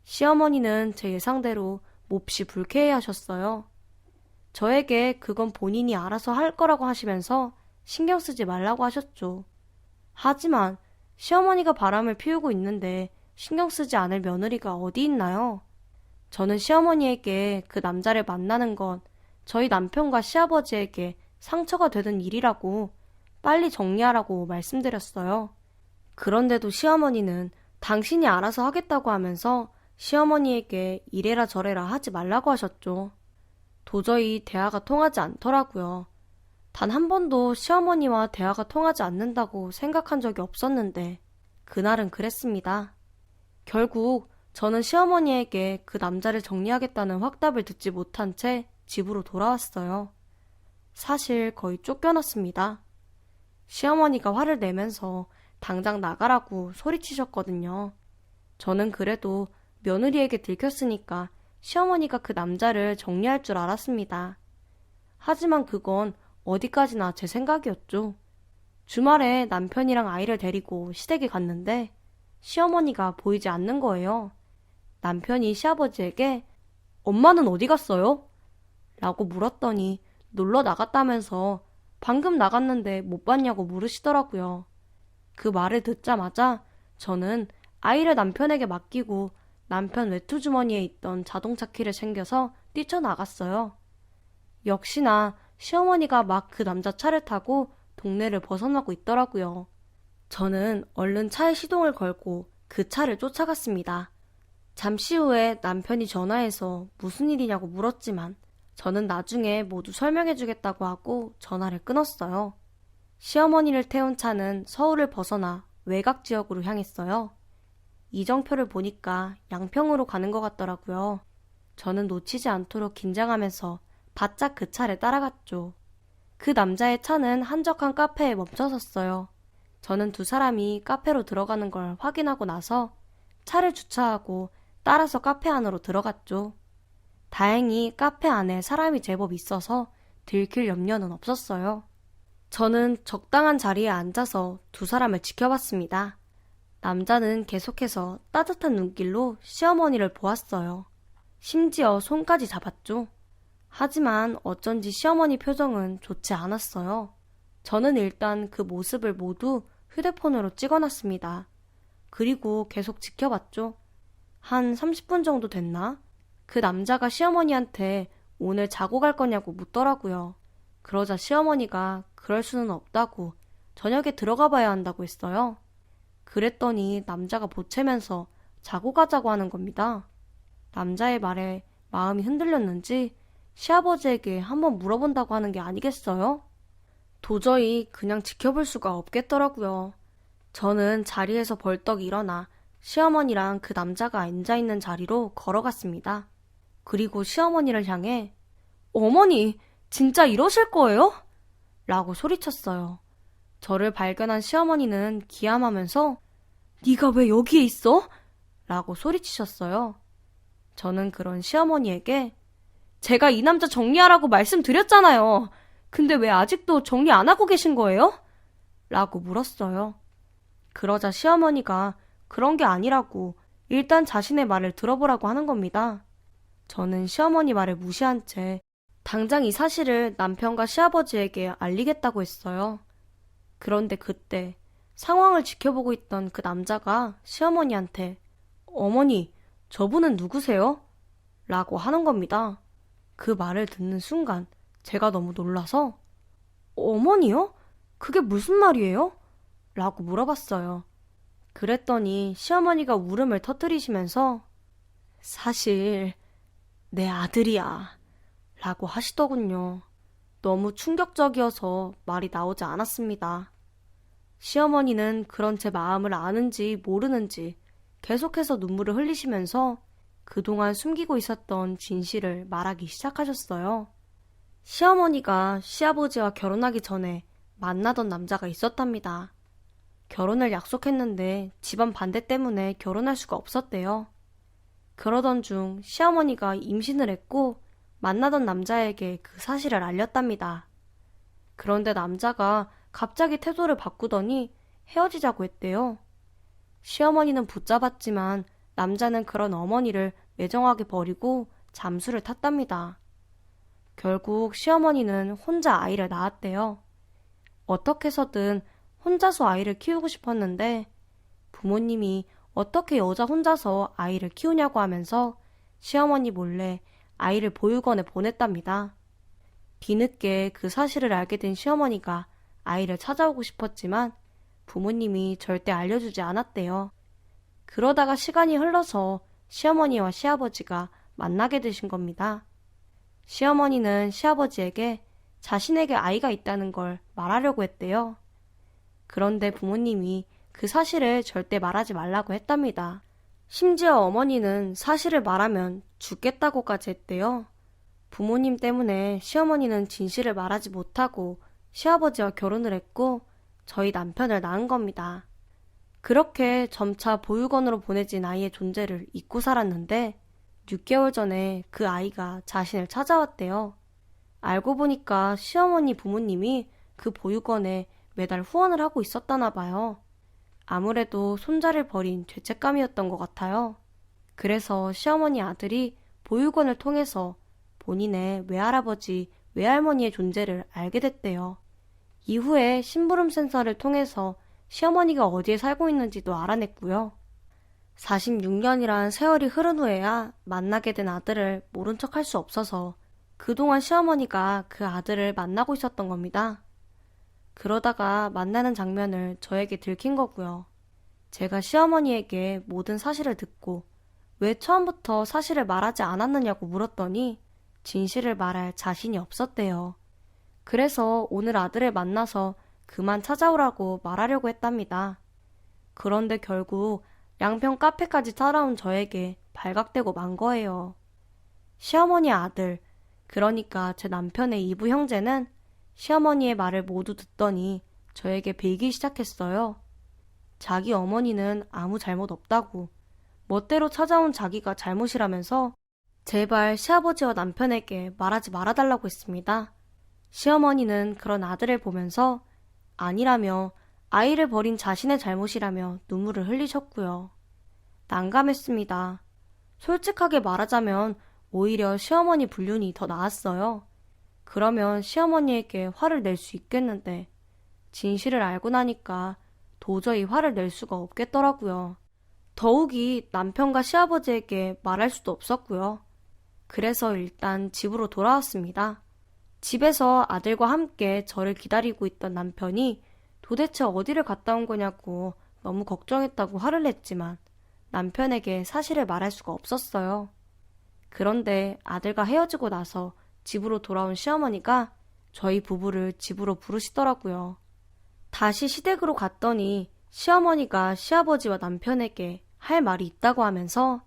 시어머니는 제 예상대로 몹시 불쾌해하셨어요. 저에게 그건 본인이 알아서 할 거라고 하시면서 신경 쓰지 말라고 하셨죠. 하지만 시어머니가 바람을 피우고 있는데 신경 쓰지 않을 며느리가 어디 있나요? 저는 시어머니에게 그 남자를 만나는 건 저희 남편과 시아버지에게 상처가 되는 일이라고 빨리 정리하라고 말씀드렸어요. 그런데도 시어머니는 당신이 알아서 하겠다고 하면서 시어머니에게 이래라 저래라 하지 말라고 하셨죠. 도저히 대화가 통하지 않더라고요. 단 한 번도 시어머니와 대화가 통하지 않는다고 생각한 적이 없었는데 그날은 그랬습니다. 결국 저는 시어머니에게 그 남자를 정리하겠다는 확답을 듣지 못한 채 집으로 돌아왔어요. 사실 거의 쫓겨났습니다. 시어머니가 화를 내면서 당장 나가라고 소리치셨거든요. 저는 그래도 며느리에게 들켰으니까 시어머니가 그 남자를 정리할 줄 알았습니다. 하지만 그건 어디까지나 제 생각이었죠. 주말에 남편이랑 아이를 데리고 시댁에 갔는데 시어머니가 보이지 않는 거예요. 남편이 시아버지에게 엄마는 어디 갔어요? 라고 물었더니 놀러 나갔다면서 방금 나갔는데 못 봤냐고 물으시더라고요. 그 말을 듣자마자 저는 아이를 남편에게 맡기고 남편 외투 주머니에 있던 자동차 키를 챙겨서 뛰쳐나갔어요. 역시나 시어머니가 막 그 남자 차를 타고 동네를 벗어나고 있더라고요. 저는 얼른 차에 시동을 걸고 그 차를 쫓아갔습니다. 잠시 후에 남편이 전화해서 무슨 일이냐고 물었지만 저는 나중에 모두 설명해주겠다고 하고 전화를 끊었어요. 시어머니를 태운 차는 서울을 벗어나 외곽 지역으로 향했어요. 이정표를 보니까 양평으로 가는 것 같더라고요. 저는 놓치지 않도록 긴장하면서 바짝 그 차를 따라갔죠. 그 남자의 차는 한적한 카페에 멈춰섰어요. 저는 두 사람이 카페로 들어가는 걸 확인하고 나서 차를 주차하고 따라서 카페 안으로 들어갔죠. 다행히 카페 안에 사람이 제법 있어서 들킬 염려는 없었어요. 저는 적당한 자리에 앉아서 두 사람을 지켜봤습니다. 남자는 계속해서 따뜻한 눈길로 시어머니를 보았어요. 심지어 손까지 잡았죠. 하지만 어쩐지 시어머니 표정은 좋지 않았어요. 저는 일단 그 모습을 모두 휴대폰으로 찍어놨습니다. 그리고 계속 지켜봤죠. 한 30분 정도 됐나? 그 남자가 시어머니한테 오늘 자고 갈 거냐고 묻더라고요. 그러자 시어머니가 그럴 수는 없다고 저녁에 들어가 봐야 한다고 했어요. 그랬더니 남자가 보채면서 자고 가자고 하는 겁니다. 남자의 말에 마음이 흔들렸는지 시아버지에게 한번 물어본다고 하는 게 아니겠어요? 도저히 그냥 지켜볼 수가 없겠더라고요. 저는 자리에서 벌떡 일어나 시어머니랑 그 남자가 앉아있는 자리로 걸어갔습니다. 그리고 시어머니를 향해 어머니, 진짜 이러실 거예요? 라고 소리쳤어요. 저를 발견한 시어머니는 기함하면서 네가 왜 여기에 있어? 라고 소리치셨어요. 저는 그런 시어머니에게 제가 이 남자 정리하라고 말씀드렸잖아요. 근데 왜 아직도 정리 안 하고 계신 거예요? 라고 물었어요. 그러자 시어머니가 그런 게 아니라고 일단 자신의 말을 들어보라고 하는 겁니다. 저는 시어머니 말을 무시한 채 당장 이 사실을 남편과 시아버지에게 알리겠다고 했어요. 그런데 그때 상황을 지켜보고 있던 그 남자가 시어머니한테 어머니, 저분은 누구세요? 라고 하는 겁니다. 그 말을 듣는 순간 제가 너무 놀라서 어머니요? 그게 무슨 말이에요? 라고 물어봤어요. 그랬더니 시어머니가 울음을 터뜨리시면서 사실 내 아들이야 라고 하시더군요. 너무 충격적이어서 말이 나오지 않았습니다. 시어머니는 그런 제 마음을 아는지 모르는지 계속해서 눈물을 흘리시면서 그동안 숨기고 있었던 진실을 말하기 시작하셨어요. 시어머니가 시아버지와 결혼하기 전에 만나던 남자가 있었답니다. 결혼을 약속했는데 집안 반대 때문에 결혼할 수가 없었대요. 그러던 중 시어머니가 임신을 했고 만나던 남자에게 그 사실을 알렸답니다. 그런데 남자가 갑자기 태도를 바꾸더니 헤어지자고 했대요. 시어머니는 붙잡았지만 남자는 그런 어머니를 매정하게 버리고 잠수를 탔답니다. 결국 시어머니는 혼자 아이를 낳았대요. 어떻게 해서든 혼자서 아이를 키우고 싶었는데 부모님이 어떻게 여자 혼자서 아이를 키우냐고 하면서 시어머니 몰래 아이를 보육원에 보냈답니다. 뒤늦게 그 사실을 알게 된 시어머니가 아이를 찾아오고 싶었지만 부모님이 절대 알려주지 않았대요. 그러다가 시간이 흘러서 시어머니와 시아버지가 만나게 되신 겁니다. 시어머니는 시아버지에게 자신에게 아이가 있다는 걸 말하려고 했대요. 그런데 부모님이 그 사실을 절대 말하지 말라고 했답니다. 심지어 어머니는 사실을 말하면 죽겠다고까지 했대요. 부모님 때문에 시어머니는 진실을 말하지 못하고 시아버지와 결혼을 했고 저희 남편을 낳은 겁니다. 그렇게 점차 보육원으로 보내진 아이의 존재를 잊고 살았는데 6개월 전에 그 아이가 자신을 찾아왔대요. 알고 보니까 시어머니 부모님이 그 보육원에 매달 후원을 하고 있었다나 봐요. 아무래도 손자를 버린 죄책감이었던 것 같아요. 그래서 시어머니 아들이 보육원을 통해서 본인의 외할아버지, 외할머니의 존재를 알게 됐대요. 이후에 심부름 센서를 통해서 시어머니가 어디에 살고 있는지도 알아냈고요. 46년이란 세월이 흐른 후에야 만나게 된 아들을 모른 척 할 수 없어서 그동안 시어머니가 그 아들을 만나고 있었던 겁니다. 그러다가 만나는 장면을 저에게 들킨 거고요. 제가 시어머니에게 모든 사실을 듣고 왜 처음부터 사실을 말하지 않았느냐고 물었더니 진실을 말할 자신이 없었대요. 그래서 오늘 아들을 만나서 그만 찾아오라고 말하려고 했답니다. 그런데 결국 양평 카페까지 따라온 저에게 발각되고 만 거예요. 시어머니의 아들, 그러니까 제 남편의 이부 형제는 시어머니의 말을 모두 듣더니 저에게 베이기 시작했어요. 자기 어머니는 아무 잘못 없다고, 멋대로 찾아온 자기가 잘못이라면서 제발 시아버지와 남편에게 말하지 말아달라고 했습니다. 시어머니는 그런 아들을 보면서 아니라며 아이를 버린 자신의 잘못이라며 눈물을 흘리셨고요. 난감했습니다. 솔직하게 말하자면 오히려 시어머니 불륜이 더 나았어요. 그러면 시어머니에게 화를 낼 수 있겠는데 진실을 알고 나니까 도저히 화를 낼 수가 없겠더라고요. 더욱이 남편과 시아버지에게 말할 수도 없었고요. 그래서 일단 집으로 돌아왔습니다. 집에서 아들과 함께 저를 기다리고 있던 남편이 도대체 어디를 갔다 온 거냐고 너무 걱정했다고 화를 냈지만 남편에게 사실을 말할 수가 없었어요. 그런데 아들과 헤어지고 나서 집으로 돌아온 시어머니가 저희 부부를 집으로 부르시더라고요. 다시 시댁으로 갔더니 시어머니가 시아버지와 남편에게 할 말이 있다고 하면서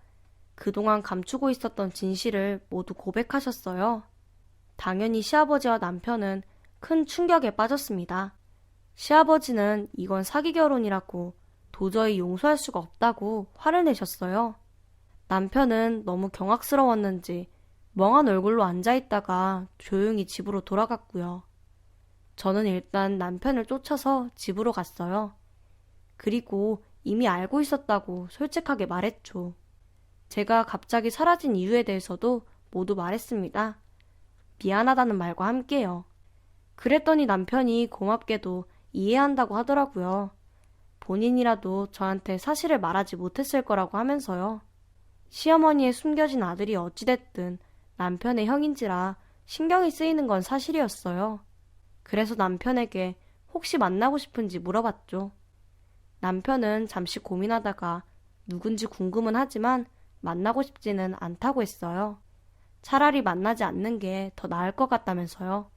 그동안 감추고 있었던 진실을 모두 고백하셨어요. 당연히 시아버지와 남편은 큰 충격에 빠졌습니다. 시아버지는 이건 사기 결혼이라고 도저히 용서할 수가 없다고 화를 내셨어요. 남편은 너무 경악스러웠는지 멍한 얼굴로 앉아있다가 조용히 집으로 돌아갔고요. 저는 일단 남편을 쫓아서 집으로 갔어요. 그리고 이미 알고 있었다고 솔직하게 말했죠. 제가 갑자기 사라진 이유에 대해서도 모두 말했습니다. 미안하다는 말과 함께요. 그랬더니 남편이 고맙게도 이해한다고 하더라고요. 본인이라도 저한테 사실을 말하지 못했을 거라고 하면서요. 시어머니의 숨겨진 아들이 어찌됐든 남편의 형인지라 신경이 쓰이는 건 사실이었어요. 그래서 남편에게 혹시 만나고 싶은지 물어봤죠. 남편은 잠시 고민하다가 누군지 궁금은 하지만 만나고 싶지는 않다고 했어요. 차라리 만나지 않는 게 더 나을 것 같다면서요.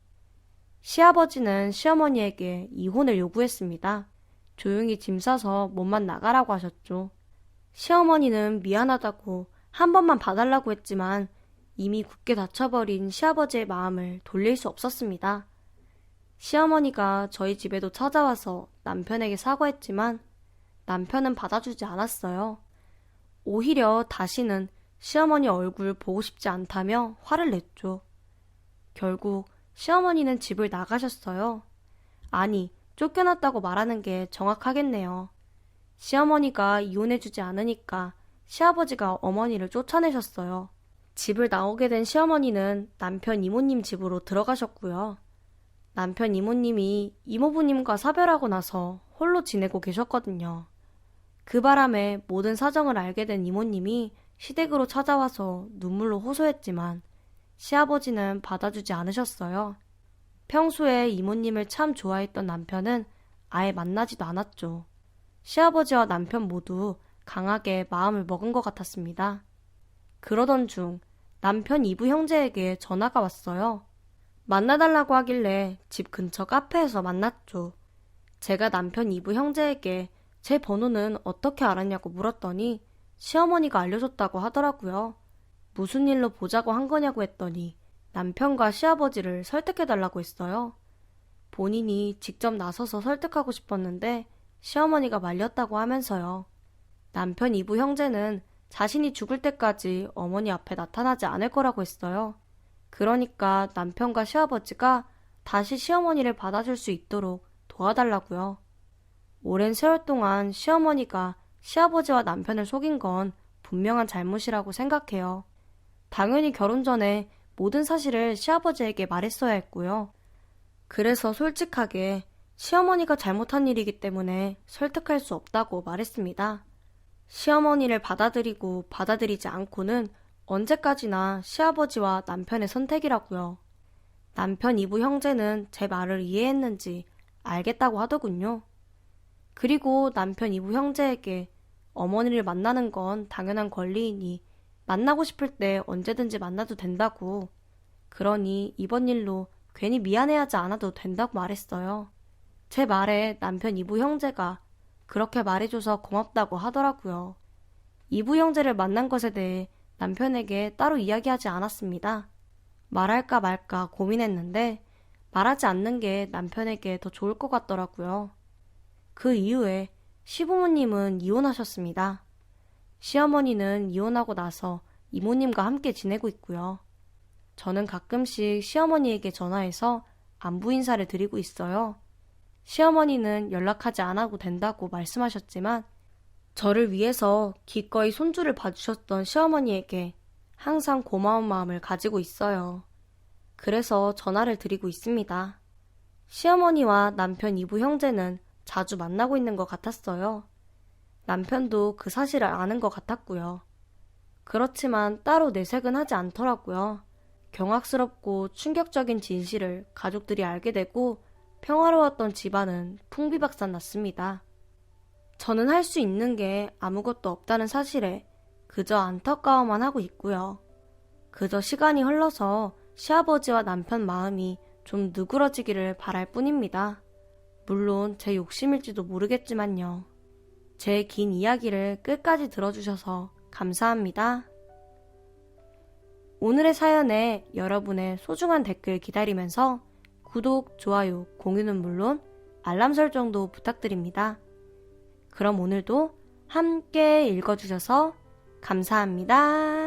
시아버지는 시어머니에게 이혼을 요구했습니다. 조용히 짐 싸서 몸만 나가라고 하셨죠. 시어머니는 미안하다고 한 번만 봐달라고 했지만 이미 굳게 닫혀버린 시아버지의 마음을 돌릴 수 없었습니다. 시어머니가 저희 집에도 찾아와서 남편에게 사과했지만 남편은 받아주지 않았어요. 오히려 다시는 시어머니 얼굴 보고 싶지 않다며 화를 냈죠. 결국 시어머니는 집을 나가셨어요. 아니, 쫓겨났다고 말하는 게 정확하겠네요. 시어머니가 이혼해주지 않으니까 시아버지가 어머니를 쫓아내셨어요. 집을 나오게 된 시어머니는 남편 이모님 집으로 들어가셨고요. 남편 이모님이 이모부님과 사별하고 나서 홀로 지내고 계셨거든요. 그 바람에 모든 사정을 알게 된 이모님이 시댁으로 찾아와서 눈물로 호소했지만 시아버지는 받아주지 않으셨어요. 평소에 이모님을 참 좋아했던 남편은 아예 만나지도 않았죠. 시아버지와 남편 모두 강하게 마음을 먹은 것 같았습니다. 그러던 중 남편 이부 형제에게 전화가 왔어요. 만나달라고 하길래 집 근처 카페에서 만났죠. 제가 남편 이부 형제에게 제 번호는 어떻게 알았냐고 물었더니 시어머니가 알려줬다고 하더라고요. 무슨 일로 보자고 한 거냐고 했더니 남편과 시아버지를 설득해달라고 했어요. 본인이 직접 나서서 설득하고 싶었는데 시어머니가 말렸다고 하면서요. 남편 이부 형제는 자신이 죽을 때까지 어머니 앞에 나타나지 않을 거라고 했어요. 그러니까 남편과 시아버지가 다시 시어머니를 받아줄 수 있도록 도와달라고요. 오랜 세월 동안 시어머니가 시아버지와 남편을 속인 건 분명한 잘못이라고 생각해요. 당연히 결혼 전에 모든 사실을 시아버지에게 말했어야 했고요. 그래서 솔직하게 시어머니가 잘못한 일이기 때문에 설득할 수 없다고 말했습니다. 시어머니를 받아들이고 받아들이지 않고는 언제까지나 시아버지와 남편의 선택이라고요. 남편 이부 형제는 제 말을 이해했는지 알겠다고 하더군요. 그리고 남편 이부 형제에게 어머니를 만나는 건 당연한 권리이니 만나고 싶을 때 언제든지 만나도 된다고, 그러니 이번 일로 괜히 미안해하지 않아도 된다고 말했어요. 제 말에 남편 이부 형제가 그렇게 말해줘서 고맙다고 하더라고요. 이부 형제를 만난 것에 대해 남편에게 따로 이야기하지 않았습니다. 말할까 말까 고민했는데 말하지 않는 게 남편에게 더 좋을 것 같더라고요. 그 이후에 시부모님은 이혼하셨습니다. 시어머니는 이혼하고 나서 이모님과 함께 지내고 있고요. 저는 가끔씩 시어머니에게 전화해서 안부 인사를 드리고 있어요. 시어머니는 연락하지 않아도 된다고 말씀하셨지만 저를 위해서 기꺼이 손주를 봐주셨던 시어머니에게 항상 고마운 마음을 가지고 있어요. 그래서 전화를 드리고 있습니다. 시어머니와 남편 이부 형제는 자주 만나고 있는 것 같았어요. 남편도 그 사실을 아는 것 같았고요. 그렇지만 따로 내색은 하지 않더라고요. 경악스럽고 충격적인 진실을 가족들이 알게 되고 평화로웠던 집안은 풍비박산 났습니다. 저는 할 수 있는 게 아무것도 없다는 사실에 그저 안타까워만 하고 있고요. 그저 시간이 흘러서 시아버지와 남편 마음이 좀 누그러지기를 바랄 뿐입니다. 물론 제 욕심일지도 모르겠지만요. 제 긴 이야기를 끝까지 들어주셔서 감사합니다. 오늘의 사연에 여러분의 소중한 댓글 기다리면서 구독, 좋아요, 공유는 물론 알람 설정도 부탁드립니다. 그럼 오늘도 함께 읽어주셔서 감사합니다.